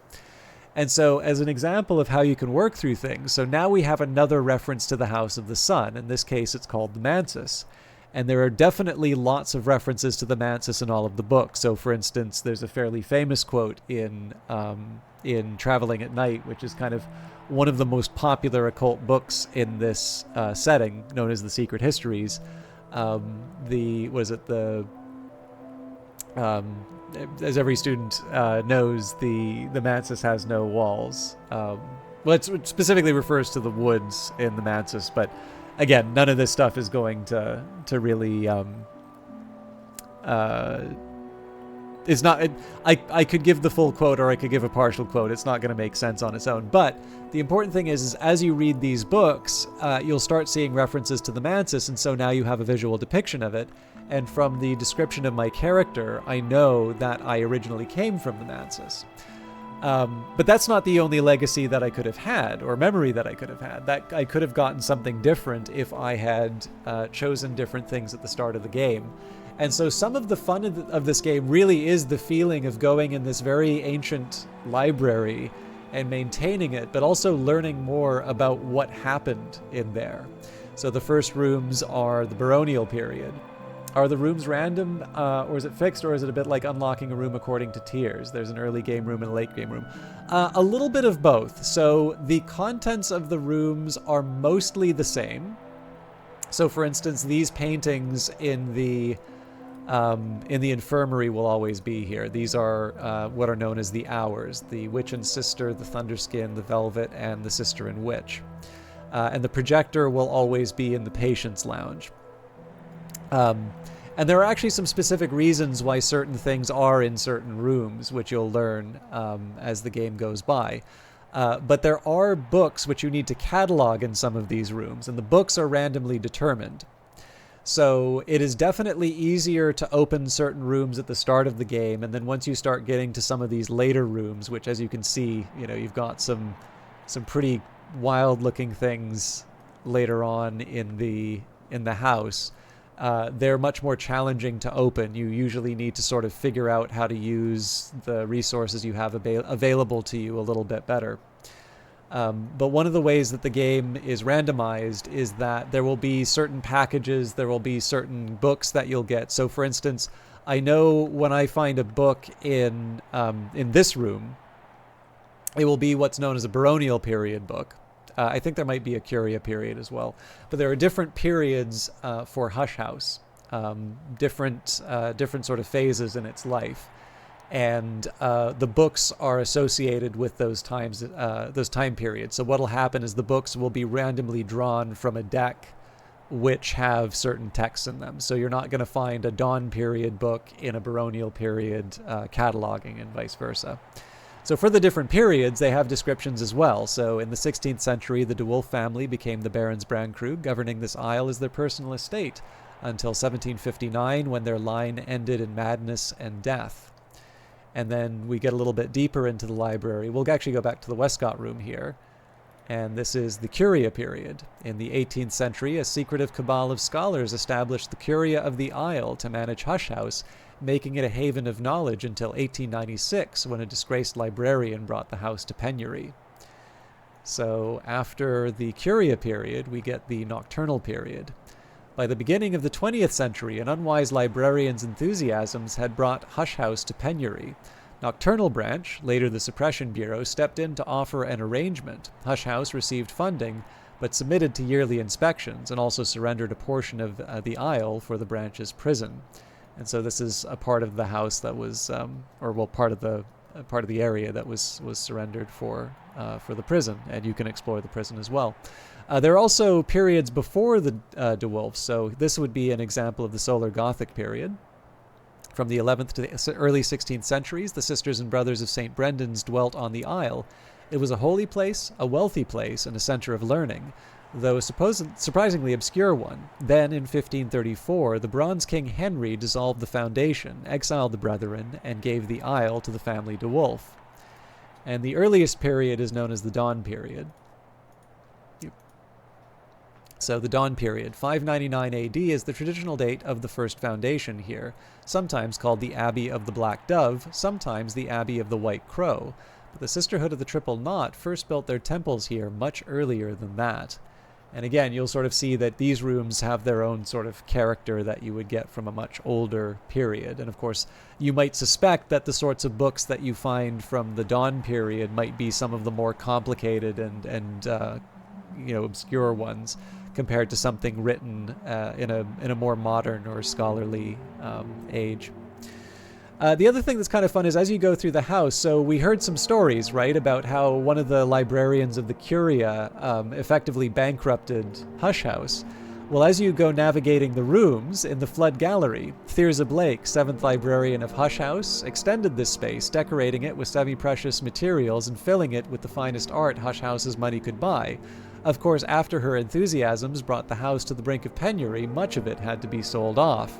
A: And so, as an example of how you can work through things, so now we have another reference to the House of the Sun. In this case, it's called the Mansus. And there are definitely lots of references to the Mansus in all of the books. So, for instance, there's a fairly famous quote in Traveling at Night, which is kind of one of the most popular occult books in this setting, known as the Secret Histories. As every student knows, the Mansus has no walls. Well, it specifically refers to the woods in the Mansus, but again, none of this stuff is going to really it's not. I could give the full quote or I could give a partial quote. It's not going to make sense on its own. But the important thing is as you read these books, you'll start seeing references to the Mansus, and so now you have a visual depiction of it. And from the description of my character, I know that I originally came from the Mansus. But that's not the only legacy that I could have had, or memory that I could have had. That I could have gotten something different if I had chosen different things at the start of the game. And so some of the fun of this game really is the feeling of going in this very ancient library and maintaining it, but also learning more about what happened in there. So the first rooms are the baronial period. Are the rooms random, or is it fixed, or is it a bit like unlocking a room according to tiers? There's an early game room and a late game room. A little bit of both. So the contents of the rooms are mostly the same. So for instance, these paintings in the infirmary will always be here. These are what are known as the Hours: the Witch and Sister, the Thunderskin, the Velvet, and the Sister and Witch. And the projector will always be in the Patient's Lounge. And there are actually some specific reasons why certain things are in certain rooms, which you'll learn as the game goes by. But there are books which you need to catalog in some of these rooms, and the books are randomly determined. So it is definitely easier to open certain rooms at the start of the game, and then once you start getting to some of these later rooms, which as you can see, you've got some pretty wild-looking things later on in the house. They're much more challenging to open. You usually need to sort of figure out how to use the resources you have available to you a little bit better. But one of the ways that the game is randomized is that there will be certain packages, there will be certain books that you'll get. So for instance, I know when I find a book in this room, it will be what's known as a baronial period book. I think there might be a Curia period as well. But there are different periods for Hush House, different sort of phases in its life. And the books are associated with those time periods. So what'll happen is the books will be randomly drawn from a deck which have certain texts in them. So you're not going to find a Dawn period book in a baronial period cataloging, and vice versa. So for the different periods, they have descriptions as well. So in the 16th century, the De Wolf family became the Barons Brandkrug, governing this isle as their personal estate, until 1759, when their line ended in madness and death. And then we get a little bit deeper into the library. We'll actually go back to the Westcott room here. And this is the Curia period. In the 18th century, a secretive cabal of scholars established the Curia of the Isle to manage Hush House, making it a haven of knowledge until 1896, when a disgraced librarian brought the house to penury. So after the Curia period, we get the Nocturnal period. By the beginning of the 20th century, an unwise librarian's enthusiasms had brought Hush House to penury. Nocturnal Branch, later the Suppression Bureau, stepped in to offer an arrangement. Hush House received funding, but submitted to yearly inspections, and also surrendered a portion of the Isle for the branch's prison. And so this is a part of the house that was, part of the area that was surrendered for the prison, and you can explore the prison as well. There are also periods before the De Wulfs, so this would be an example of the Solar Gothic period. From the 11th to the early 16th centuries, the Sisters and Brothers of St. Brendan's dwelt on the Isle. It was a holy place, a wealthy place, and a centre of learning, though a surprisingly obscure one. Then, in 1534, the Bronze King Henry dissolved the foundation, exiled the Brethren, and gave the Isle to the family De Wulf. And the earliest period is known as the Dawn period. So the Dawn period, 599 AD, is the traditional date of the first foundation here, sometimes called the Abbey of the Black Dove, sometimes the Abbey of the White Crow. But the Sisterhood of the Triple Knot first built their temples here much earlier than that. And again, you'll sort of see that these rooms have their own sort of character that you would get from a much older period. And of course, you might suspect that the sorts of books that you find from the Dawn period might be some of the more complicated and obscure ones, compared to something written in a more modern or scholarly age. The other thing that's kind of fun is as you go through the house, so we heard some stories, right, about how one of the librarians of the Curia effectively bankrupted Hush House. Well, as you go navigating the rooms in the Flood Gallery, Thirza Blake, 7th librarian of Hush House, extended this space, decorating it with semi-precious materials and filling it with the finest art Hush House's money could buy. Of course, after her enthusiasms brought the house to the brink of penury, much of it had to be sold off.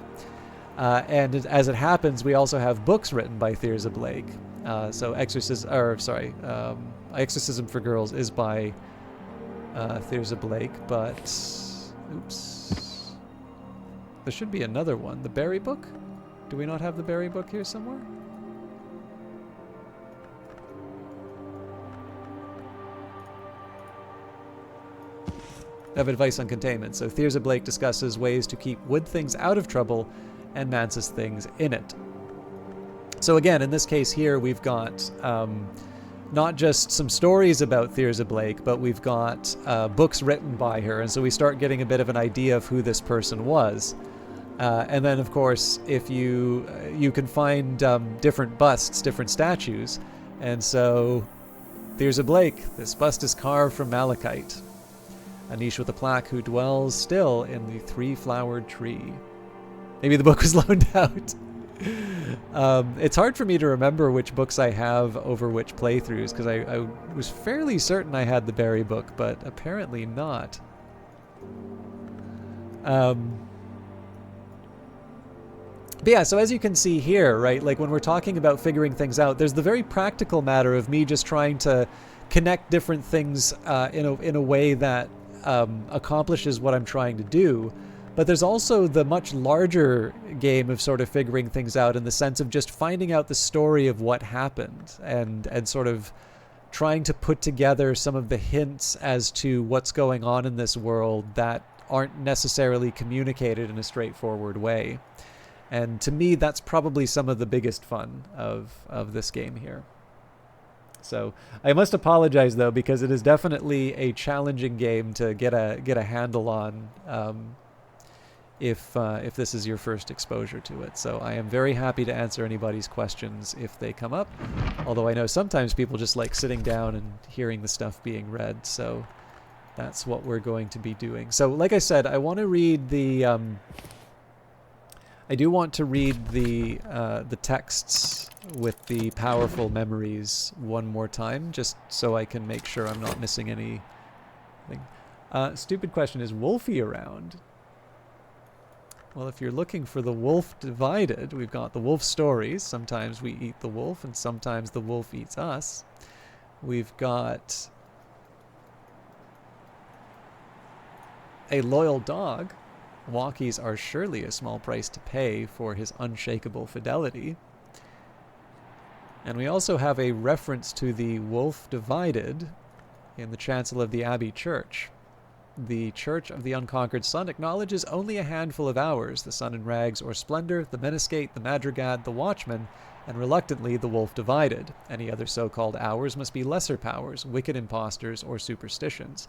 A: And as it happens, we also have books written by Thirza Blake. Exorcism for Girls is by Thirza Blake, but oops, there should be another one. The Berry Book? Do we not have the Berry Book here somewhere? Of advice on containment. So Thirza Blake discusses ways to keep wood things out of trouble and Mantis things in it. So again, in this case here, we've got not just some stories about Thirza Blake, but we've got books written by her, and so we start getting a bit of an idea of who this person was. And then, of course, if you can find different busts, different statues, and so Thirza Blake, this bust is carved from malachite. A niche with a plaque who dwells still in the three-flowered tree. Maybe the book was loaned out. It's hard for me to remember which books I have over which playthroughs, because I was fairly certain I had the Berry Book, but apparently not. But yeah, so as you can see here, right, like when we're talking about figuring things out, there's the very practical matter of me just trying to connect different things in a way that accomplishes what I'm trying to do. But there's also the much larger game of sort of figuring things out in the sense of just finding out the story of what happened and sort of trying to put together some of the hints as to what's going on in this world that aren't necessarily communicated in a straightforward way. And to me, that's probably some of the biggest fun of this game here. So I must apologize, though, because it is definitely a challenging game to get a handle on if this is your first exposure to it. So I am very happy to answer anybody's questions if they come up, although I know sometimes people just like sitting down and hearing the stuff being read, so that's what we're going to be doing. So like I said, I want to read the I do want to read the texts with the powerful memories one more time, just so I can make sure I'm not missing anything. Stupid question, is Wolfie around? Well, if you're looking for the Wolf Divided, we've got the Wolf Stories. Sometimes we eat the wolf, and sometimes the wolf eats us. We've got A Loyal Dog. Walkies are surely a small price to pay for his unshakable fidelity. And we also have a reference to the Wolf Divided in the chancel of the Abbey Church. The Church of the Unconquered Sun acknowledges only a handful of hours, the sun in rags or splendor, the Meniscate, the Madrigad, the Watchman, and reluctantly the Wolf Divided. Any other so-called hours must be lesser powers, wicked impostors, or superstitions.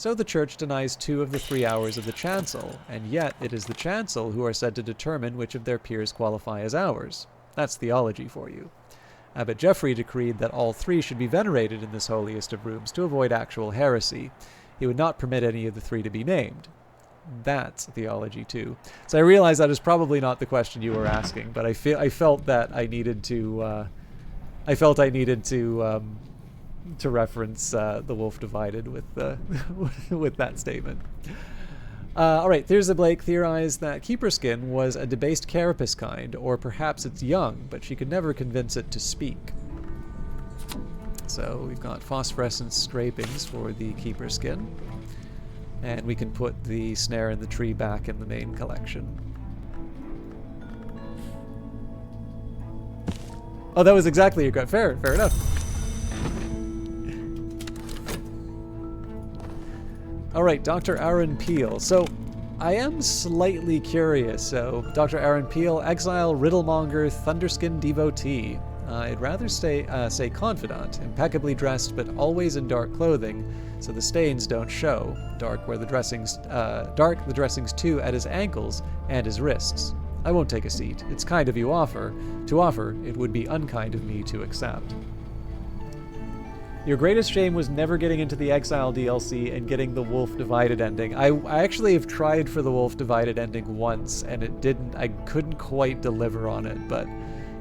A: So the Church denies 2 of the 3 hours of the chancel, and yet it is the chancel who are said to determine which of their peers qualify as hours. That's theology for you. Abbot Geoffrey decreed that all 3 should be venerated in this holiest of rooms to avoid actual heresy. He would not permit any of the 3 to be named. That's theology too. So I realize that is probably not the question you were asking, but I felt that I needed to. To reference The Wolf Divided with with that statement. All right, Thirza Blake theorized that Keeperskin was a debased carapace kind, or perhaps it's young, but she could never convince it to speak. So we've got phosphorescent scrapings for the Keeperskin, and we can put the snare and the tree back in the main collection. Oh, that was exactly your gut. Fair enough. All right, Dr. Aaron Peel. So, I am slightly curious. So, Dr. Aaron Peel, exile, riddlemonger, thunderskin devotee. I'd rather say confidant, impeccably dressed, but always in dark clothing, so the stains don't show. Dark the dressings too at his ankles and his wrists. I won't take a seat. It's kind of you to offer. It would be unkind of me to accept. Your greatest shame was never getting into the Exile DLC and getting the Wolf Divided ending. I actually have tried for the Wolf Divided ending once, and I couldn't quite deliver on it, but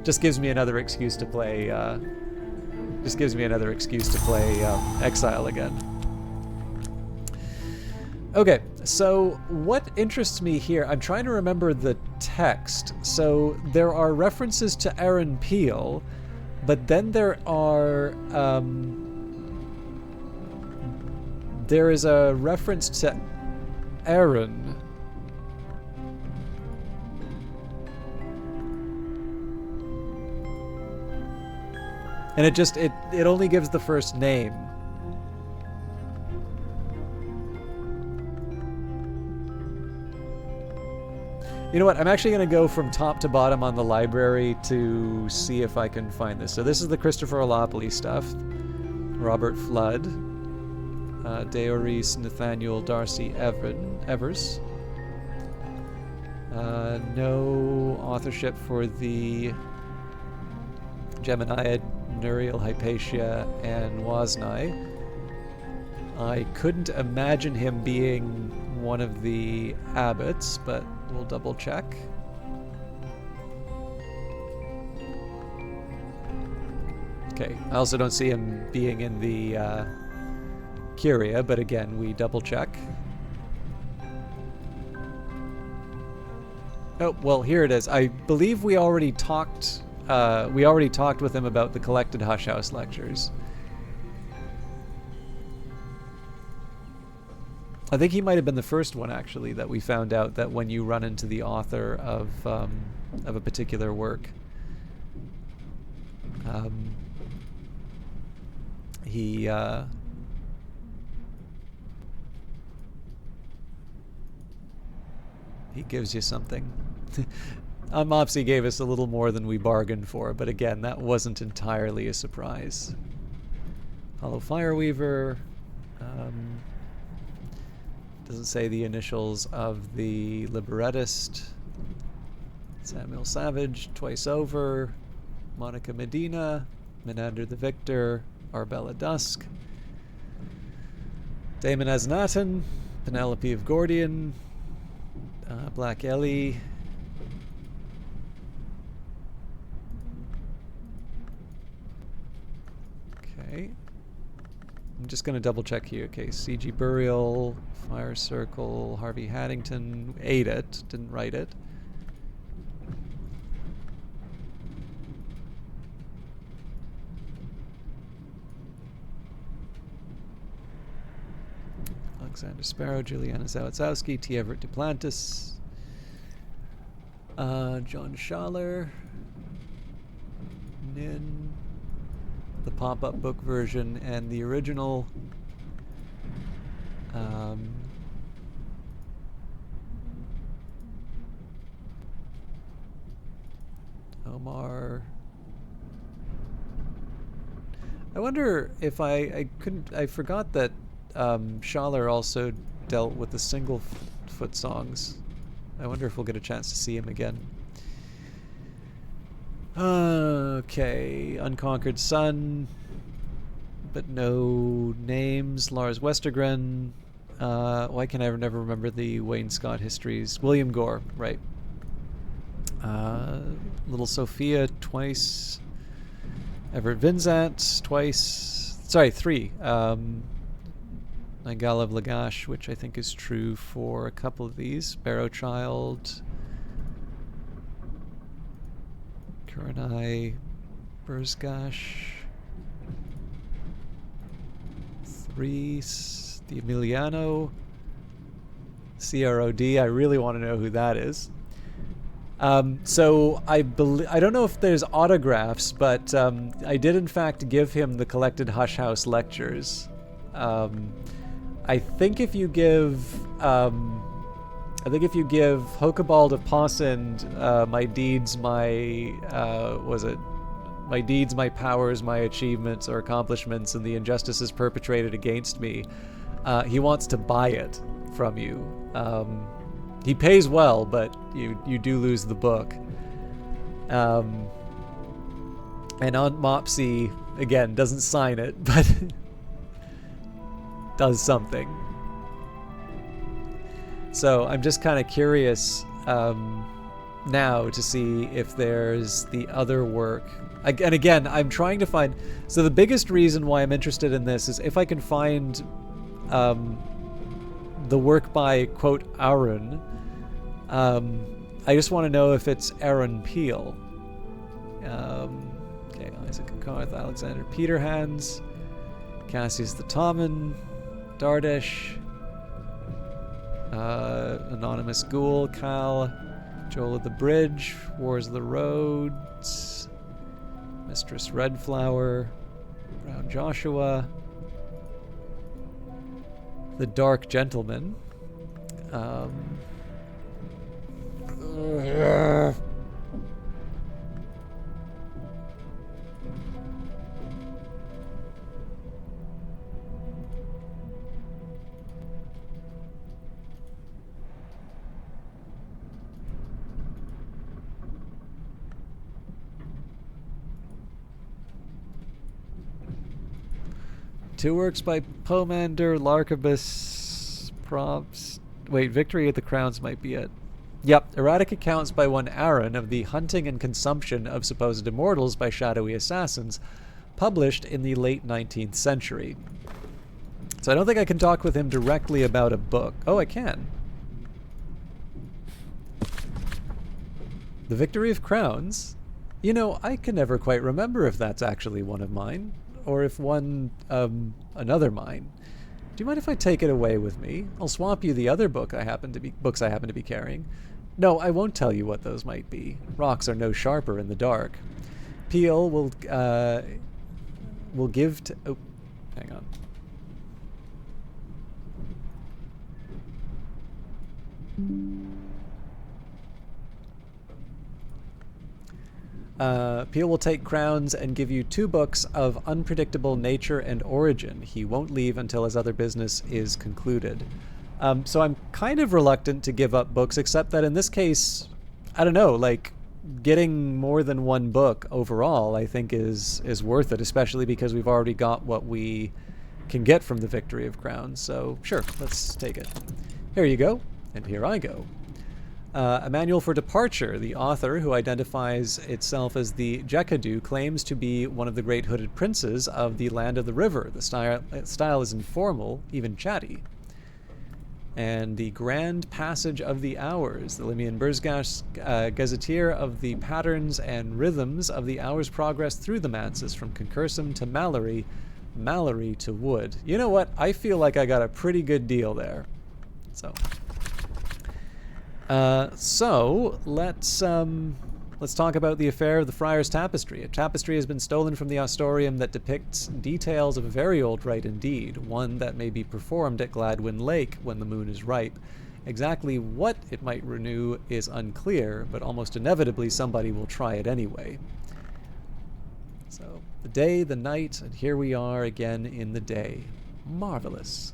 A: just gives me another excuse to play, Exile again. Okay, so what interests me here, I'm trying to remember the text. So there are references to Aaron Peel, but then there is a reference to Aaron. And it only gives the first name. You know what? I'm actually going to go from top to bottom on the library to see if I can find this. So this is the Christopher Olopoli stuff. Robert Flood. Deoris Nathaniel Darcy Evers. No authorship for the Geminiad, Nuriel, Hypatia, and Wasnai. I couldn't imagine him being one of the abbots, but we'll double check. Okay, I also don't see him being in the Curia, but again, we double check. Oh, well, here it is. I believe we already talked with him about the collected Hush House lectures. I think he might have been the first one, actually, that we found out that when you run into the author of a particular work, he gives you something. Mopsy gave us a little more than we bargained for, but again, that wasn't entirely a surprise. Hollow Fireweaver. Doesn't say the initials of the librettist. Samuel Savage, Twice Over. Monica Medina. Menander the Victor. Arbella Dusk. Damon Aznaton. Penelope of Gordian. Black Ellie. Okay. I'm just going to double check here. Okay, C.G. Burial, Fire Circle, Harvey Haddington. Ate it, didn't write it. Alexander Sparrow, Juliana Zawadzowski, T. Everett Duplantis, John Schaller, Nin, the pop-up book version, and the original. Omar. I wonder if I forgot that Schaller also dealt with the Singlefoot songs. I wonder if we'll get a chance to see him again. Okay, Unconquered Sun, but no names. Lars Westergren. Why can I never remember the Wayne Scott histories? William Gore, right. Little Sophia twice. Everett Vincent twice. Sorry, 3. Nigalev Lagash, which I think is true for a couple of these. Barrowchild. Kurenai. Burzgash. 3. The Emiliano. CROD. I really want to know who that is. So I don't know if there's autographs, but I did in fact give him the collected Hush House lectures. I think if you give Hokebald of Possind, my deeds, my my deeds, my powers, my achievements or accomplishments, and the injustices perpetrated against me, he wants to buy it from you. He pays well, but you do lose the book. And Aunt Mopsy, again, doesn't sign it, but does something. So I'm just kind of curious now to see if there's the other work. And again, I'm trying to find... So the biggest reason why I'm interested in this is if I can find the work by, quote, Aaron. I just want to know if it's Aaron Peel. Okay, Isaac Karth, Alexander Peterhands, Cassius the Tommen, Dardish, Anonymous Ghoul, Cal, Joel of the Bridge, Wars of the Roads, Mistress Redflower, Brown Joshua, The Dark Gentleman. Two works by Pomander, Larkabus, Props. Wait, Victory at the Crowns might be it. Yep, erratic accounts by one Aaron of the hunting and consumption of supposed immortals by shadowy assassins, published in the late 19th century. So I don't think I can talk with him directly about a book. Oh, I can. The Victory of Crowns? You know, I can never quite remember if that's actually one of mine, or if one, another mine. Do you mind if I take it away with me? I'll swap you the other books I happen to be carrying. No, I won't tell you what those might be. Rocks are no sharper in the dark. Peel will give to... Oh, hang on. Peel will take Crowns and give you 2 books of unpredictable nature and origin. He won't leave until his other business is concluded. So I'm kind of reluctant to give up books, except that in this case, I don't know, like, getting more than 1 book overall I think is worth it, especially because we've already got what we can get from the Victory of Crowns. So sure, let's take it. Here you go, and here I go. A Manual for Departure. The author, who identifies itself as the Jekadu, claims to be one of the great hooded princes of the Land of the River. The style is informal, even chatty. And the Grand Passage of the Hours. The Limian Burzgash, gazetteer of the patterns and rhythms of the hour's progress through the Manses, from Concursum to Mallory, Mallory to Wood. You know what? I feel like I got a pretty good deal there. So let's talk about the affair of the Friar's Tapestry. A tapestry has been stolen from the Ostorium that depicts details of a very old rite indeed, one that may be performed at Gladwyn Lake when the moon is ripe. Exactly what it might renew is unclear, but almost inevitably somebody will try it anyway. So, the day, the night, and here we are again in the day. Marvelous.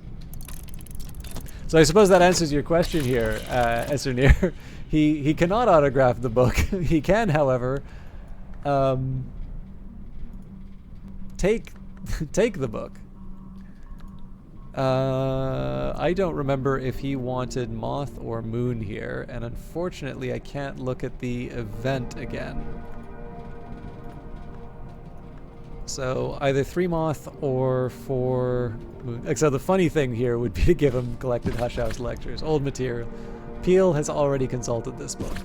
A: So I suppose that answers your question here, Esernir. He cannot autograph the book. He can, however, take the book. I don't remember if he wanted Moth or Moon here, and unfortunately I can't look at the event again. So either 3 Moth or 4 Moon. So the funny thing here would be to give him collected Hush House lectures, old material. Peel has already consulted this book.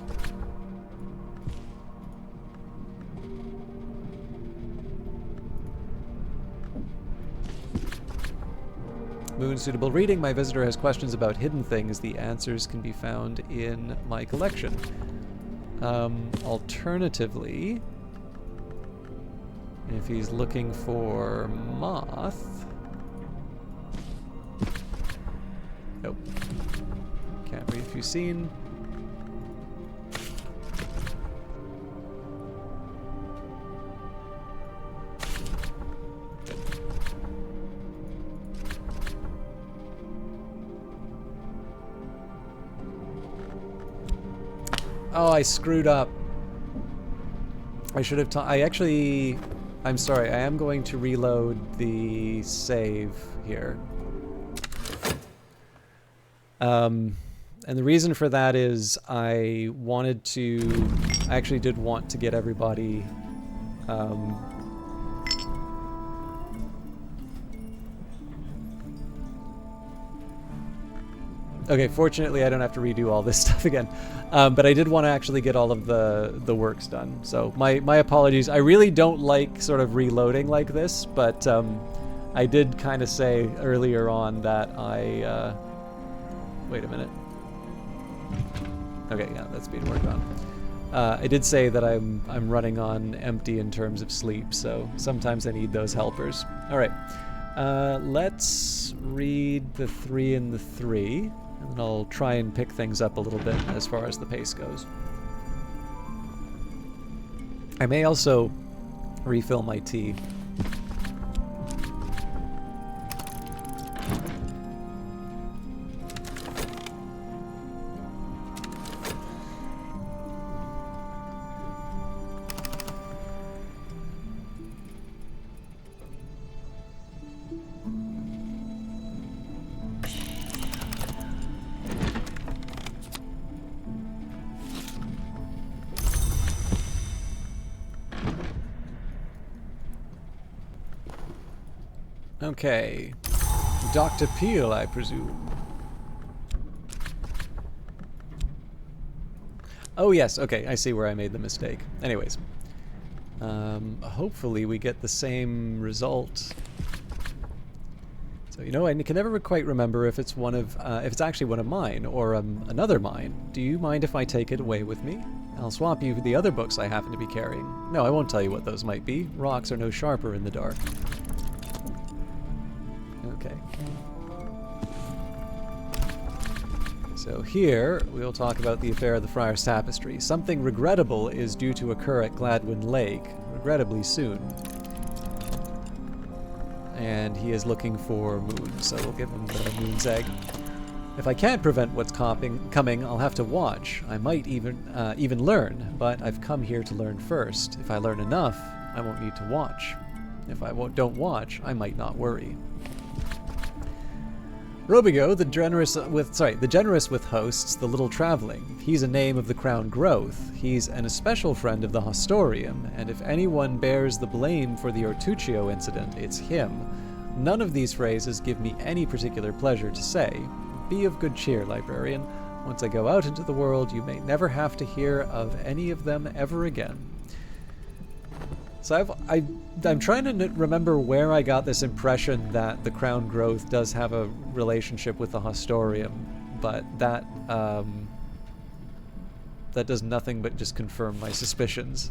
A: Moon suitable reading. My visitor has questions about hidden things. The answers can be found in my collection. Alternatively, if he's looking for Moth... Nope. Can't read if you've seen. Oh, I screwed up. I should have I'm sorry, I am going to reload the save here. And the reason for that is I actually did want to get everybody, okay, fortunately I don't have to redo all this stuff again. But I did want to actually get all of the works done. So my apologies. I really don't like sort of reloading like this, but I did kind of say earlier on that I... wait a minute. Okay, yeah, that's being worked on. I did say that I'm running on empty in terms of sleep, so sometimes I need those helpers. All right, let's read the 3 and the 3, and then I'll try and pick things up a little bit as far as the pace goes. I may also refill my tea. Okay. Dr. Peel, I presume. Oh, yes. Okay, I see where I made the mistake. Anyways. Hopefully we get the same result. So, you know, I can never quite remember if it's if it's actually one of mine or another mine. Do you mind if I take it away with me? I'll swap you for the other books I happen to be carrying. No, I won't tell you what those might be. Rocks are no sharper in the dark. Okay. So here, we'll talk about the affair of the Friar's Tapestry. Something regrettable is due to occur at Gladwin Lake, regrettably soon. And he is looking for Moon, so we'll give him the Moon's Egg. If I can't prevent what's coming, I'll have to watch. I might even learn, but I've come here to learn first. If I learn enough, I won't need to watch. If I don't watch, I might not worry. Robigo, the generous with hosts, the little traveling. He's a name of the Crown Growth. He's an especial friend of the Hostorium, and if anyone bears the blame for the Ortuccio incident, it's him. None of these phrases give me any particular pleasure to say. Be of good cheer, librarian. Once I go out into the world, you may never have to hear of any of them ever again. So I'm trying to remember where I got this impression that the Crown Growth does have a relationship with the Hostorium, but that does nothing but just confirm my suspicions.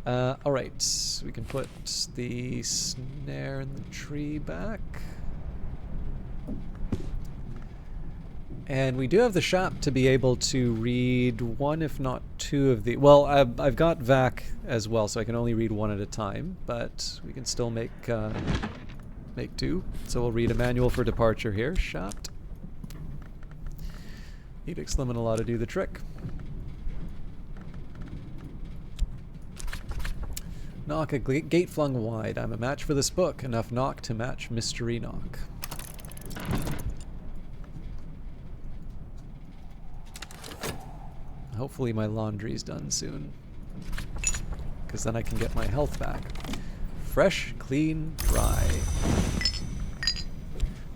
A: Alright, we can put the snare in the tree back. And we do have the shop to be able to read one, if not two of the... Well, I've got VAC as well, so I can only read one at a time, but we can still make two. So we'll read a manual for departure here. Shopped. Edicts Liminal to do the trick. Knock a gate flung wide. I'm a match for this book. Enough knock to match mystery knock. Hopefully my laundry's done soon, because then I can get my health back. Fresh, clean, dry.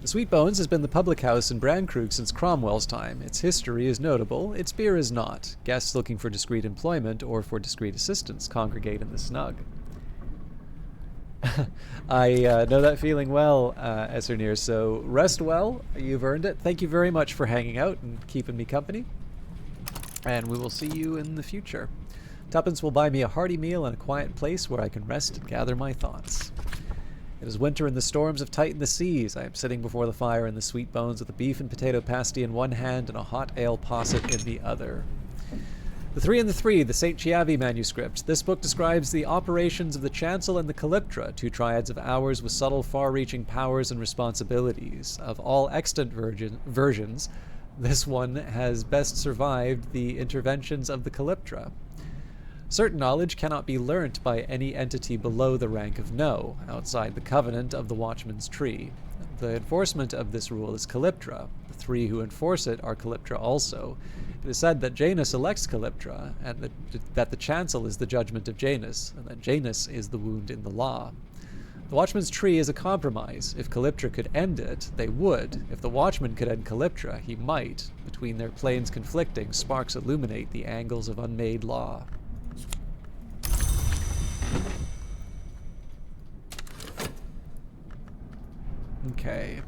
A: The Sweet Bones has been the public house in Brandkrug since Cromwell's time. Its history is notable, its beer is not. Guests looking for discreet employment or for discreet assistance congregate in the snug. I know that feeling well, Essernir, so rest well. You've earned it. Thank you very much for hanging out and keeping me company. And we will see you in the future. Tuppence will buy me a hearty meal and a quiet place where I can rest and gather my thoughts. It is winter and the storms have tightened the seas. I am sitting before the fire in the Sweet Bones with a beef and potato pasty in one hand and a hot ale posset in the other. The Three and the Three, the St. Chiavi manuscript. This book describes the operations of the Chancel and the Calyptra, two triads of hours with subtle, far-reaching powers and responsibilities. Of all extant versions, this one has best survived the interventions of the Calyptra. Certain knowledge cannot be learnt by any entity below the rank of No, outside the covenant of the Watchman's Tree. The enforcement of this rule is Calyptra. The three who enforce it are Calyptra also. It is said that Janus elects Calyptra, and that the Chancel is the judgment of Janus, and that Janus is the wound in the law. The Watchman's Tree is a compromise. If Calyptra could end it, they would. If the Watchman could end Calyptra, he might. Between their planes conflicting, sparks illuminate the angles of unmade law. Okay.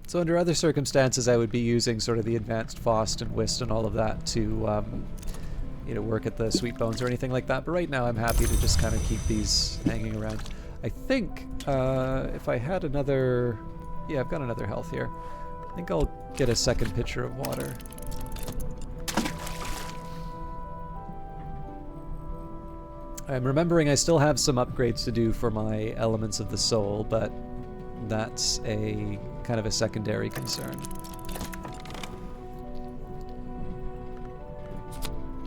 A: So under other circumstances, I would be using sort of the advanced Faust and Whist and all of that to, work at the Sweet Bones or anything like that. But right now, I'm happy to just kind of keep these hanging around. I think if I had another... Yeah, I've got another health here. I think I'll get a second pitcher of water. I'm remembering I still have some upgrades to do for my Elements of the Soul, but that's a kind of a secondary concern.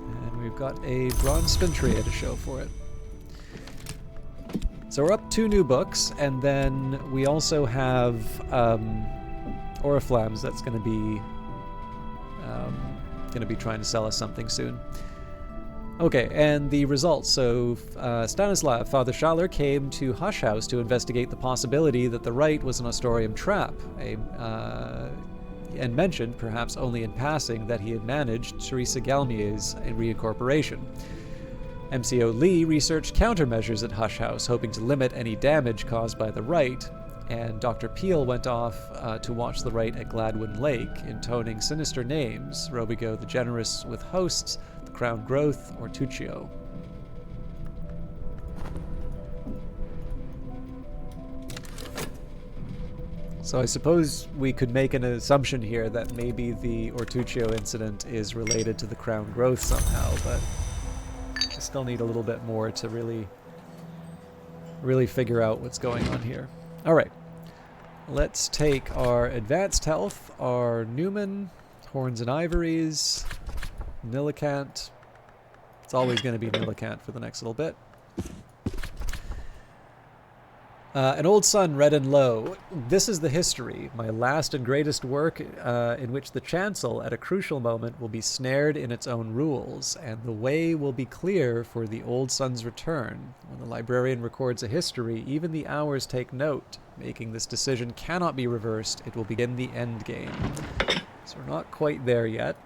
A: And we've got a Bronze Spintria to show for it. So we're up 2 new books, and then we also have Oriflammes that's going to be trying to sell us something soon. Okay, and the results. So Stanislav, Father Schaller, came to Hush House to investigate the possibility that the rite was an Ostorium trap, and mentioned, perhaps only in passing, that he had managed Teresa Galmier's reincorporation. MCO Lee researched countermeasures at Hush House, hoping to limit any damage caused by the rite, and Dr. Peel went off to watch the rite at Gladwin Lake, intoning sinister names, Robigo the Generous with hosts, the Crown Growth, or Tuccio. So I suppose we could make an assumption here that maybe the Ortuccio incident is related to the Crown Growth somehow, but I still need a little bit more to really figure out what's going on here. Alright, let's take our Advanced Health, our Newman, Horns and Ivories, Nillicant. It's always going to be Nillicant for the next little bit. An Old Sun, Red and Low. This is the history, my last and greatest work, in which the Chancel, at a crucial moment, will be snared in its own rules, and the way will be clear for the Old Sun's return. When the librarian records a history, even the hours take note. Making this decision cannot be reversed. It will begin the end game. So we're not quite there yet.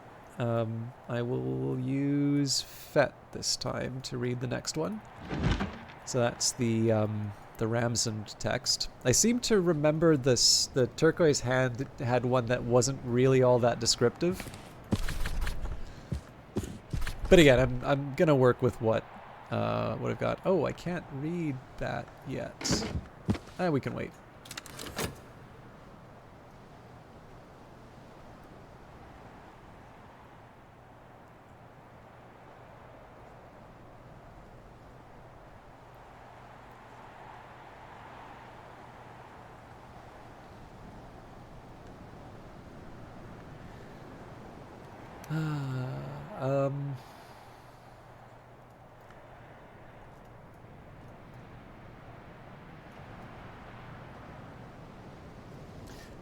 A: I will use Fett this time to read the next one. So that's the the Ramsund text. I seem to remember this. The turquoise hand had one that wasn't really all that descriptive. But again, I'm gonna work with what I've got. Oh, I can't read that yet. We can wait.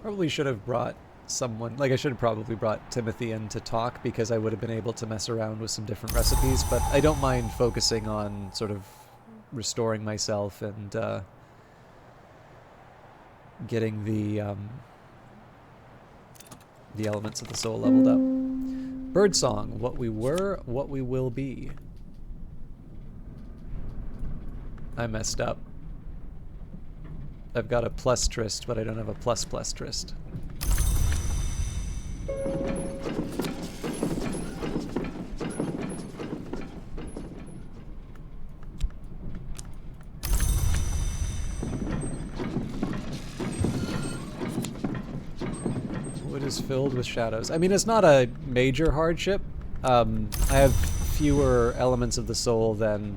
A: Probably should have brought someone, like I should have probably brought Timothy in to talk, because I would have been able to mess around with some different recipes, but I don't mind focusing on sort of restoring myself and getting the elements of the soul leveled up. Birdsong, what we were, what we will be. I messed up. I've got a plus tryst, but I don't have a plus tryst. Wood is filled with shadows. I mean, it's not a major hardship. I have fewer elements of the soul than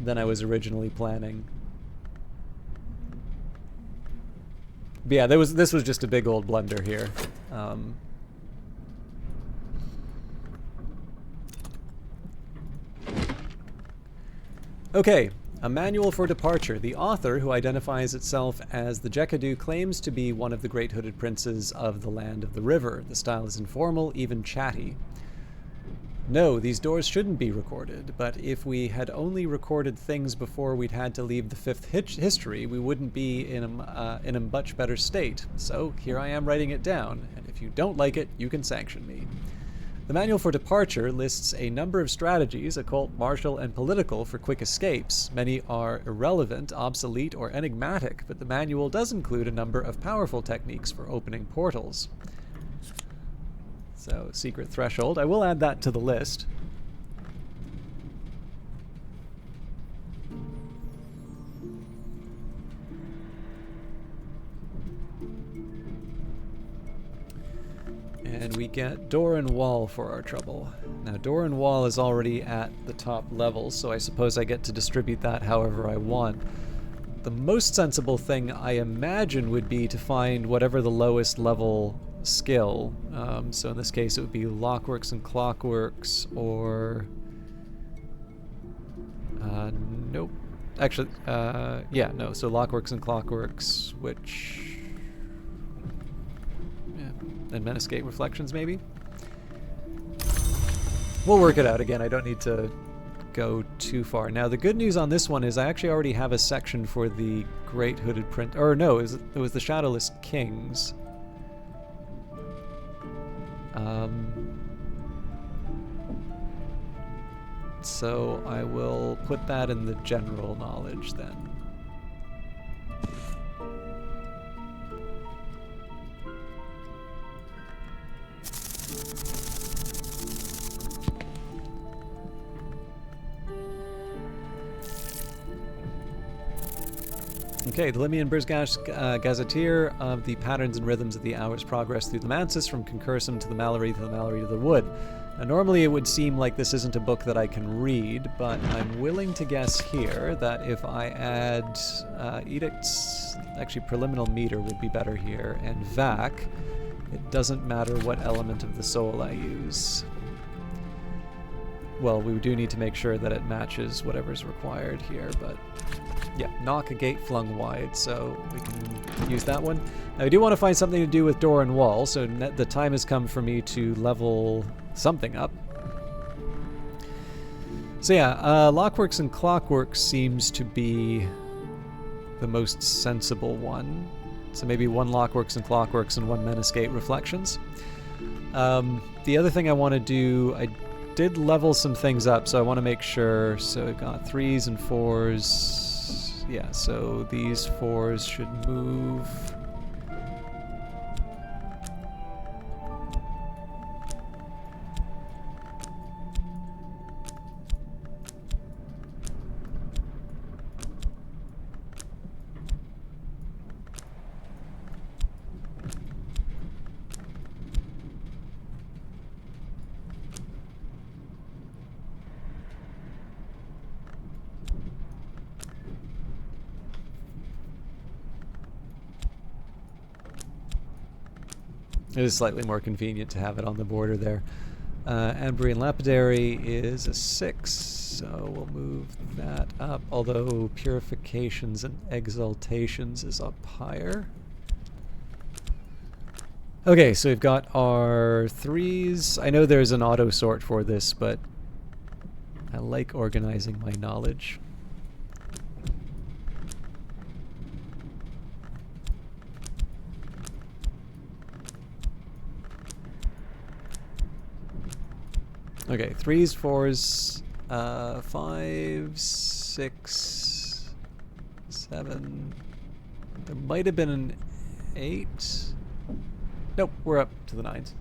A: I was originally planning. But yeah, this was just a big old blunder here. Okay, a manual for departure. The author, who identifies itself as the Jekadu, claims to be one of the great hooded princes of the land of the river. The style is informal, even chatty. No, these doors shouldn't be recorded, but if we had only recorded things before we'd had to leave the fifth history, we wouldn't be in a much better state. So here I am writing it down, and if you don't like it, you can sanction me. The manual for departure lists a number of strategies, occult, martial, and political, for quick escapes. Many are irrelevant, obsolete, or enigmatic, but the manual does include a number of powerful techniques for opening portals. So, secret threshold. I will add that to the list. And we get door and wall for our trouble. Now, door and wall is already at the top level, so I suppose I get to distribute that however I want. The most sensible thing I imagine would be to find whatever the lowest level skill. So in this case it would be Lockworks and Clockworks, or nope, actually yeah, no, so Lockworks and Clockworks, which and Meniscate Reflections maybe. We'll work it out. Again, I don't need to go too far. Now the good news on this one is I actually already have a section for the Great Hooded Print, or no, it was the Shadowless Kings. So I will put that in the general knowledge then. Okay, the Limian Brisgash Gazetteer of the patterns and rhythms of the hour's progress through the Mansis, from Concursum to the Mallory to the Wood. Now, normally it would seem like this isn't a book that I can read, but I'm willing to guess here that if I add Edicts, actually Preliminal Meter would be better here, and Vac, it doesn't matter what element of the soul I use. Well, we do need to make sure that it matches whatever's required here, but yeah, knock, a gate flung wide, so we can use that one. Now, I do want to find something to do with door and wall, so the time has come for me to level something up. So yeah, Lockworks and Clockworks seems to be the most sensible one. So maybe one Lockworks and Clockworks and one Meniscate Reflections. The other thing I want to do, I did level some things up, so I want to make sure. So we've got 3s and 4s. Yeah, so these 4s should move. It is slightly more convenient to have it on the border there. Ambrian Lapidary is a 6, so we'll move that up, although Purifications and Exaltations is up higher. Okay, so we've got our 3s. I know there's an auto sort for this, but I like organizing my knowledge. Okay, 3s, 4s, 5s, 6, 7. There might have been an 8. Nope, we're up to the 9s.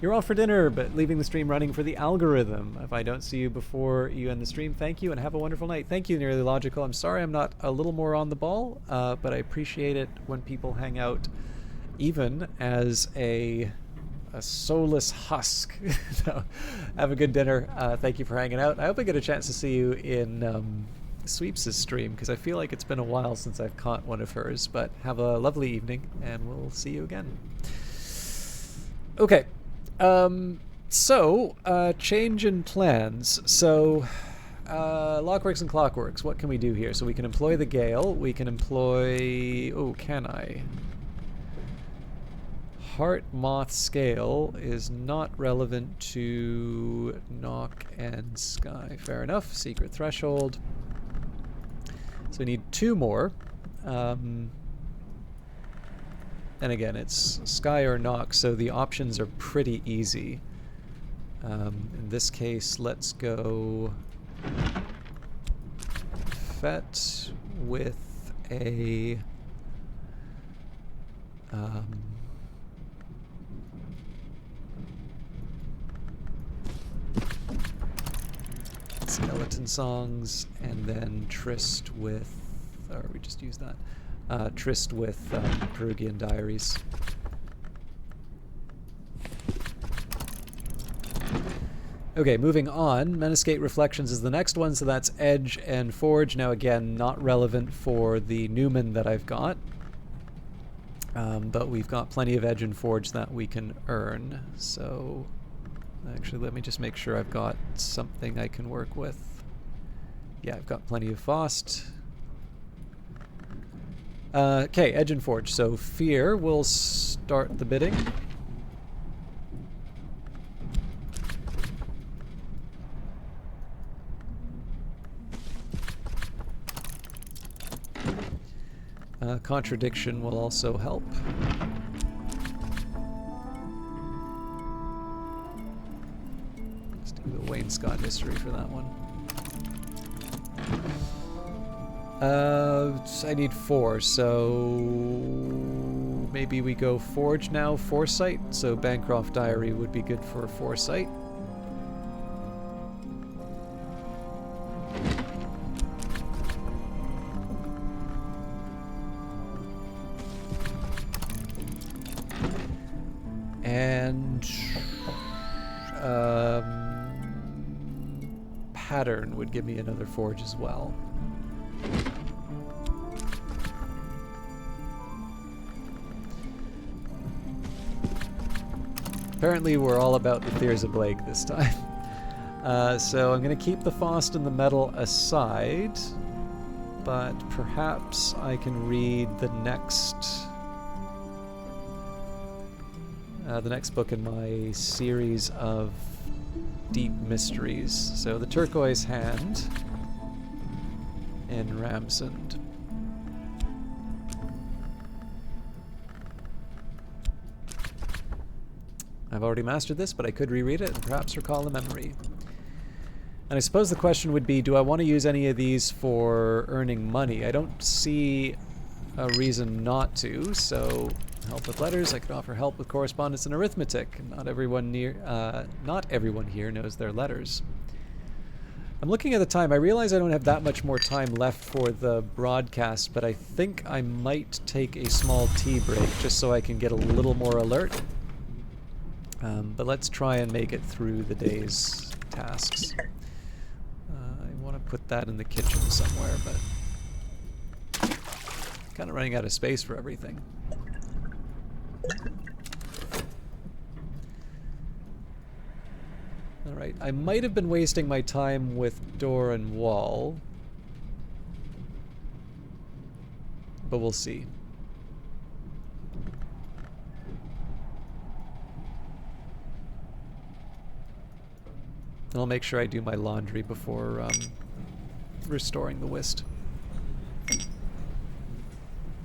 A: You're off for dinner, but leaving the stream running for the algorithm. If I don't see you before you end the stream, thank you and have a wonderful night. Thank you, Nearly Logical. I'm sorry I'm not a little more on the ball, but I appreciate it when people hang out, even as a soulless husk. So, have a good dinner. Thank you for hanging out. I hope I get a chance to see you in Sweeps' stream, because I feel like it's been a while since I've caught one of hers. But have a lovely evening, and we'll see you again. Okay. Change in plans. So, Lockworks and Clockworks, what can we do here? So we can employ the Gale. We can employ... Oh, can I? Heart Moth Scale is not relevant to Knock and Sky. Fair enough. Secret Threshold. So we need 2 more. And again, it's Sky or Knock, so the options are pretty easy. In this case, let's go Fet with a... Skeleton Songs, and then Tryst with... Or we just use that. Tryst with Perugian Diaries. Okay, moving on. Menascate Reflections is the next one, so that's Edge and Forge. Now again, not relevant for the Newman that I've got. But we've got plenty of Edge and Forge that we can earn, so... Actually, let me just make sure I've got something I can work with. Yeah, I've got plenty of Faust. Okay, Edge and Forge. So Fear will start the bidding. Contradiction will also help. Let's do the Wainscot Mystery for that one. I need 4, so maybe we go Forge now, Foresight. So Bancroft Diary would be good for Foresight. And Pattern would give me another Forge as well. Apparently we're all about the Thyrza Blake this time. So I'm going to keep the Faust and the Metal aside, but perhaps I can read the next book in my series of Deep Mysteries. So the Turquoise Hand in Ramsund. I've already mastered this, but I could reread it and perhaps recall a memory. And I suppose the question would be, do I want to use any of these for earning money? I don't see a reason not to, so help with letters, I could offer help with correspondence and arithmetic. Not everyone here knows their letters. I'm looking at the time. I realize I don't have that much more time left for the broadcast, but I think I might take a small tea break just so I can get a little more alert. But let's try and make it through the day's tasks. I want to put that in the kitchen somewhere, but kind of running out of space for everything. Alright, I might have been wasting my time with door and wall, but we'll see. And I'll make sure I do my laundry before restoring the whist.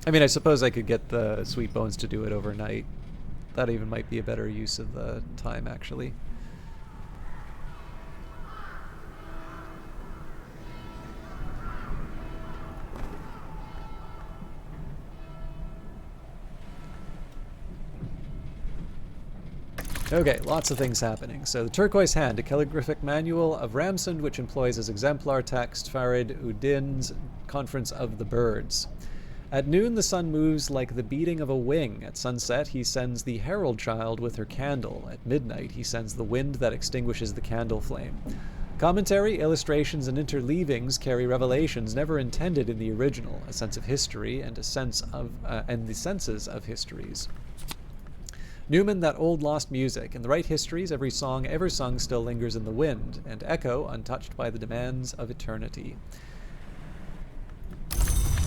A: I mean, I suppose I could get the Sweet Bones to do it overnight. That even might be a better use of the time, actually. Okay, lots of things happening. So the Turquoise Hand, a calligraphic manual of Ramsund, which employs as exemplar text Farid Udin's Conference of the Birds. At noon, the sun moves like the beating of a wing. At sunset, he sends the herald child with her candle. At midnight, he sends the wind that extinguishes the candle flame. Commentary, illustrations, and interleavings carry revelations never intended in the original, a sense of history and a sense of and the senses of histories. Newman, that old lost music. In the right histories, every song ever sung still lingers in the wind, and echo, untouched by the demands of eternity.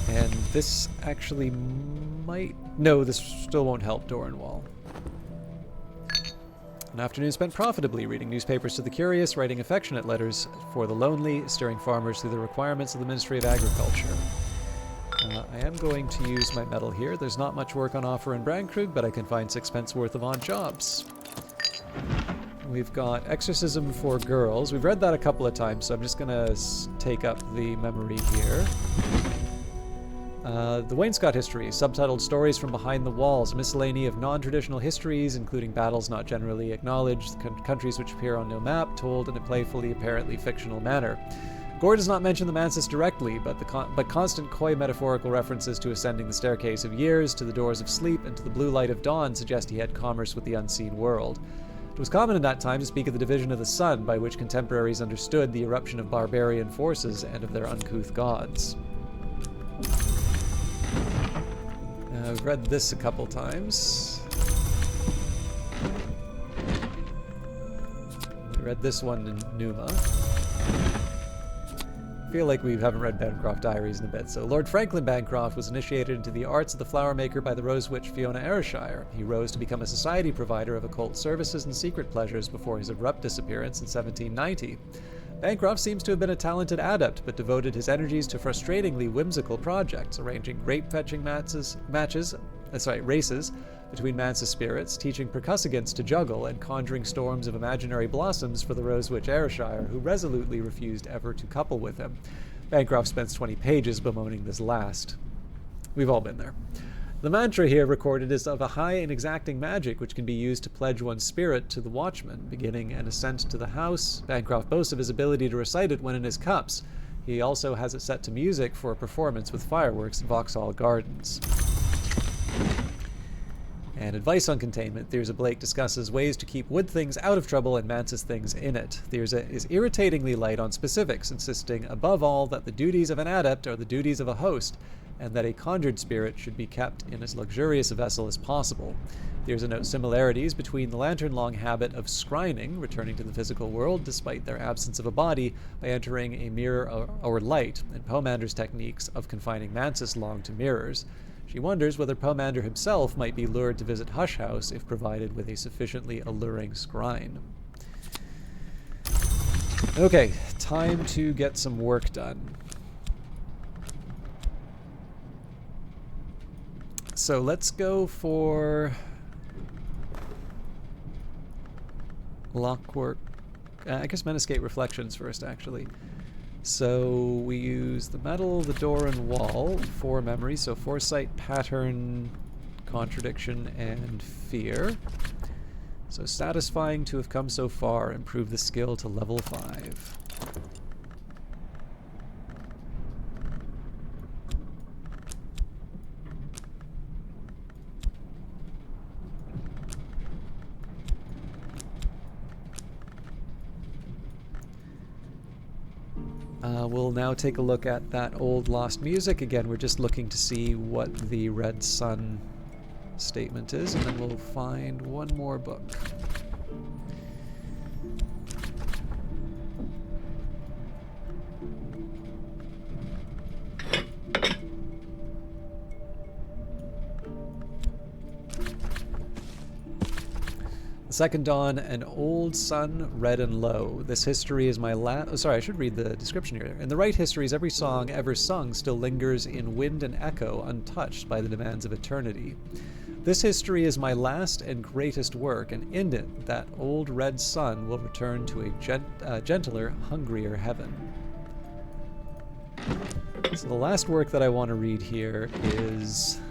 A: And this actually might... No, this still won't help door and wall. An afternoon spent profitably, reading newspapers to the curious, writing affectionate letters for the lonely, steering farmers through the requirements of the Ministry of Agriculture. I am going to use my metal here. There's not much work on offer in Brandkrug, but I can find 6 pence worth of odd jobs. We've got Exorcism for Girls. We've read that a couple of times, so I'm just going to take up the memory here. The Wainscot History, subtitled Stories from Behind the Walls, a miscellany of non-traditional histories, including battles not generally acknowledged, countries which appear on no map, told in a playfully, apparently fictional manner. Gore does not mention the Mansus directly, but constant coy metaphorical references to ascending the staircase of years, to the doors of sleep, and to the blue light of dawn suggest he had commerce with the unseen world. It was common in that time to speak of the division of the sun, by which contemporaries understood the eruption of barbarian forces and of their uncouth gods. I've read this a couple times. We read this one in Numa. I feel like we haven't read Bancroft Diaries in a bit. So Lord Franklin Bancroft was initiated into the arts of the flower maker by the rose witch Fiona Ayrshire. He rose to become a society provider of occult services and secret pleasures before his abrupt disappearance in 1790. Bancroft seems to have been a talented adept, but devoted his energies to frustratingly whimsical projects, arranging grape-fetching races between Mansa spirits, teaching percussagants to juggle, and conjuring storms of imaginary blossoms for the Rose Witch Ayrshire, who resolutely refused ever to couple with him. Bancroft spends 20 pages bemoaning this last. We've all been there. The mantra here recorded is of a high and exacting magic which can be used to pledge one's spirit to the watchman, beginning an ascent to the house. Bancroft boasts of his ability to recite it when in his cups. He also has it set to music for a performance with fireworks in Vauxhall Gardens. And advice on containment. Thyrza Blake discusses ways to keep wood things out of trouble and Mansus things in it. Thyrza is irritatingly light on specifics, insisting above all that the duties of an adept are the duties of a host, and that a conjured spirit should be kept in as luxurious a vessel as possible. Thyrza notes similarities between the lantern-long habit of scrying, returning to the physical world despite their absence of a body, by entering a mirror or light, and Pomander's techniques of confining Mansus long to mirrors. She wonders whether Pomander himself might be lured to visit Hush House if provided with a sufficiently alluring scrying. Okay, time to get some work done. So let's go for Lockwork I guess Meniscate Reflections first, actually. So we use the metal, the door, and wall for memory. So foresight, pattern, contradiction, and fear. So satisfying to have come so far. Improve the skill to level 5. We'll now take a look at that old lost music. Again, we're just looking to see what the red sun statement is, and then we'll find one more book. Second Dawn, an old sun, red and low. This history is my last... Oh, sorry, I should read the description here. In the right histories, every song ever sung still lingers in wind and echo, untouched by the demands of eternity. This history is my last and greatest work, and in it, that old red sun will return to a gentler, hungrier heaven. So the last work that I want to read here is...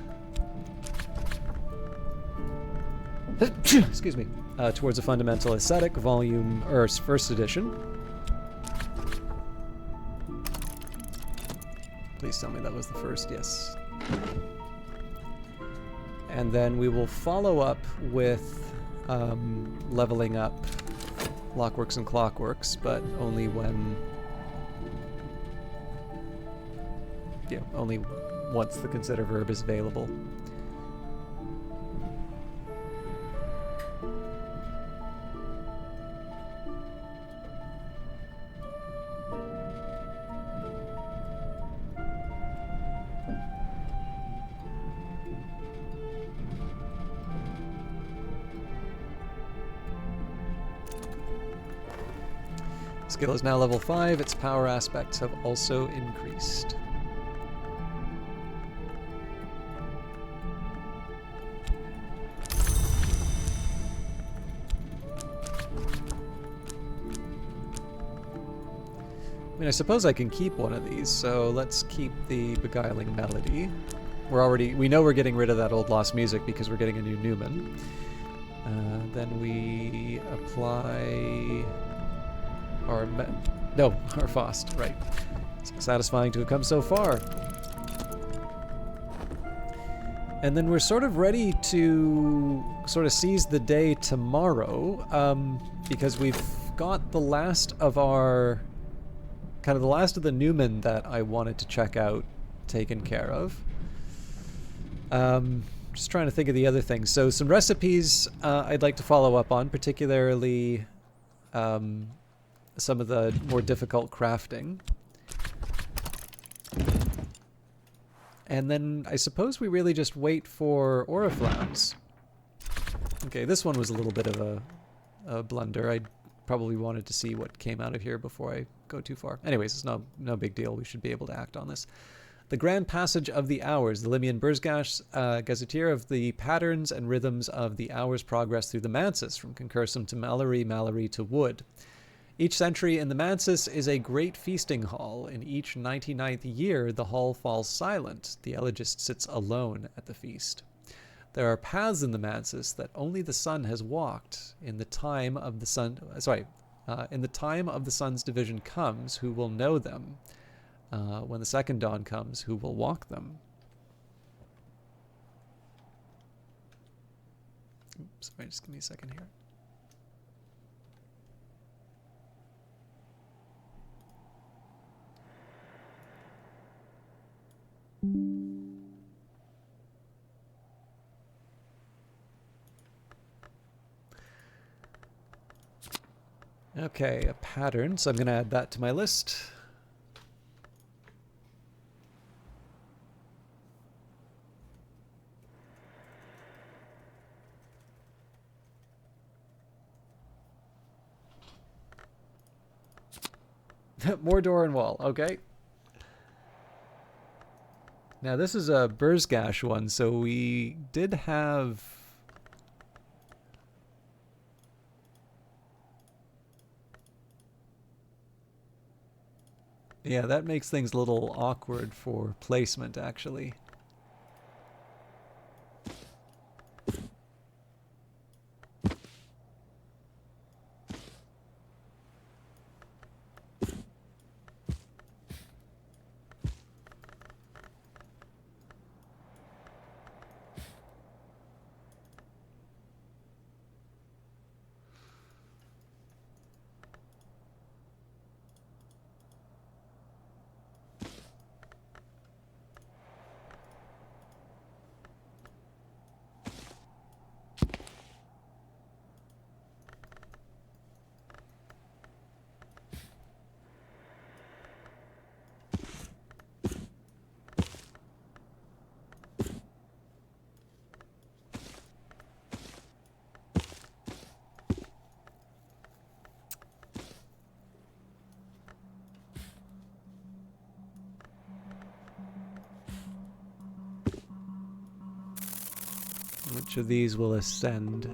A: Excuse me. Towards a Fundamental Aesthetic, first edition. Please tell me that was the first, yes. And then we will follow up with leveling up Lockworks and Clockworks, but only when... Yeah, only once the Consider verb is available. Skill is now level 5, its power aspects have also increased. I mean, I suppose I can keep one of these, so let's keep the Beguiling Melody. We know we're getting rid of that old lost music because we're getting a new Newman. Then we apply... our Faust, right. It's satisfying to have come so far. And then we're sort of ready to sort of seize the day tomorrow, because we've got the last of our... kind of the last of the Newman that I wanted to check out taken care of. Just trying to think of the other things. So some recipes I'd like to follow up on, particularly some of the more difficult crafting. And then I suppose we really just wait for Oriflammes. Okay, this one was a little bit of a blunder. I probably wanted to see what came out of here before I go too far. Anyways, it's no big deal. We should be able to act on this. The Grand Passage of the Hours. The Limian Burzgash, gazetteer of the patterns and rhythms of the hour's progress through the Mansis, from Concursum to Mallory, Mallory to Wood. Each century in the Mansis is a great feasting hall. In each 99th year, the hall falls silent. The elegist sits alone at the feast. There are paths in the Mansis that only the sun has walked. In the time of the sun, in the time of the sun's division comes, who will know them? When the second dawn comes, who will walk them? Oops, sorry, just give me a second here. Okay, a pattern, so I'm going to add that to my list. More door and wall, okay. Now this is a Burzgash one, so we did have... Yeah, that makes things a little awkward for placement, actually. Which of these will ascend?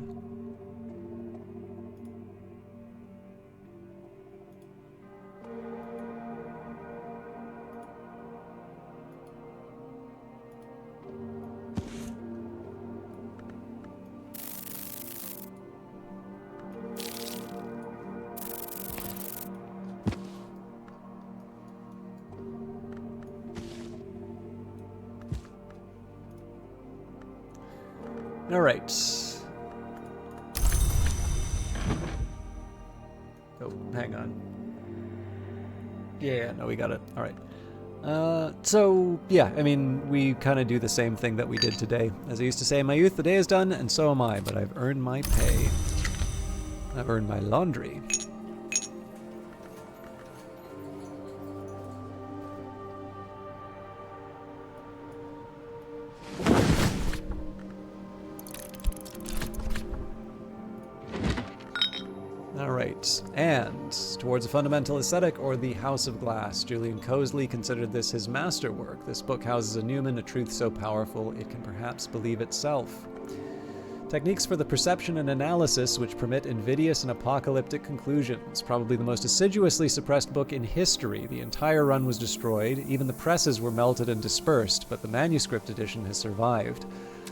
A: All right. Oh, hang on. Yeah, no, we got it. All right. So, yeah, I mean, we kind of do the same thing that we did today. As I used to say in my youth, the day is done, and so am I, but I've earned my pay. I've earned my laundry. Alright, and towards a fundamental aesthetic, or the House of Glass. Julian Cosley considered this his masterwork. This book houses a Newman, a truth so powerful it can perhaps believe itself. Techniques for the perception and analysis which permit invidious and apocalyptic conclusions. Probably the most assiduously suppressed book in history. The entire run was destroyed, even the presses were melted and dispersed, but the manuscript edition has survived.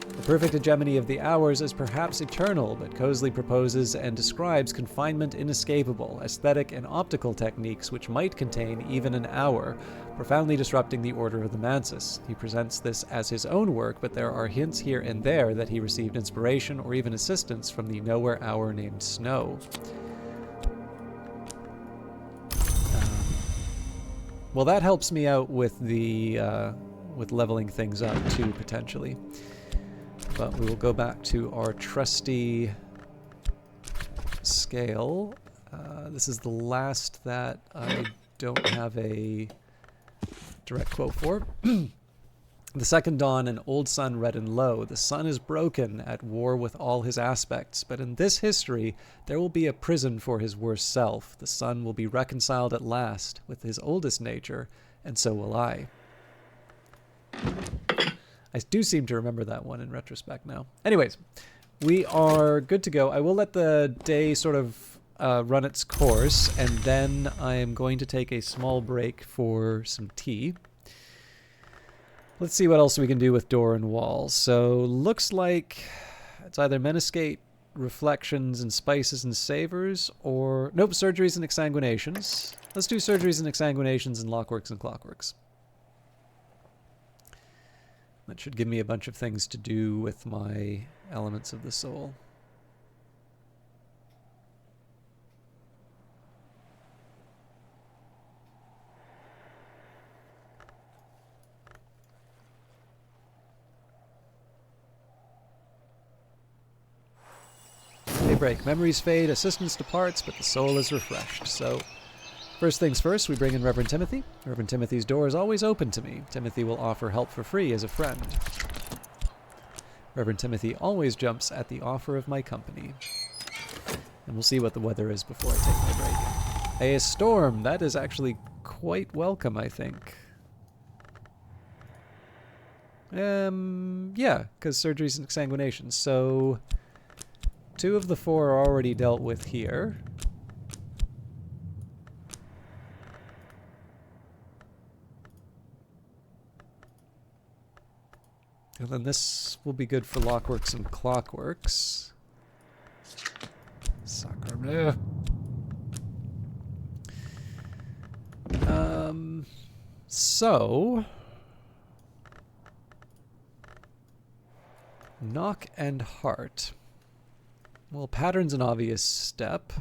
A: The perfect hegemony of the hours is perhaps eternal, but Cosley proposes and describes confinement inescapable, aesthetic and optical techniques which might contain even an hour, profoundly disrupting the order of the Mansis. He presents this as his own work, but there are hints here and there that he received inspiration or even assistance from the nowhere hour named Snow. Well, that helps me out with the with leveling things up too, potentially. But we will go back to our trusty scale. This is the last that I don't have a direct quote for. The second dawn, an old sun red and low. The sun is broken, at war with all his aspects. But in this history, there will be a prison for his worst self. The sun will be reconciled at last with his oldest nature, and so will I. I do seem to remember that one in retrospect now. Anyways, we are good to go. I will let the day sort of run its course, and then I am going to take a small break for some tea. Let's see what else we can do with door and wall. So, looks like it's either Meniscate, Reflections, and Spices and Savors, or... Nope, Surgeries and Exsanguinations. Let's do Surgeries and Exsanguinations and Lockworks and Clockworks. That should give me a bunch of things to do with my elements of the soul. Daybreak. Memories fade, assistance departs, but the soul is refreshed. So, first things first, we bring in Reverend Timothy. Reverend Timothy's door is always open to me. Timothy will offer help for free as a friend. Reverend Timothy always jumps at the offer of my company. And we'll see what the weather is before I take my break. A storm! That is actually quite welcome, I think. Yeah, because surgeries and exsanguinations. So, 2 of the 4 are already dealt with here. And then this will be good for Lockworks and Clockworks. Sacre bleu. So... Knock and Heart. Well, Pattern's an obvious step.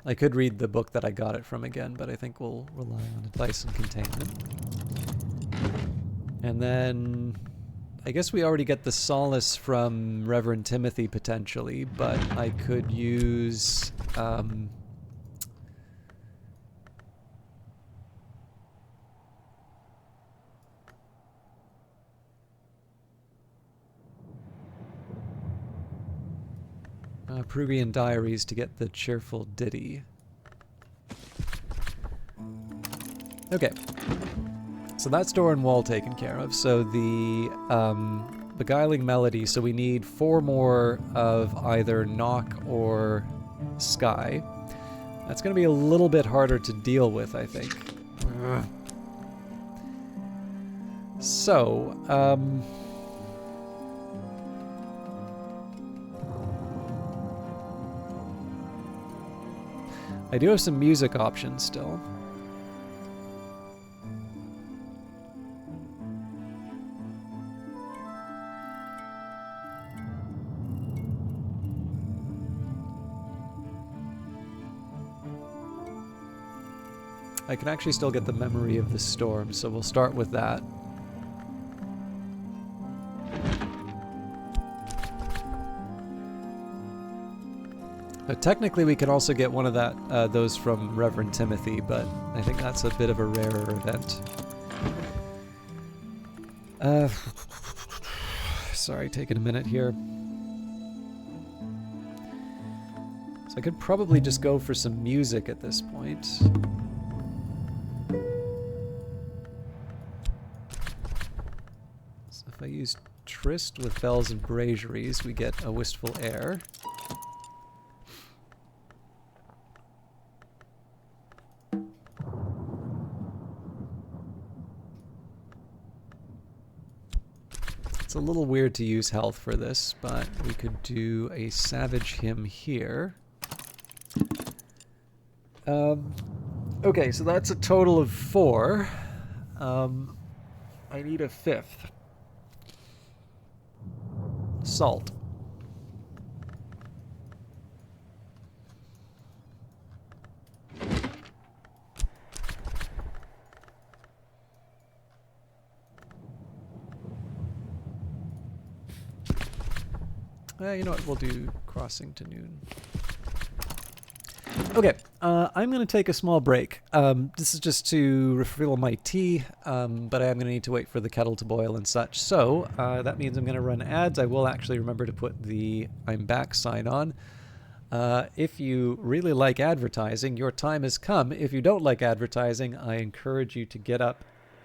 A: I could read the book that I got it from again, but I think we'll rely on advice and containment. And then I guess we already get the solace from Reverend Timothy potentially, but I could use Peruvian Diaries to get the cheerful ditty. Okay. So that's door and wall taken care of. So the beguiling melody, so we need 4 more of either knock or sky. That's going to be a little bit harder to deal with, I think. So, I do have some music options still. I can actually still get the Memory of the Storm, so we'll start with that. But technically we can also get one of those from Reverend Timothy, but I think that's a bit of a rarer event. Sorry, taking a minute here. So I could probably just go for some music at this point. So if I use Tryst with Bells and Braziers, we get A Wistful Air. It's a little weird to use health for this, but we could do a Savage Hymn here. Okay, so that's a total of 4. I need a 5th. Salt. You know what, we'll do Crossing to Noon. Okay, I'm going to take a small break. This is just to refill my tea, but I am going to need to wait for the kettle to boil and such. So that means I'm going to run ads. I will actually remember to put the I'm back sign on. If you really like advertising, your time has come. If you don't like advertising, I encourage you to get up,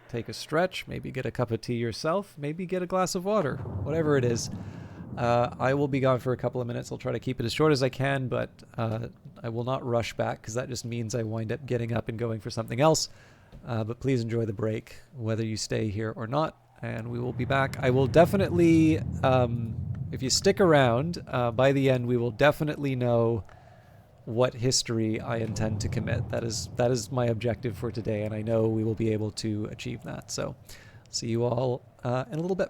A: take a stretch, maybe get a cup of tea yourself, maybe get a glass of water, whatever it is. I will be gone for a couple of minutes. I'll try to keep it as short as I can, but I will not rush back because that just means I wind up getting up and going for something else. But please enjoy the break, whether you stay here or not, and we will be back. I will definitely, if you stick around, by the end we will definitely know what history I intend to commit. That is my objective for today, and I know we will be able to achieve that. So see you all in a little bit.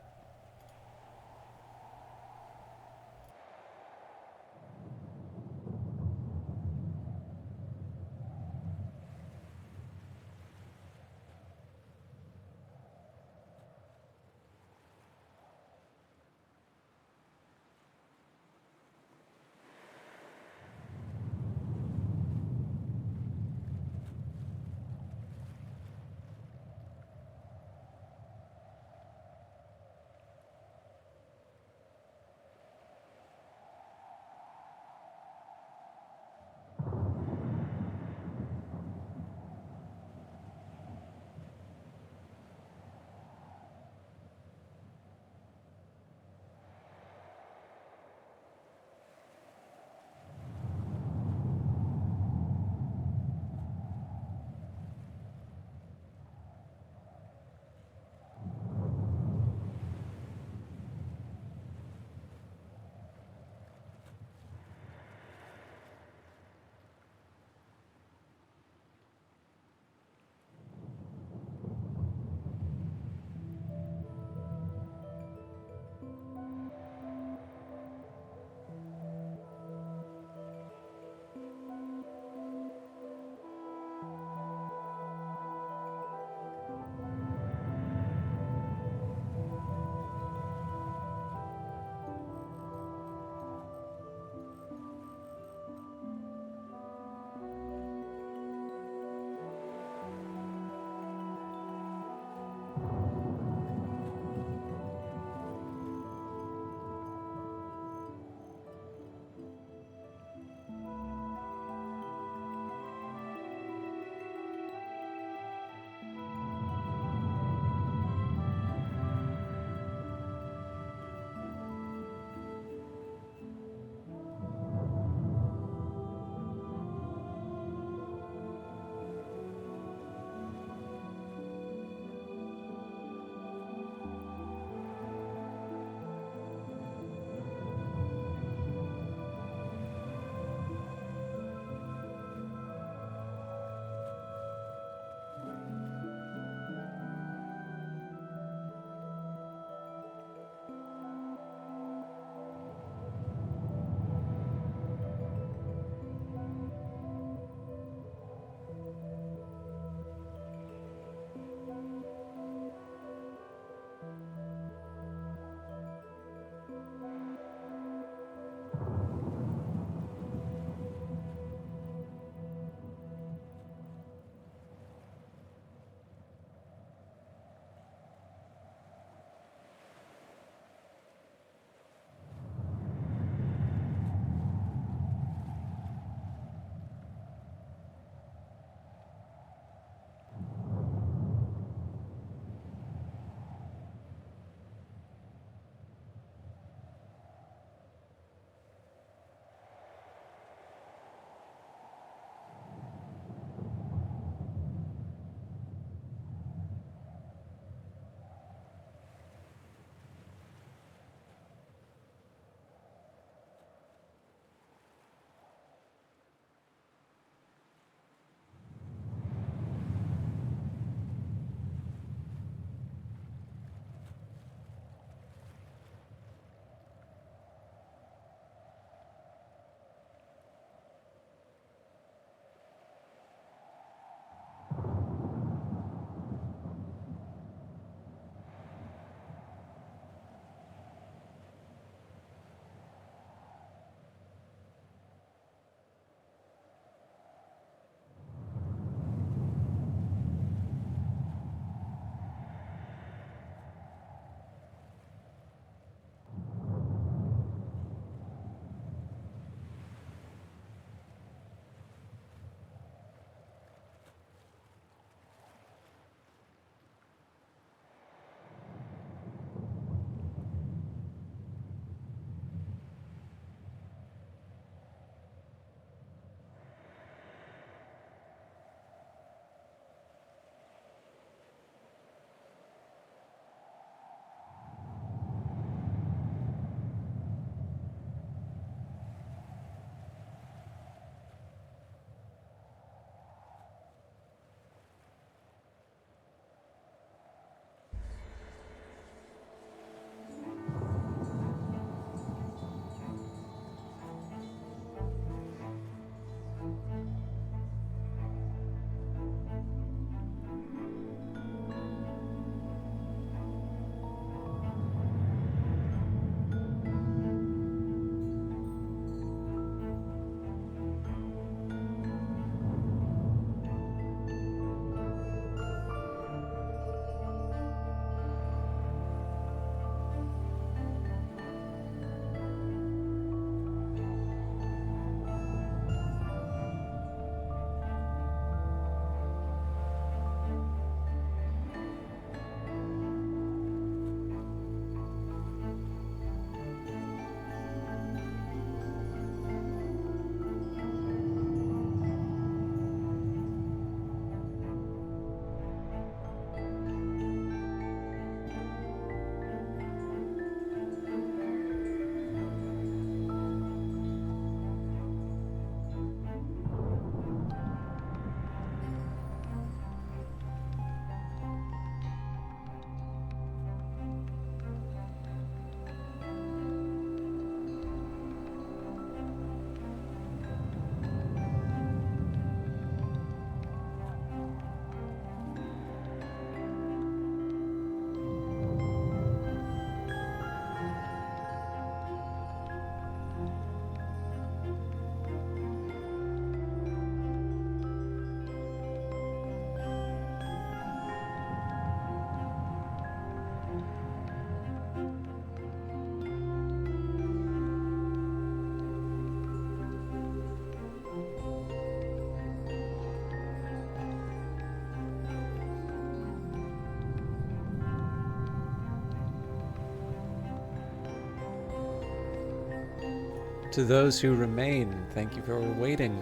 A: To those who remain, thank you for waiting.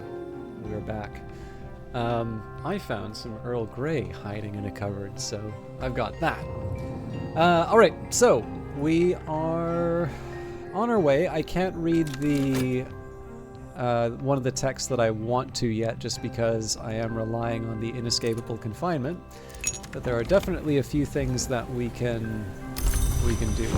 A: We're back. I found some Earl Grey hiding in a cupboard, so I've got that. Alright, so we are on our way. I can't read the one of the texts that I want to yet, just because I am relying on the inescapable confinement. But there are definitely a few things that we can do.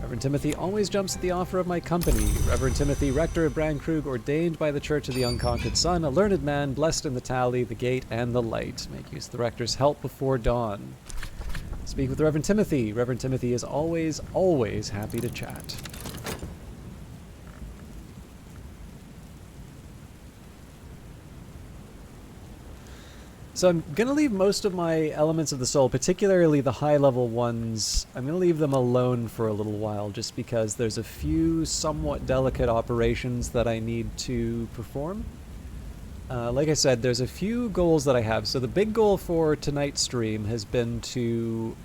A: Reverend Timothy always jumps at the offer of my company. Reverend Timothy, rector of Brandkrug, ordained by the Church of the Unconquered Sun, a learned man, blessed in the tally, the gate, and the light. Make use of the rector's help before dawn. Speak with Reverend Timothy. Reverend Timothy is always, always happy to chat. So I'm going to leave most of my elements of the soul, particularly the high-level ones, I'm going to leave them alone for a little while, just because there's a few somewhat delicate operations that I need to perform. Like I said, there's a few goals that I have. So the big goal for tonight's stream has been to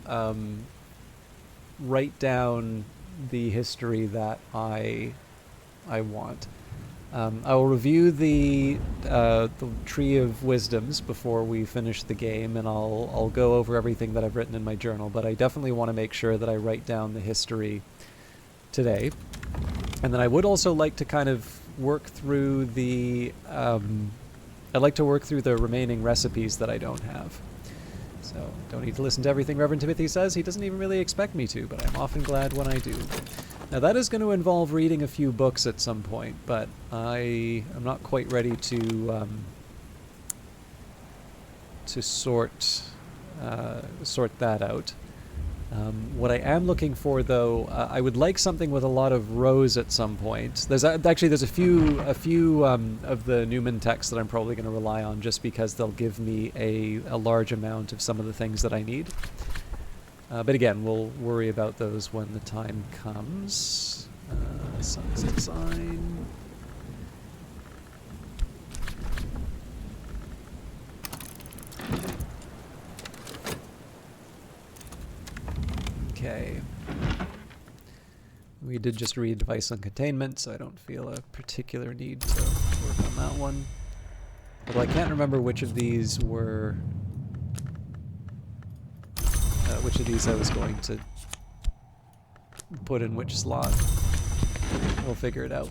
A: write down the history that I want. I will review the Tree of Wisdoms before we finish the game, and I'll go over everything that I've written in my journal, but I definitely want to make sure that I write down the history today. And then I would also like to kind of work through the... I'd like to work through the remaining recipes that I don't have. So, don't need to listen to everything Reverend Timothy says. He doesn't even really expect me to, but I'm often glad when I do. Now that is going to involve reading a few books at some point, but I am not quite ready to sort that out. What I am looking for, though, I would like something with a lot of rows at some point. There's a few of the Newman texts that I'm probably going to rely on, just because they'll give me a large amount of some of the things that I need. But again, we'll worry about those when the time comes. Sun's design. Okay. We did just read Device on Containment, so I don't feel a particular need to work on that one. Although I can't remember which of these were... which of these I was going to put in which slot. We'll figure it out.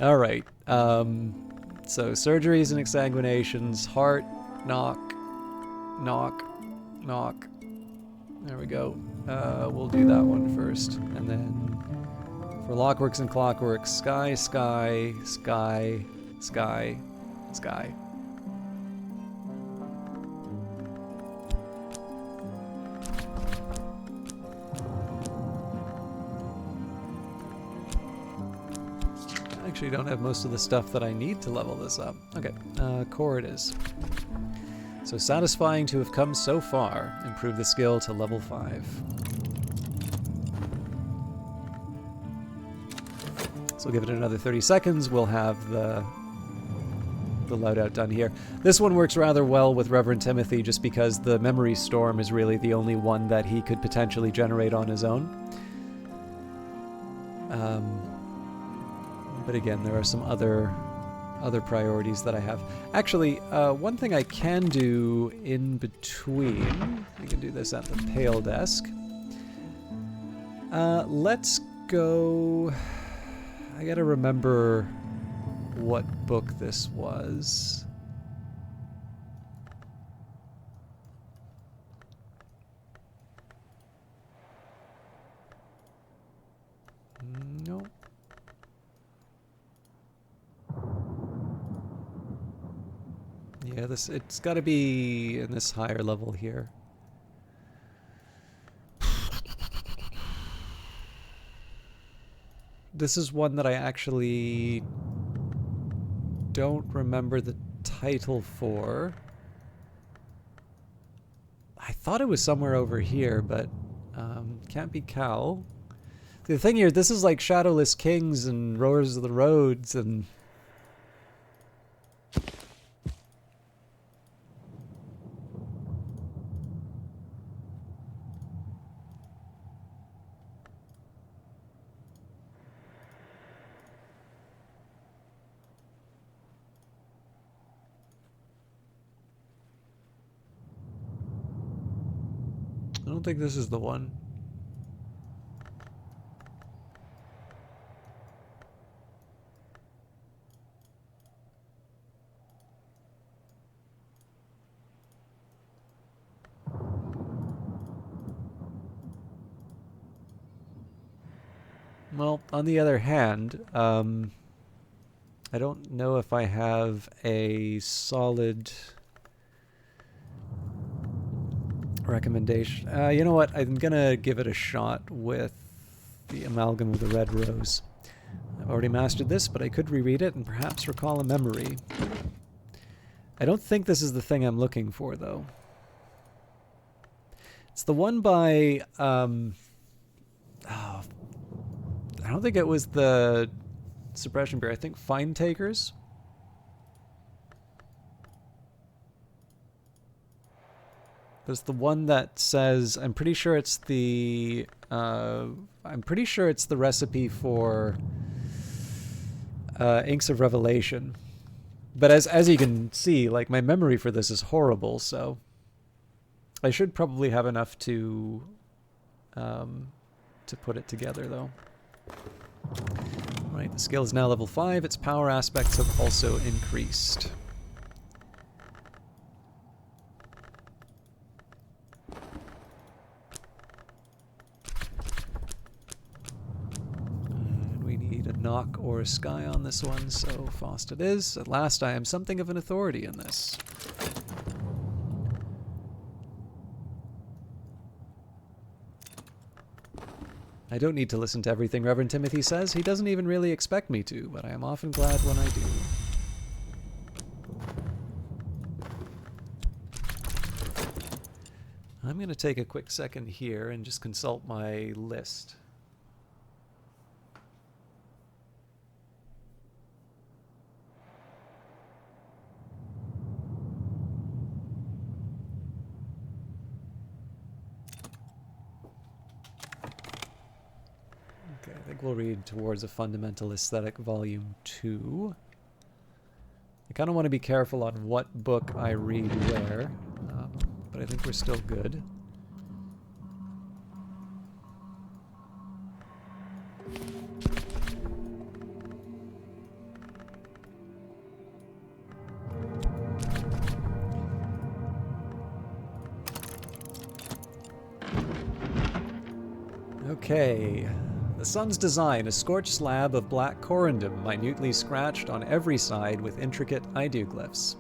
A: All right. So surgeries and exsanguinations, heart, knock. There we go. We'll do that one first. And then for Lockworks and Clockworks, sky. I actually don't have most of the stuff that I need to level this up. Okay, core it is. So satisfying to have come so far. Improve the skill to level 5. So we'll give it another 30 seconds. We'll have the loadout done here. This one works rather well with Reverend Timothy, just because the memory storm is really the only one that he could potentially generate on his own. But again, there are some other priorities that I have. Actually, one thing I can do in between, we can do this at the Pale Desk. Let's go... I gotta remember what book this was. Nope. Yeah, it's got to be in this higher level here. This is one that I actually don't remember the title for. I thought it was somewhere over here, but can't be Cal. The thing here, this is like Shadowless Kings and Rowers of the Roads and... I don't think this is the one. Well, on the other hand, I don't know if I have a solid recommendation. You know what? I'm gonna give it a shot with the Amalgam of the Red Rose. I've already mastered this, but I could reread it and perhaps recall a memory. I don't think this is the thing I'm looking for, though. It's the one by... oh, I don't think it was the Suppression Bear. I think Fine Takers. There's the one that says, I'm pretty sure it's the recipe for Inks of Revelation. But as you can see, like, my memory for this is horrible, so I should probably have enough to put it together, though. Right, the skill is now level 5. Its power aspects have also increased. And we need a knock or a sky on this one, so Faust it is. At last I am something of an authority in this. I don't need to listen to everything Reverend Timothy says. He doesn't even really expect me to, but I am often glad when I do. I'm going to take a quick second here and just consult my list. Okay, I think we'll read Towards a Fundamental Aesthetic, Volume 2. I kind of want to be careful on what book I read where, but I think we're still good. Okay. The sun's design, a scorched slab of black corundum, minutely scratched on every side with intricate ideoglyphs.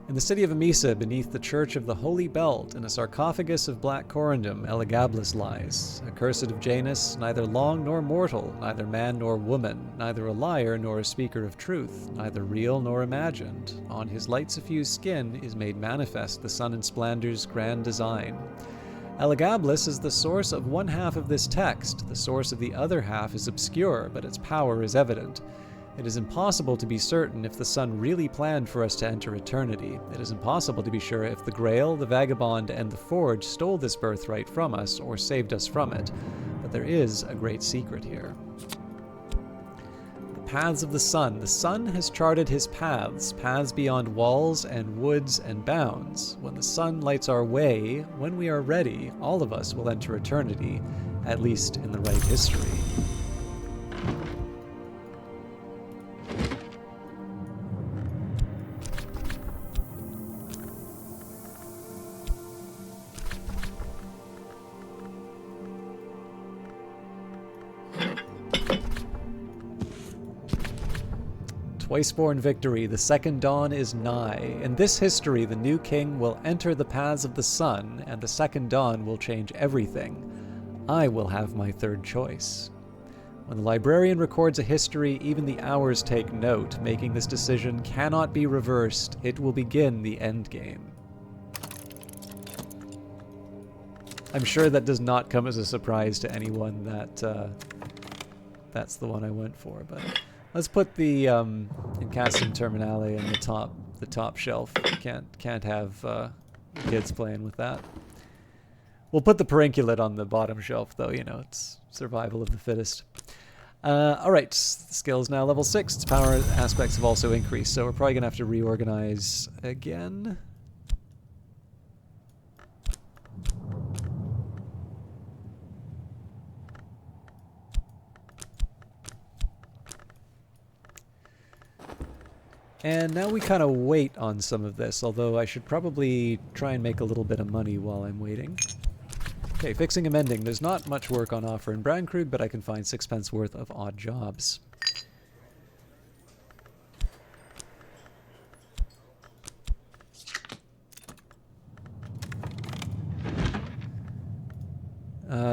A: In the city of Emesa, beneath the Church of the Holy Belt, in a sarcophagus of black corundum, Elagabalus lies, accursed of Janus, neither long nor mortal, neither man nor woman, neither a liar nor a speaker of truth, neither real nor imagined. On his light-suffused skin is made manifest the sun and splendor's grand design. Elagabalus is the source of one half of this text. The source of the other half is obscure, but its power is evident. It is impossible to be certain if the sun really planned for us to enter eternity. It is impossible to be sure if the Grail, the Vagabond, and the Forge stole this birthright from us or saved us from it. But there is a great secret here. The paths of the sun. The sun has charted his paths, paths beyond walls and woods and bounds. When the sun lights our way, when we are ready, all of us will enter eternity, at least in the right history. Twice-born victory, the second dawn is nigh. In this history, the new king will enter the paths of the sun, and the second dawn will change everything. I will have my third choice. When the librarian records a history, even the hours take note. Making this decision cannot be reversed. It will begin the endgame. I'm sure that does not come as a surprise to anyone that that's the one I went for. But let's put the Incastum Terminale in the top shelf. Can't have kids playing with that. We'll put the Perinculate on the bottom shelf, though. You know, it's survival of the fittest. All right, the skill is now level 6. Its power aspects have also increased, so we're probably gonna have to reorganize again. And now we kind of wait on some of this, although I should probably try and make a little bit of money while I'm waiting. Okay, fixing and mending. There's not much work on offer in Brandkrug, but I can find 6 pence worth of odd jobs.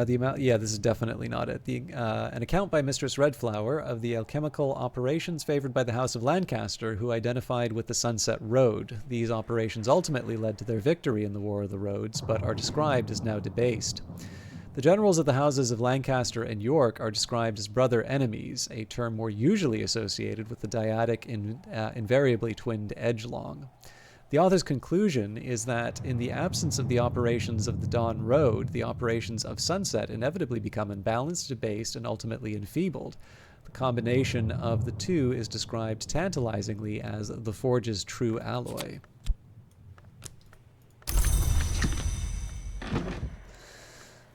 A: The amount, yeah, this is definitely not it. An account by Mistress Redflower of the alchemical operations favored by the House of Lancaster, who identified with the Sunset Road. These operations ultimately led to their victory in the War of the Roads, but are described as now debased. The generals of the houses of Lancaster and York are described as brother enemies, a term more usually associated with the dyadic invariably twinned Edgelong. The author's conclusion is that in the absence of the operations of the Dawn Road, the operations of Sunset inevitably become unbalanced, debased, and ultimately enfeebled. The combination of the two is described tantalizingly as the Forge's true alloy.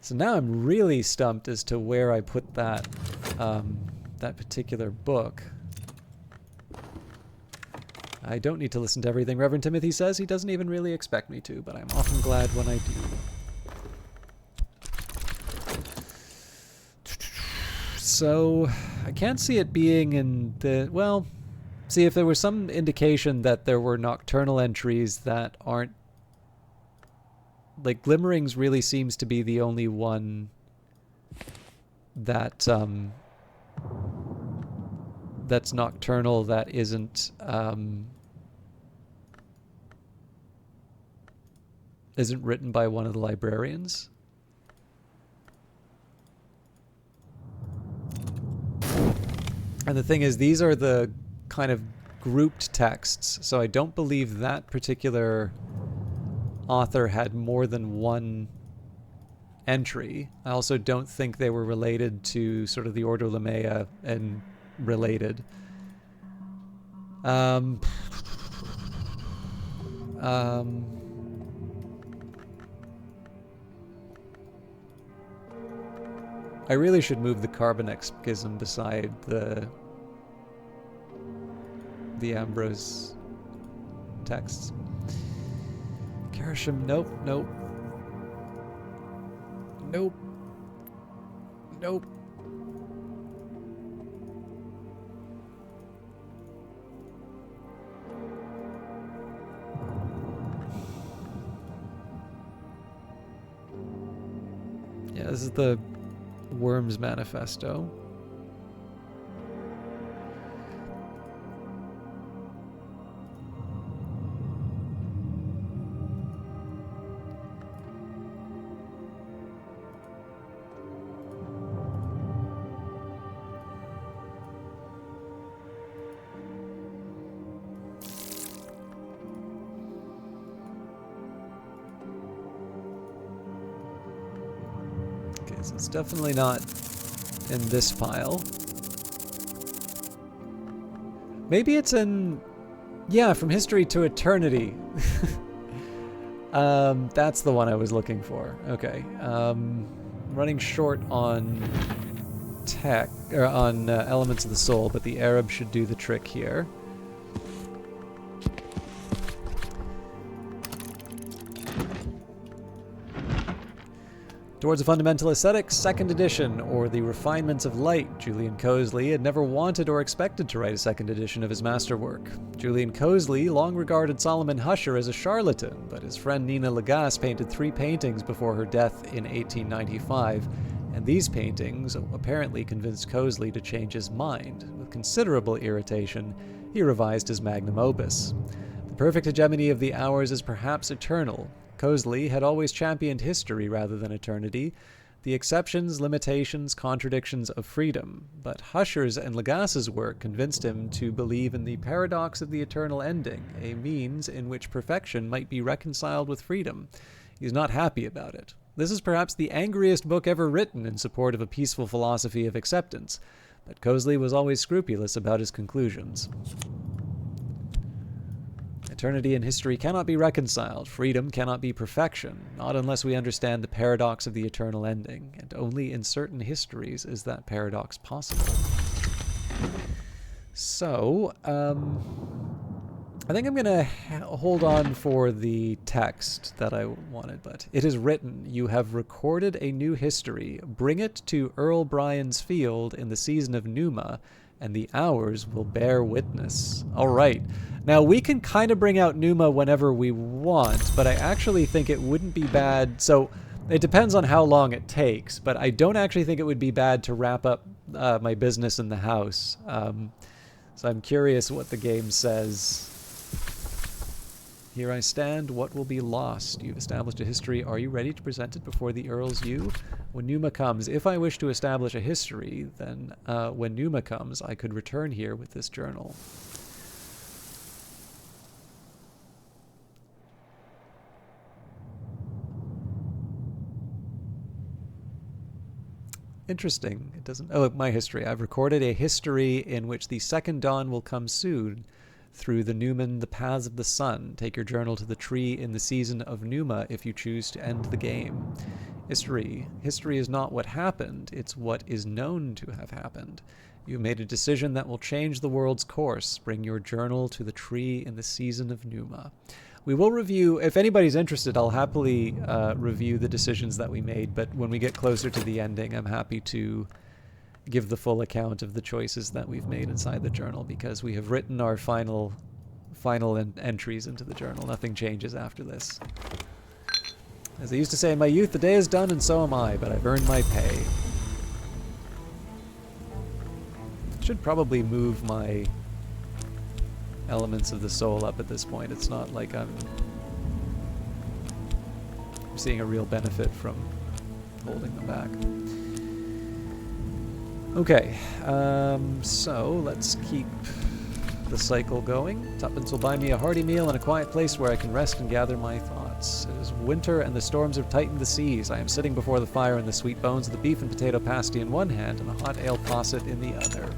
A: So now I'm really stumped as to where I put that that particular book. I don't need to listen to everything Reverend Timothy says. He doesn't even really expect me to, but I'm often glad when I do. So, I can't see it being in the... Well, see, if there was some indication that there were nocturnal entries that aren't... Like, Glimmerings really seems to be the only one that, that's nocturnal that isn't written by one of the librarians. And the thing is, these are the kind of grouped texts, so I don't believe that particular author had more than one entry. I also don't think they were related to sort of the Ordo Lamea and related. I really should move the Carbonex schism beside the Ambrose texts. Karashim, nope, nope. Nope. Nope. Yeah, this is the Worms Manifesto. Okay, so it's definitely not in this pile. Maybe it's in... Yeah, From History to Eternity. That's the one I was looking for. Okay. Running short on tech, or on Elements of the Soul, but the Arab should do the trick here. Towards a Fundamental Aesthetics, 2nd edition, or The Refinements of Light. Julian Cosley had never wanted or expected to write a 2nd edition of his masterwork. Julian Cosley long regarded Solomon Husher as a charlatan, but his friend Nina Lagasse painted 3 paintings before her death in 1895, and these paintings apparently convinced Cosley to change his mind. With considerable irritation, he revised his magnum opus. The perfect hegemony of the hours is perhaps eternal. Coseley had always championed history rather than eternity, the exceptions, limitations, contradictions of freedom, but Huscher's and Lagase's work convinced him to believe in the paradox of the eternal ending, a means in which perfection might be reconciled with freedom. He's not happy about it. This is perhaps the angriest book ever written in support of a peaceful philosophy of acceptance, but Coseley was always scrupulous about his conclusions. Eternity and history cannot be reconciled. Freedom cannot be perfection, not unless we understand the paradox of the eternal ending, and only in certain histories is that paradox possible. So, I think I'm going to hold on for the text that I wanted, but it is written, "You have recorded a new history. Bring it to Earl Brian's field in the season of Numa, and the hours will bear witness." All right. Now, we can kind of bring out Numa whenever we want, but I actually think it wouldn't be bad. So it depends on how long it takes, but I don't actually think it would be bad to wrap up my business in the house. So I'm curious what the game says. Here I stand. What will be lost? You've established a history. Are you ready to present it before the Earls you? When Numa comes, if I wish to establish a history, then when Numa comes, I could return here with this journal. Interesting. It doesn't... Oh, my history. I've recorded a history in which the second dawn will come soon. Through the Numen, the paths of the sun. Take your journal to the tree in the season of Numa if you choose to end the game. History. History is not what happened. It's what is known to have happened. You made a decision that will change the world's course. Bring your journal to the tree in the season of Numa. We will review, if anybody's interested, I'll happily review the decisions that we made, but when we get closer to the ending, I'm happy to give the full account of the choices that we've made inside the journal, because we have written our final entries into the journal. Nothing changes after this. As I used to say in my youth, the day is done and so am I, but I've earned my pay. Should probably move my elements of the soul up at this point. It's not like I'm seeing a real benefit from holding them back. Okay, so let's keep the cycle going. Tuppence will buy me a hearty meal and a quiet place where I can rest and gather my thoughts. It is winter and the storms have tightened the seas. I am sitting before the fire and the sweet bones of the beef and potato pasty in one hand and a hot ale posset in the other.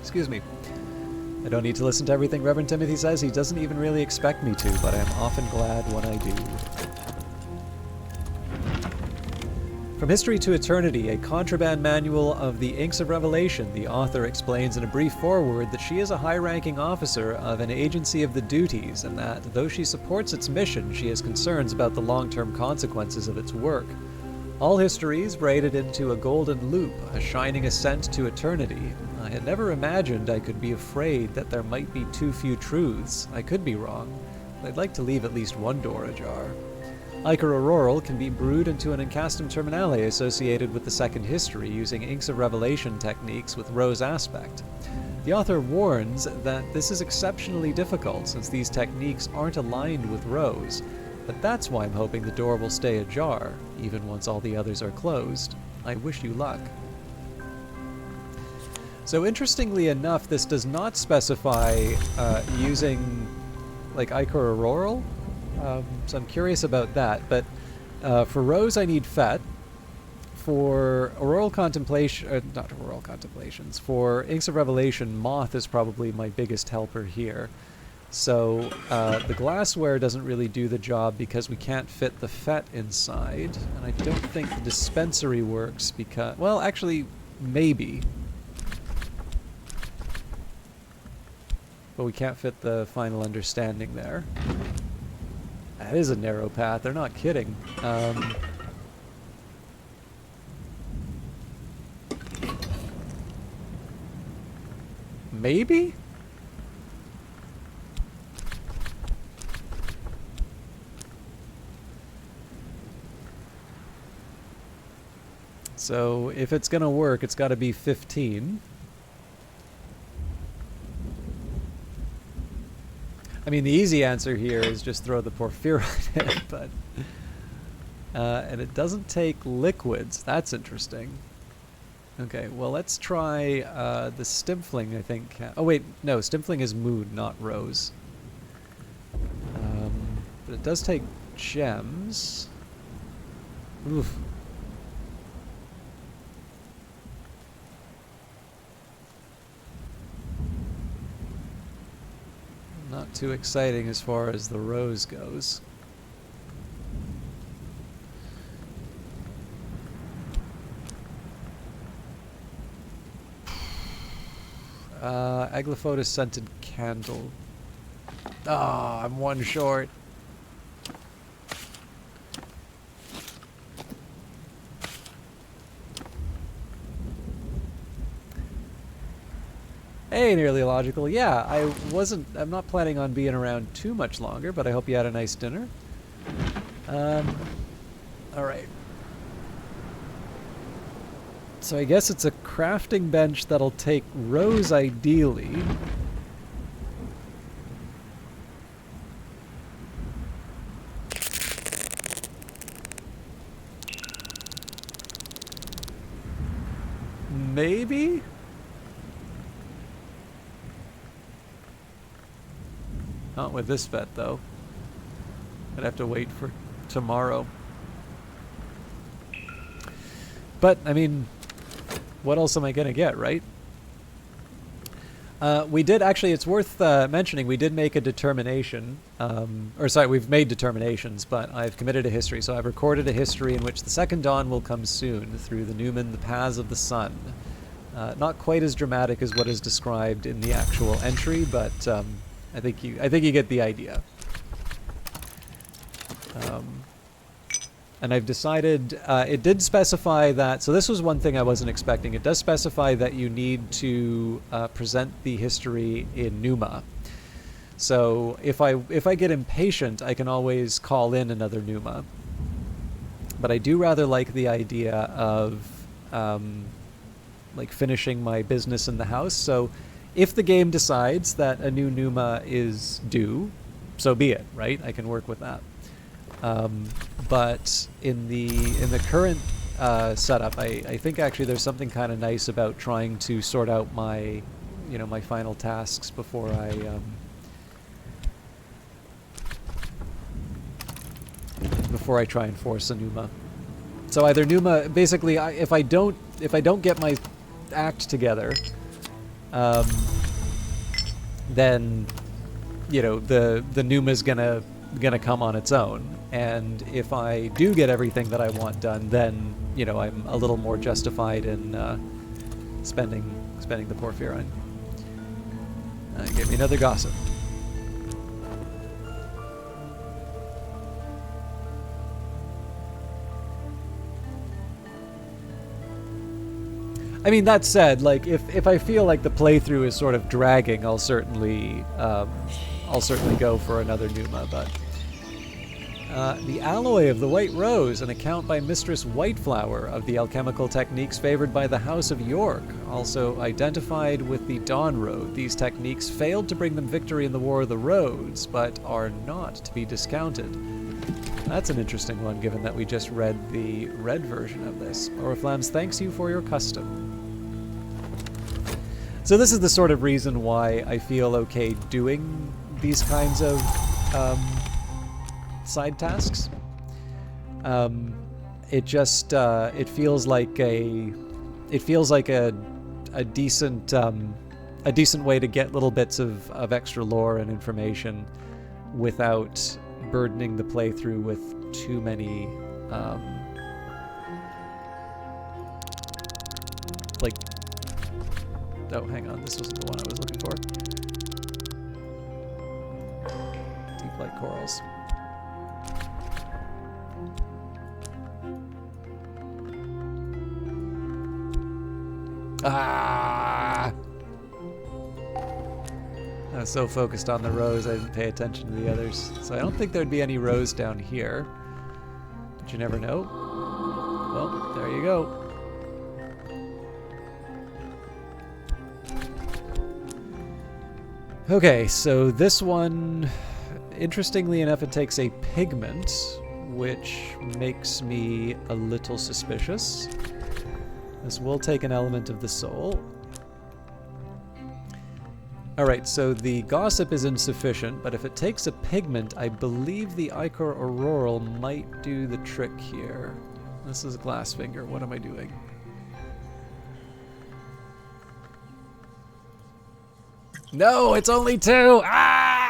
A: Excuse me. I don't need to listen to everything Reverend Timothy says. He doesn't even really expect me to, but I am often glad when I do. From History to Eternity, a contraband manual of the Inks of Revelation, the author explains in a brief foreword that she is a high-ranking officer of an agency of the duties, and that, though she supports its mission, she has concerns about the long-term consequences of its work. All histories braided into a golden loop, a shining ascent to eternity. I had never imagined I could be afraid that there might be too few truths. I could be wrong, but I'd like to leave at least one door ajar. Ichor Auroral can be brewed into an Incastum Terminale associated with the second history using Inks of Revelation techniques with Rose Aspect. The author warns that this is exceptionally difficult since these techniques aren't aligned with Rose, but that's why I'm hoping the door will stay ajar, even once all the others are closed. I wish you luck. So interestingly enough, this does not specify using like Ichor Auroral, so I'm curious about that. But for Rose I need Fet. for Auroral Contemplation, not Auroral Contemplations, for Inks of Revelation, Moth is probably my biggest helper here. So the glassware doesn't really do the job because we can't fit the FET inside, and I don't think the dispensary works because, well, actually, maybe. But we can't fit the Final Understanding there. That is a narrow path, they're not kidding. Maybe? So if it's gonna work, it's gotta be 15. I mean, the easy answer here is just throw the porphyrite in, but... and it doesn't take liquids. That's interesting. Okay, well, let's try the Stimfling, I think. Oh, wait, no, Stimfling is mood, not rose. But it does take gems. Oof. Not too exciting as far as the rose goes. Aglyphotis scented candle. Ah, I'm one short. Hey, Nearly Logical. Yeah, I'm not planning on being around too much longer, but I hope you had a nice dinner. Alright. So I guess it's a crafting bench that'll take rose ideally. Maybe? Not with this vet, though. I'd have to wait for tomorrow. But, I mean, what else am I going to get, right? We did, actually, it's worth mentioning, we did make a determination. Or, sorry, we've made determinations, but I've committed a history. So I've recorded a history in which the second dawn will come soon through the Newman, the Paths of the Sun. Not quite as dramatic as what is described in the actual entry, but... I think you get the idea. And I've decided, it did specify that, so this was one thing I wasn't expecting. It does specify that you need to present the history in Numa. So if I get impatient, I can always call in another Numa. But I do rather like the idea of like finishing my business in the house. So if the game decides that a new Numa is due, so be it, right? I can work with that. But in the current setup, I think actually there's something kind of nice about trying to sort out my, my final tasks before I try and force a Numa. So either Numa, basically, if I don't get my act together. Then, the Numa's gonna come on its own, and if I do get everything that I want done, then I'm a little more justified in spending the porphyrine. Give me another gossip. I mean, that said, like if I feel like the playthrough is sort of dragging, I'll certainly go for another Numa. But the alloy of the White Rose, an account by Mistress Whiteflower of the alchemical techniques favored by the House of York, also identified with the Dawn Road. These techniques failed to bring them victory in the War of the Roads, but are not to be discounted. That's an interesting one, given that we just read the red version of this. Oriflammes thanks you for your custom. So this is the sort of reason why I feel okay doing these kinds of side tasks. it just it feels like a decent way to get little bits of extra lore and information without burdening the playthrough with too many like, oh, hang on, this wasn't the one I was looking for. Deep light corals. Ah! I was so focused on the rows, I didn't pay attention to the others. So I don't think there'd be any rows down here. But you never know. Well, there you go. Okay, so this one, interestingly enough, it takes a pigment, which makes me a little suspicious. This will take an element of the soul. Alright, so the gossip is insufficient, but if it takes a pigment, I believe the Ichor Auroral might do the trick here. This is Glassfinger. What am I doing? No, it's only 2! Ah!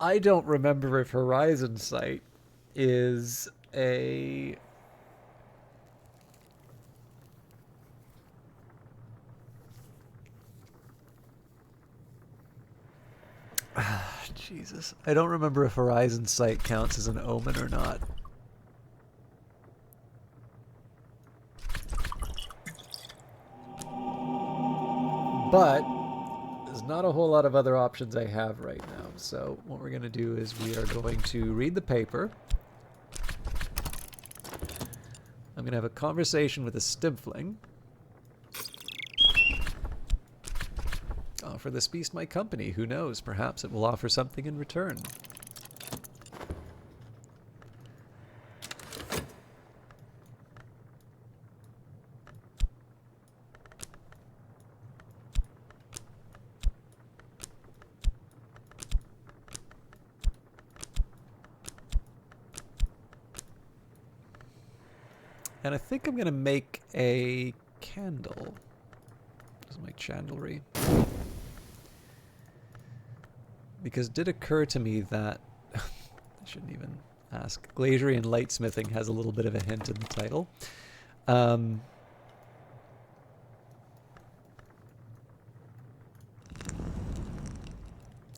A: I don't remember if Horizon Sight is a... Jesus. I don't remember if Horizon Sight counts as an omen or not. But there's not a whole lot of other options I have right now. So what we're going to do is we are going to read the paper. I'm going to have a conversation with a Stifling. Offer this beast my company. Who knows? Perhaps it will offer something in return. And I think I'm going to make a candle. This is my chandlery. Because it did occur to me that... I shouldn't even ask. Glazurian Lightsmithing has a little bit of a hint in the title. I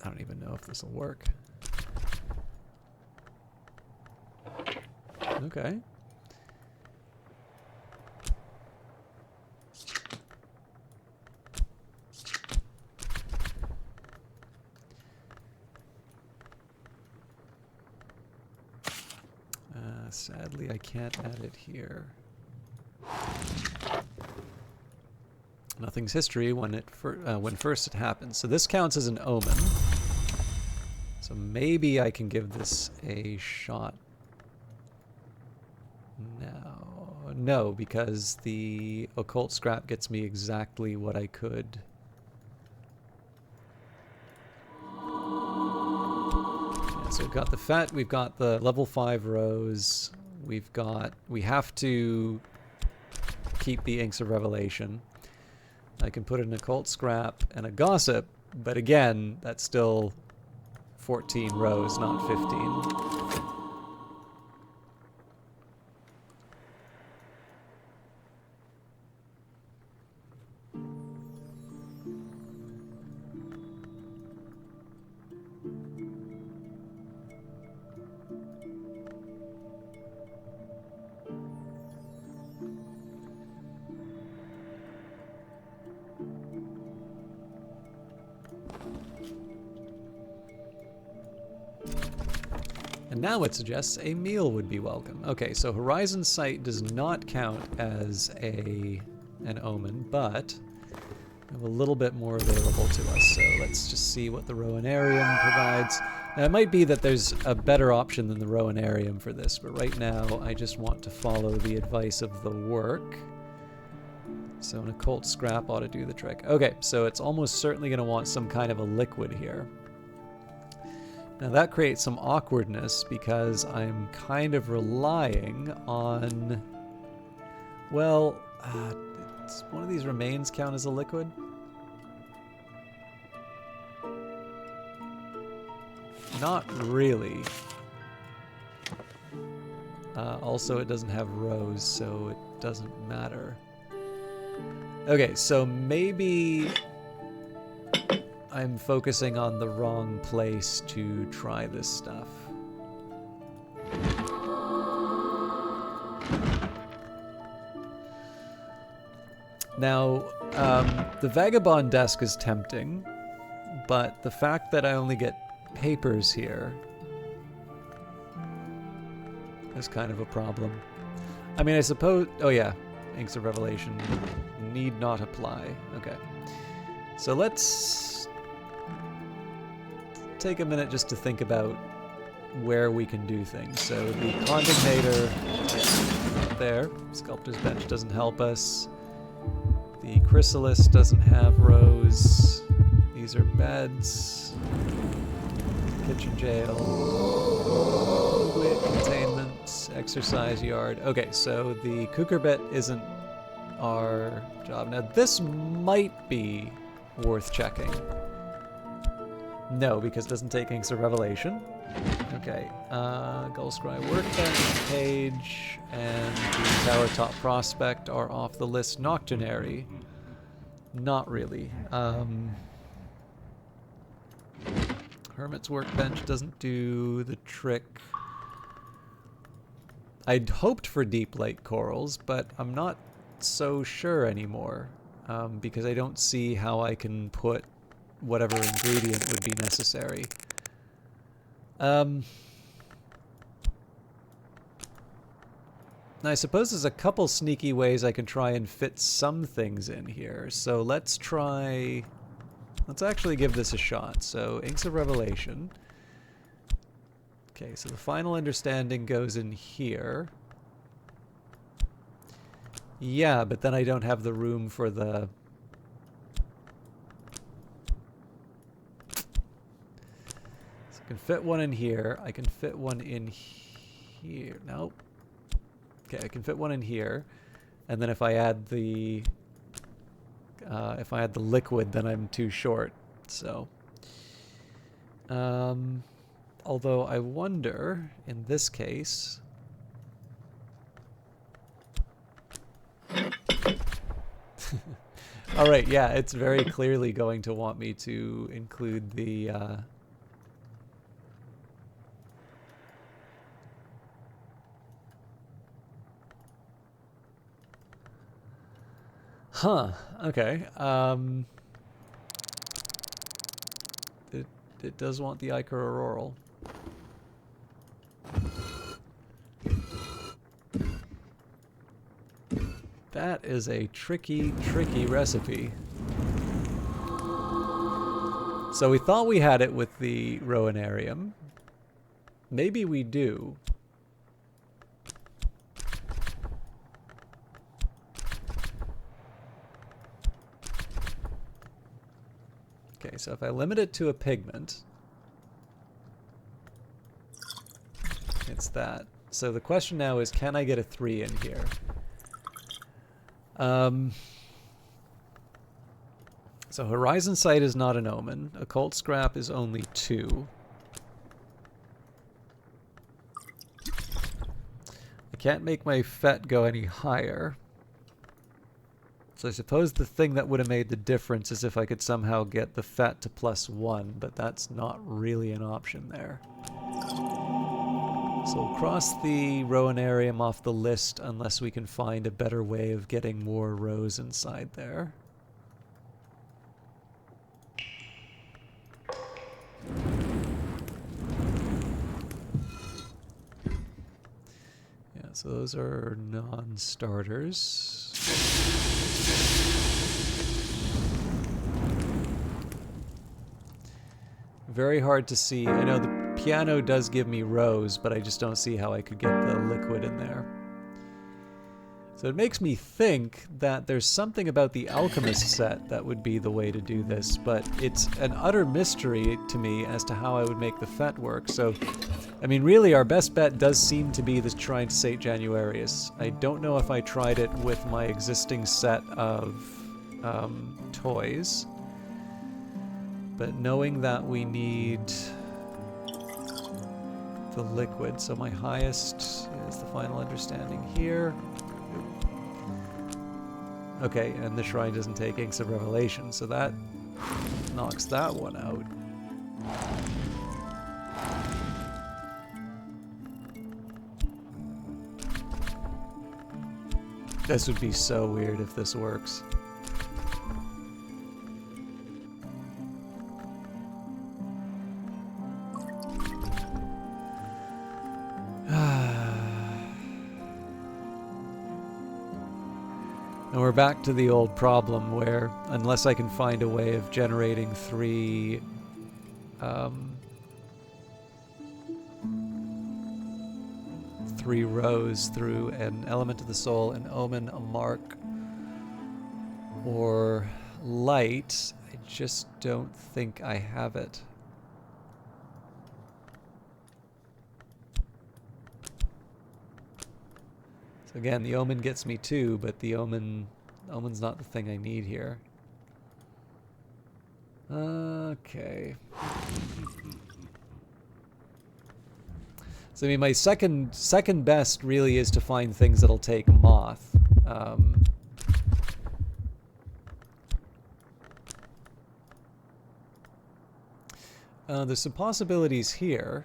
A: don't even know if this will work. Okay. Sadly, I can't add it here. Nothing's history when first it happens. So this counts as an omen. So maybe I can give this a shot. No, because the occult scrap gets me exactly what I could. So we've got the FET, we've got the level 5 rows, we have to keep the Inks of Revelation. I can put an occult scrap and a gossip, but again, that's still 14 rows, not 15. And now it suggests a meal would be welcome. Okay, so Horizon Sight does not count as an omen, but We have a little bit more available to us, so let's just see what the Rowanarium provides. Now, it might be that there's a better option than the Rowanarium for this, but right now I just want to follow the advice of the work. So an occult scrap ought to do the trick. Okay, so it's almost certainly going to want some kind of a liquid here. Now that creates some awkwardness because I'm kind of relying on... Well, does one of these remains count as a liquid? Not really. Also, it doesn't have rows, so it doesn't matter. Okay, so maybe I'm focusing on the wrong place to try this stuff. Now, the Vagabond desk is tempting, but the fact that I only get papers here is kind of a problem. I mean, I suppose... Oh yeah, Inks of Revelation need not apply. Okay. So let's take a minute just to think about where we can do things. So the Condemnator, yeah, not there. Sculptor's Bench doesn't help us. The Chrysalis doesn't have rows. These are beds. Kitchen jail. Containment. Exercise yard. Okay, so the Cucurbit isn't our job. Now this might be worth checking. No, because it doesn't take Inks of Revelation. Okay, Gullscry Workbench page and the Tower Top Prospect are off the list. Nocturnary, not really. Hermit's Workbench doesn't do the trick. I'd hoped for Deep Lake Corals, but I'm not so sure anymore, because I don't see how I can put whatever ingredient would be necessary. Now I suppose there's a couple sneaky ways I can try and fit some things in here. So let's actually give this a shot. So Inks of Revelation. Okay, so the Final Understanding goes in here. Yeah, but then I don't have the room for the... So I can fit one in here. I can fit one in here. Nope. Okay, I can fit one in here. And then if I add the... liquid, then I'm too short. So... although I wonder, in this case... Alright, yeah, it's very clearly going to want me to include the... Huh, okay. It does want the Ichor Auroral. That is a tricky, tricky recipe. So we thought we had it with the Rowanarium. Maybe we do. Okay, so if I limit it to a pigment, it's that. So the question now is, can I get a 3 in here? So Horizon Sight is not an omen. Occult Scrap is only 2. I can't make my FET go any higher. So I suppose the thing that would have made the difference is if I could somehow get the FET to +1, but that's not really an option there. So we'll cross the Rowanarium off the list unless we can find a better way of getting more rows inside there. Yeah, so those are non-starters. Very hard to see. I know the piano does give me rose, but I just don't see how I could get the liquid in there. So it makes me think that there's something about the alchemist set that would be the way to do this, but it's an utter mystery to me as to how I would make the FET work. So, I mean, really our best bet does seem to be this Shrine to St. Januarius. I don't know if I tried it with my existing set of toys, but knowing that we need the liquid, so my highest is the Final Understanding here. Okay, and the shrine doesn't take Inks of Revelation, so that knocks that one out. This would be so weird if this works. And we're back to the old problem where, unless I can find a way of generating three rows through an element of the soul, an omen, a mark, or light, I just don't think I have it. Again, the omen gets me too, but the omen's not the thing I need here. Okay. So I mean, my second best really is to find things that'll take moth. There's some possibilities here.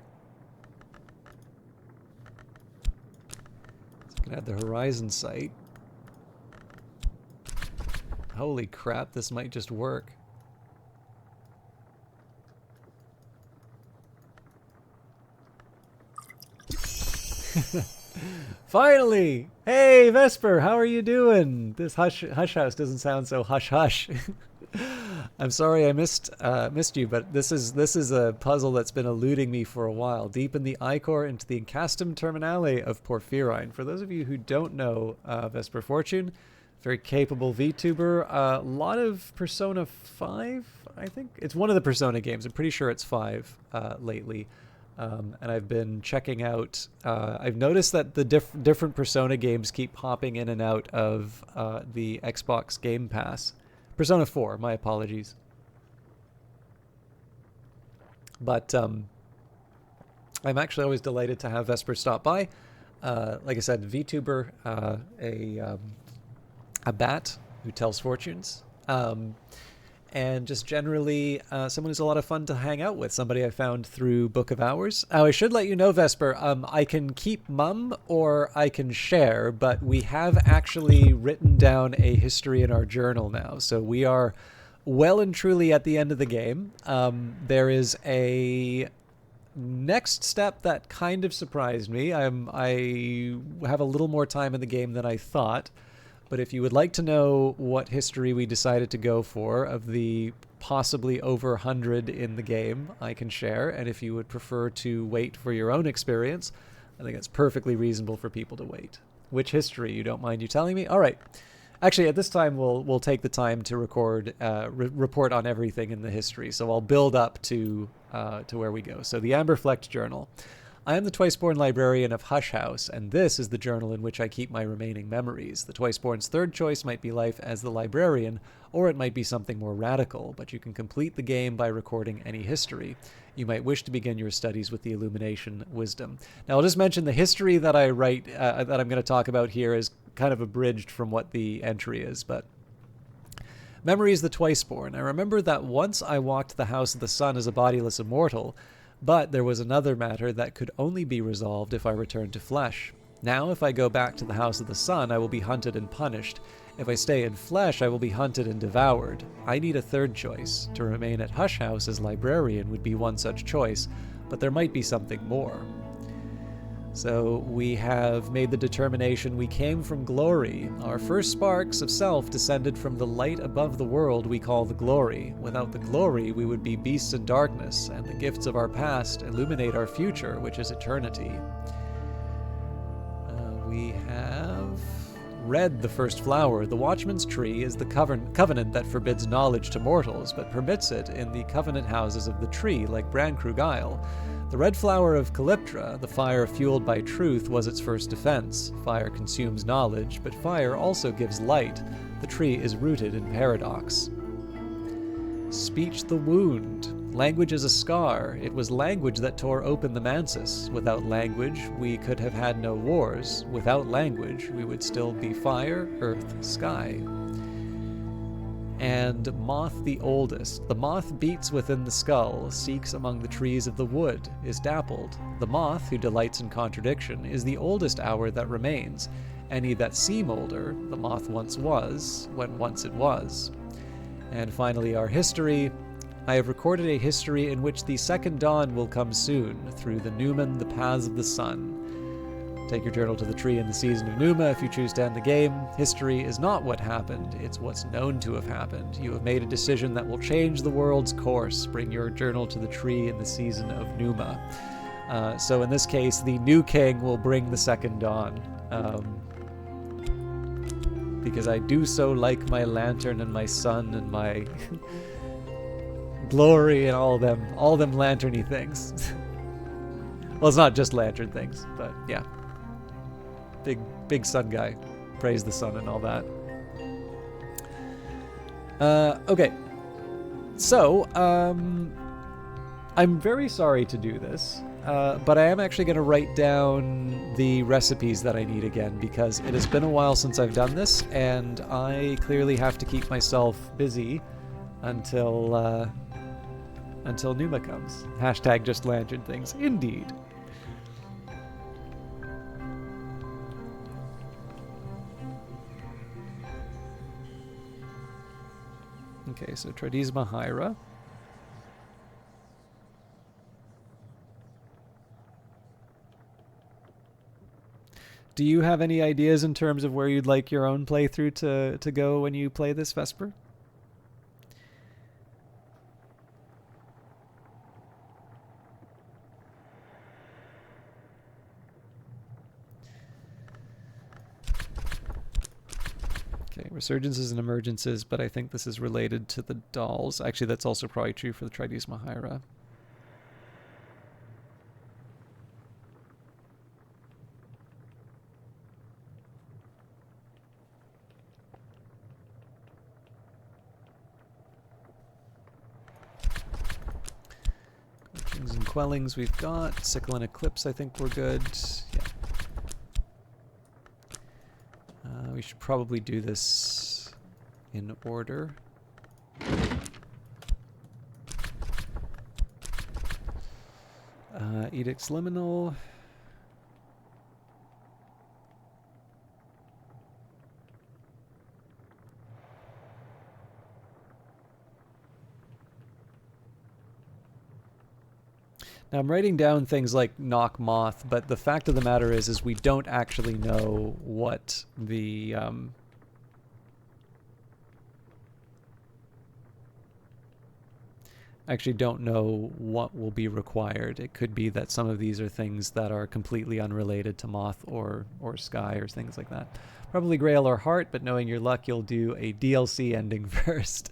A: Add the horizon sight. Holy crap, this might just work. Finally! Hey, Vesper, how are you doing? This hush house doesn't sound so hush hush. I'm sorry I missed you, but this is a puzzle that's been eluding me for a while. Deepen the ichor into the incastum terminale of Porphyrine. For those of you who don't know Vesper Fortune, very capable VTuber. A lot of Persona 5, I think. It's one of the Persona games. I'm pretty sure it's 5 lately. And I've been checking out... I've noticed that the different Persona games keep popping in and out of the Xbox Game Pass. Persona 4, my apologies. But I'm actually always delighted to have Vesper stop by. Like I said, VTuber, a bat who tells fortunes, and just generally someone who's a lot of fun to hang out with, somebody I found through Book of Hours. Oh, I should let you know, Vesper, I can keep mum or I can share, but we have actually written down a history in our journal now, so we are well and truly at the end of the game. There is a next step that kind of surprised me. I have a little more time in the game than I thought. But if you would like to know what history we decided to go for of the possibly over 100 in the game, I can share. And if you would prefer to wait for your own experience, I think it's perfectly reasonable for people to wait. Which history? You don't mind you telling me? All right. Actually, at this time, we'll take the time to record report on everything in the history. So I'll build up to where we go. So the Amberflecked Journal. I am the Twiceborn librarian of Hush House, and this is the journal in which I keep my remaining memories. The Twiceborn's third choice might be life as the librarian, or it might be something more radical, but you can complete the game by recording any history. You might wish to begin your studies with the Illumination Wisdom. Now, I'll just mention the history that I write, that I'm going to talk about here is kind of abridged from what the entry is, but... Memories the Twiceborn. I remember that once I walked the House of the Sun as a bodiless immortal, but there was another matter that could only be resolved if I returned to flesh. Now, if I go back to the House of the Sun, I will be hunted and punished. If I stay in flesh, I will be hunted and devoured. I need a third choice. To remain at Hush House as librarian would be one such choice, but there might be something more. So we have made the determination we came from glory. Our first sparks of self descended from the light above the world we call the glory. Without the glory, we would be beasts in darkness, and the gifts of our past illuminate our future, which is eternity. We have read the first flower. The watchman's tree is the covenant that forbids knowledge to mortals, but permits it in the covenant houses of the tree, like Brankrug Isle. The red flower of Calyptra, the fire fueled by truth, was its first defense. Fire consumes knowledge, but fire also gives light. The tree is rooted in paradox. Speech the wound. Language is a scar. It was language that tore open the Mansis. Without language, we could have had no wars. Without language, we would still be fire, earth, sky. And Moth the oldest. The moth beats within the skull, seeks among the trees of the wood, is dappled. The moth, who delights in contradiction, is the oldest hour that remains. Any that seem older, the moth once was, when once it was. And finally, our history. I have recorded a history in which the second dawn will come soon, through the Numen, the paths of the sun. Take your journal to the tree in the season of Numa if you choose to end the game. History is not what happened, it's what's known to have happened. You have made a decision that will change the world's course. Bring your journal to the tree in the season of Numa. So in this case, the new king will bring the second dawn. Because I do so like my lantern and my sun and my glory and all them lanterny things. Well, it's not just lantern things, but yeah. Big sun guy. Praise the sun and all that. Okay. So, I'm very sorry to do this, but I am actually going to write down the recipes that I need again, because it has been a while since I've done this, and I clearly have to keep myself busy until Numa comes. Hashtag just lantern things. Indeed. Okay, so Tridesma Hyra. Do you have any ideas in terms of where you'd like your own playthrough to go when you play this, Vesper? Okay, resurgences and emergences, but I think this is related to the dolls. Actually, that's also probably true for the Tridesma Hyra. Quenchings and Quellings we've got. Sickle and Eclipse I think we're good. Yeah. We should probably do this in order. Edict's Liminal. Now I'm writing down things like Knock Moth, but the fact of the matter is we don't actually know what the actually don't know what will be required. It could be that some of these are things that are completely unrelated to Moth or Sky or things like that. Probably Grail or Heart, but knowing your luck, you'll do a DLC ending first.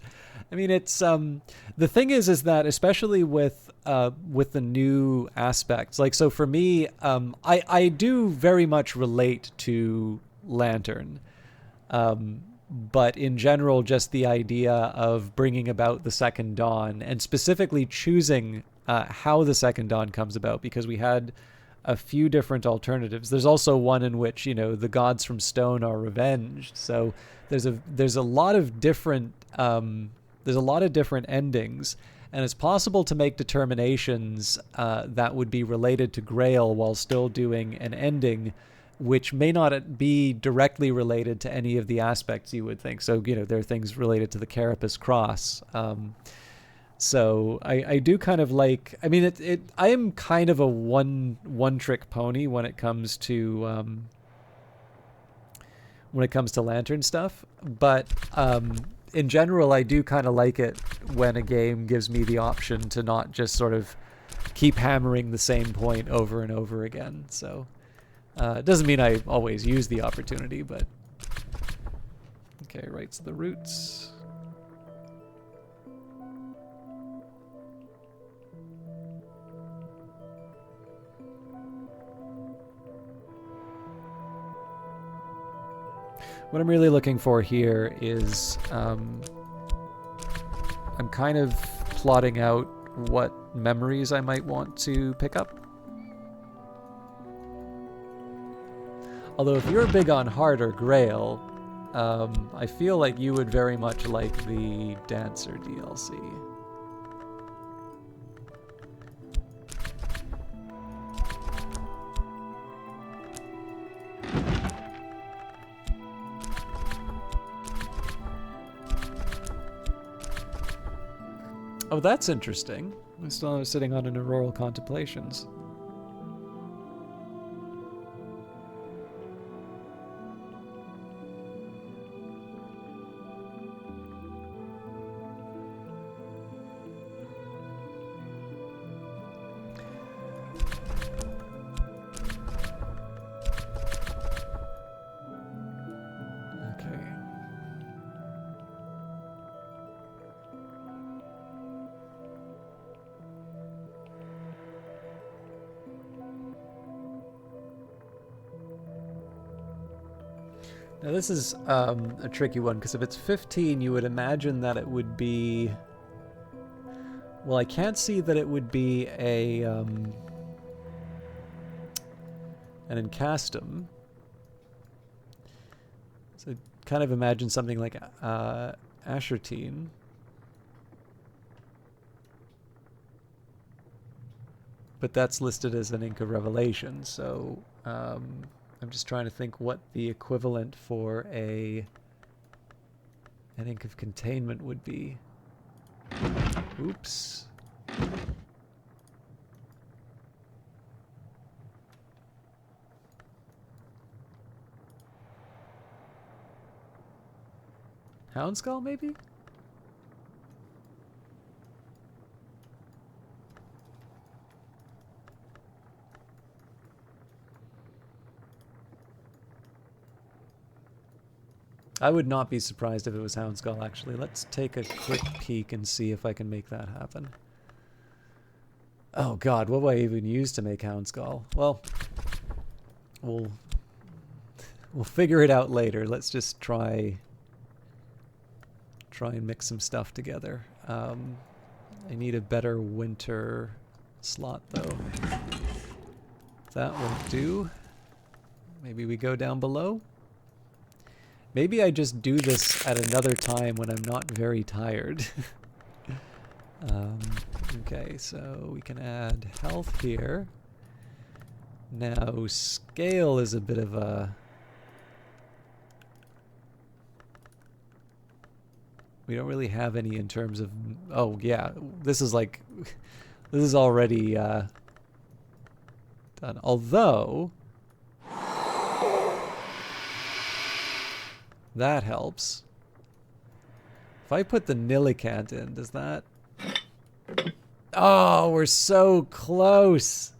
A: I mean, it's the thing is that especially with the new aspects, like, so for me, I do very much relate to Lantern, but in general, just the idea of bringing about the Second Dawn and specifically choosing how the Second Dawn comes about, because we had a few different alternatives. There's also one in which, you know, the gods from stone are revenged. So there's a lot of different endings, and it's possible to make determinations that would be related to Grail while still doing an ending which may not be directly related to any of the aspects you would think. So, you know, there are things related to the Carapace Cross. So I do kind of like. I mean, I am kind of a one trick pony when it comes to lantern stuff, but in general, I do kind of like it when a game gives me the option to not just sort of keep hammering the same point over and over again. So it doesn't mean I always use the opportunity, but okay, right to the roots. What I'm really looking for here is I'm kind of plotting out what memories I might want to pick up. Although if you're big on Heart or Grail, I feel like you would very much like the Dancer DLC. Oh, that's interesting. I'm still sitting on an Auroral Contemplations. Now this is a tricky one, because if it's 15, you would imagine that it would be... Well, I can't see that it would be an Encastum. So kind of imagine something like Ashertine. But that's listed as an Ink of Revelation, so... I'm just trying to think what the equivalent for an Ink of Containment would be. Oops. Houndskull, maybe? I would not be surprised if it was Houndskull, actually. Let's take a quick peek and see if I can make that happen. Oh god, what would I even use to make Houndskull? Well, we'll figure it out later. Let's just try and mix some stuff together. I need a better winter slot, though. That will do. Maybe we go down below. Maybe I just do this at another time when I'm not very tired. Okay, so we can add health here. Now, scale is a bit of a... We don't really have any in terms of... Oh, yeah, this is like... This is already done. Although... That helps. If I put the Nillicant in, does that... Oh, we're so close!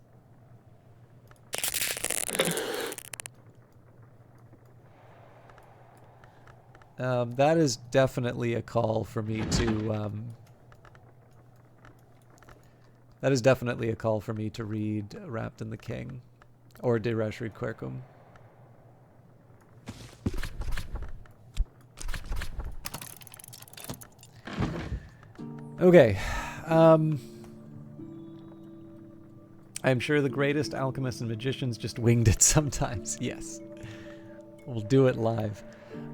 A: That is definitely a call for me to... That is definitely a call for me to read Wrapped in the King. Or De Reshrid Quercum. Okay. I'm sure the greatest alchemists and magicians just winged it sometimes. Yes. We'll do it live.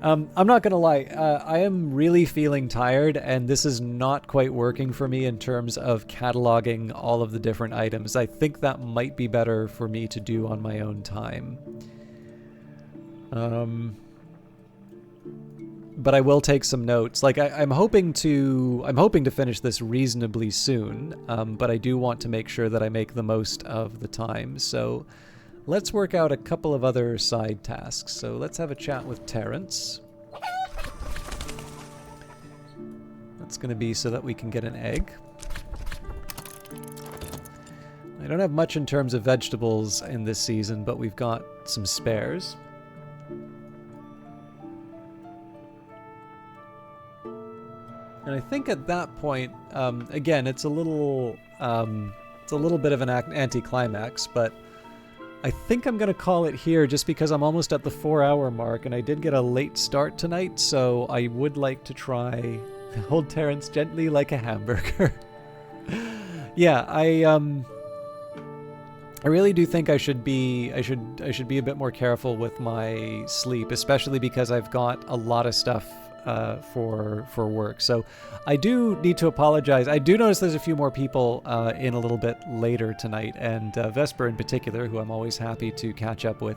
A: I'm not going to lie. I am really feeling tired, and this is not quite working for me in terms of cataloging all of the different items. I think that might be better for me to do on my own time. but I will take some notes. Like I'm hoping to finish this reasonably soon, but I do want to make sure that I make the most of the time. So let's work out a couple of other side tasks. So let's have a chat with Terrence. That's going to be so that we can get an egg. I don't have much in terms of vegetables in this season, but we've got some spares. And I think at that point, again, it's a little bit of an anticlimax, but I think I'm going to call it here just because I'm almost at the 4-hour mark, and I did get a late start tonight, so I would like to try hold Terrence gently like a hamburger. Yeah, I really do think I should be a bit more careful with my sleep, especially because I've got a lot of stuff for work. So I do need to apologize. I do notice there's a few more people in a little bit later tonight, and Vesper in particular, who I'm always happy to catch up with.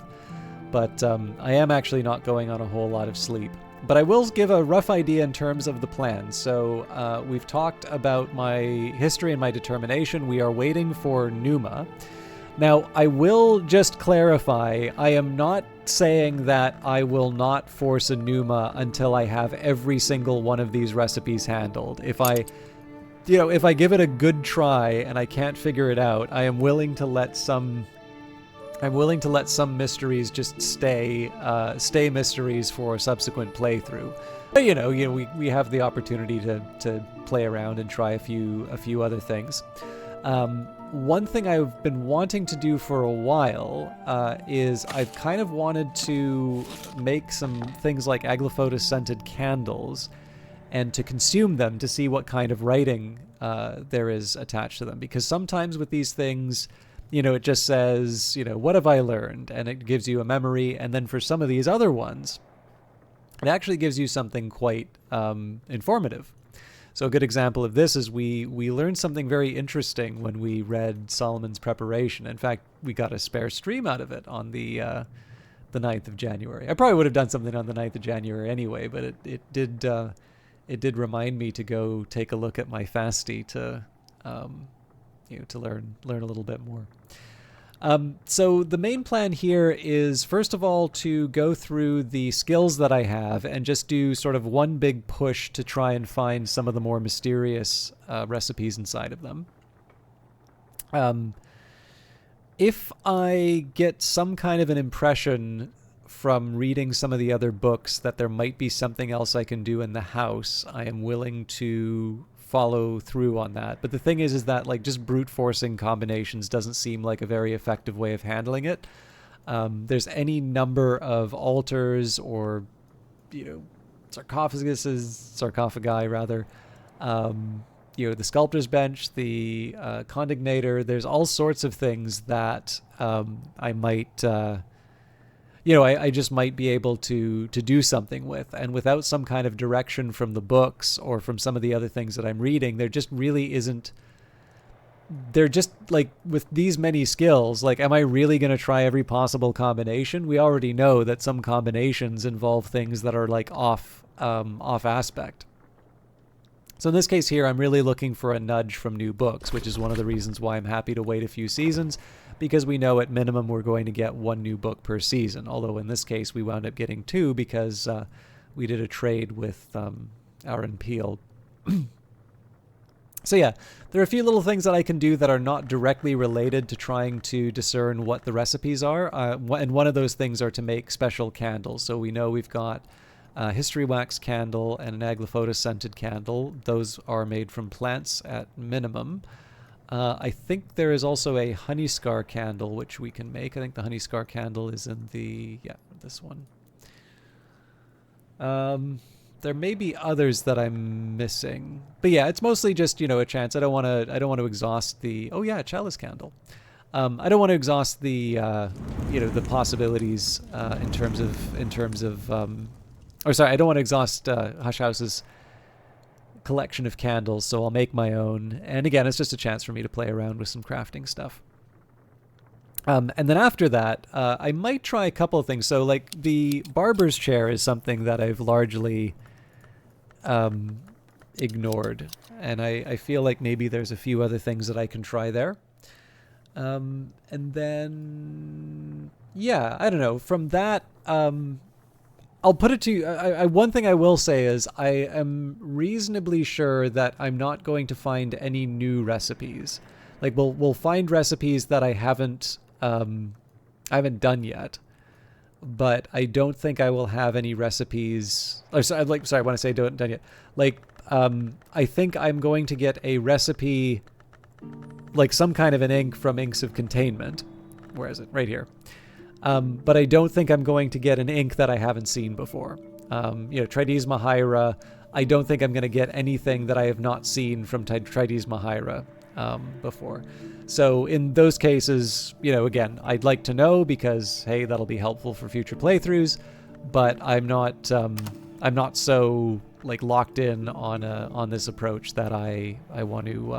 A: But I am actually not going on a whole lot of sleep. But I will give a rough idea in terms of the plan. So we've talked about my history and my determination. We are waiting for Numa. Now, I will just clarify, I am not saying that I will not force a Numa until I have every single one of these recipes handled. If I give it a good try and I can't figure it out, I am willing to let some mysteries just stay mysteries for a subsequent playthrough. But we have the opportunity to play around and try a few other things. One thing I've been wanting to do for a while is I've kind of wanted to make some things like Aglaophotis scented candles and to consume them to see what kind of writing there is attached to them. Because sometimes with these things, it just says, what have I learned? And it gives you a memory. And then for some of these other ones, it actually gives you something quite informative. So a good example of this is we learned something very interesting when we read Solomon's Preparation. In fact, we got a spare stream out of it on the 9th of January. I probably would have done something on the 9th of January anyway, but it did remind me to go take a look at my Fasti to learn a little bit more. So the main plan here is, first of all, to go through the skills that I have and just do sort of one big push to try and find some of the more mysterious recipes inside of them. If I get some kind of an impression from reading some of the other books that there might be something else I can do in the house, I am willing to follow through on that. But the thing is that like just brute forcing combinations doesn't seem like a very effective way of handling it. There's any number of altars or sarcophagi rather, the sculptor's bench, the condignator. There's all sorts of things that I might I just might be able to do something with. And without some kind of direction from the books or from some of the other things that I'm reading, there just really isn't. They're just like, with these many skills, like, am I really going to try every possible combination? We already know that some combinations involve things that are like off aspect. So in this case here, I'm really looking for a nudge from new books, which is one of the reasons why I'm happy to wait a few seasons, because we know at minimum we're going to get one new book per season. Although in this case, we wound up getting two because we did a trade with Aaron Peel. So yeah, there are a few little things that I can do that are not directly related to trying to discern what the recipes are. And one of those things are to make special candles. So we know we've got a history wax candle and an Aglaophotis scented candle. Those are made from plants at minimum. I think there is also a honey scar candle which we can make. I think the honey scar candle is in this one. There may be others that I'm missing, but yeah, it's mostly just a chance. I don't want to exhaust the chalice candle. I don't want to exhaust the the possibilities in terms of I don't want to exhaust Hush House's collection of candles, so I'll make my own. And again, it's just a chance for me to play around with some crafting stuff. And then after that, I might try a couple of things. So like the barber's chair is something that I've largely ignored. And I feel like maybe there's a few other things that I can try there. And then, yeah, I don't know. From that, I'll put it to you. One thing I will say is I am reasonably sure that I'm not going to find any new recipes. Like we'll find recipes that I haven't done yet, but I don't think I will have any recipes. Or sorry, when I say done yet, like I think I'm going to get a recipe, like some kind of an ink from Inks of Containment. Where is it? Right here. But I don't think I'm going to get an ink that I haven't seen before. Tridesma Hira, I don't think I'm going to get anything that I have not seen from Tridesma Hira before. So in those cases, again, I'd like to know because, hey, that'll be helpful for future playthroughs, but I'm not so like locked in on this approach that I want to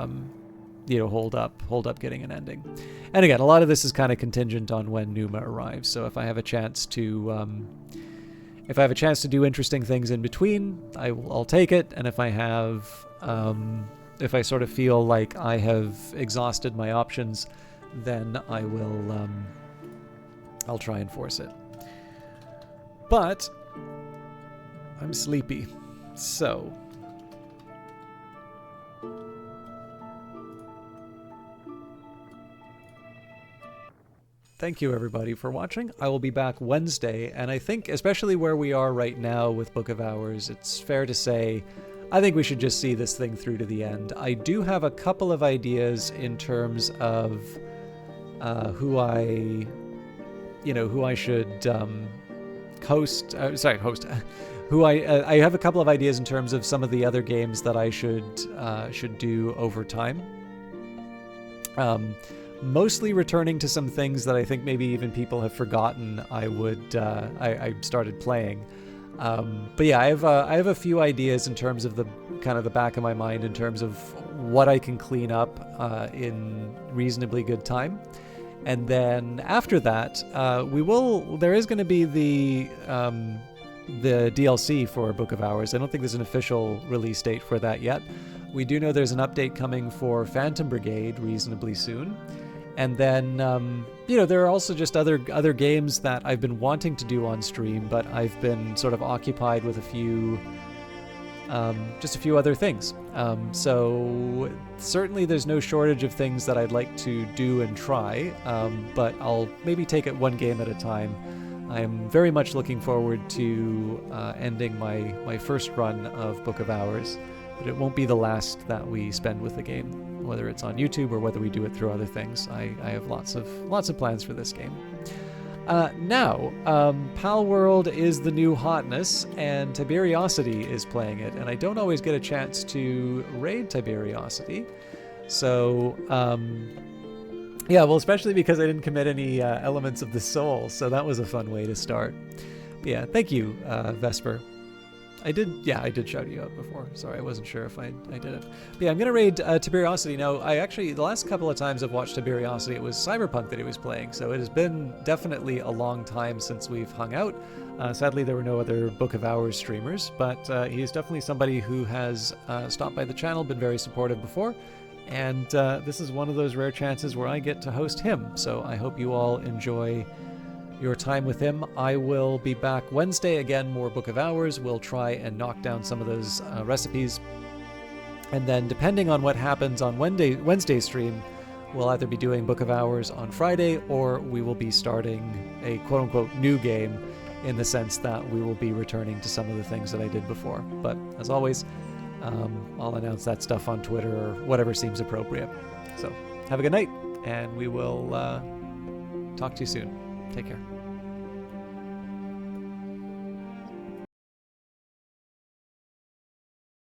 A: hold up getting an ending. And again, a lot of this is kind of contingent on when Numa arrives. So if I have a chance to do interesting things in between, I'll take it. And if I sort of feel like I have exhausted my options, then I'll try and force it. But I'm sleepy, so thank you, everybody, for watching. I will be back Wednesday, and I think, especially where we are right now with Book of Hours, it's fair to say I think we should just see this thing through to the end. I do have a couple of ideas in terms of who I should host. I have a couple of ideas in terms of some of the other games that I should do over time. Mostly returning to some things that I think maybe even people have forgotten I started playing. But yeah, I have a few ideas in terms of the back of my mind in terms of what I can clean up in reasonably good time. And then after that, there is going to be the DLC for Book of Hours. I don't think there's an official release date for that yet. We do know there's an update coming for Phantom Brigade reasonably soon. And then, there are also just other games that I've been wanting to do on stream, but I've been sort of occupied with a few other things. So certainly there's no shortage of things that I'd like to do and try, but I'll maybe take it one game at a time. I'm very much looking forward to ending my first run of Book of Hours, but it won't be the last that we spend with the game. Whether it's on YouTube or whether we do it through other things, I have lots of plans for this game. Now, Palworld is the new hotness, and Tiberiosity is playing it, and I don't always get a chance to raid Tiberiosity. So, especially because I didn't commit any Elements of the Soul, so that was a fun way to start. But yeah, thank you, Vesper. I did shout you out before. Sorry, I wasn't sure if I did it. But yeah, I'm going to raid Tiberiosity. Now, the last couple of times I've watched Tiberiosity, it was Cyberpunk that he was playing, so it has been definitely a long time since we've hung out. Sadly, there were no other Book of Hours streamers, but he's definitely somebody who has stopped by the channel, been very supportive before, and this is one of those rare chances where I get to host him, so I hope you all enjoy your time with him. I will be back Wednesday again, more Book of Hours. We'll try and knock down some of those recipes. And then depending on what happens on Wednesday's stream, we'll either be doing Book of Hours on Friday, or we will be starting a quote-unquote new game in the sense that we will be returning to some of the things that I did before. But as always, I'll announce that stuff on Twitter or whatever seems appropriate. So have a good night, and we will talk to you soon. Take care.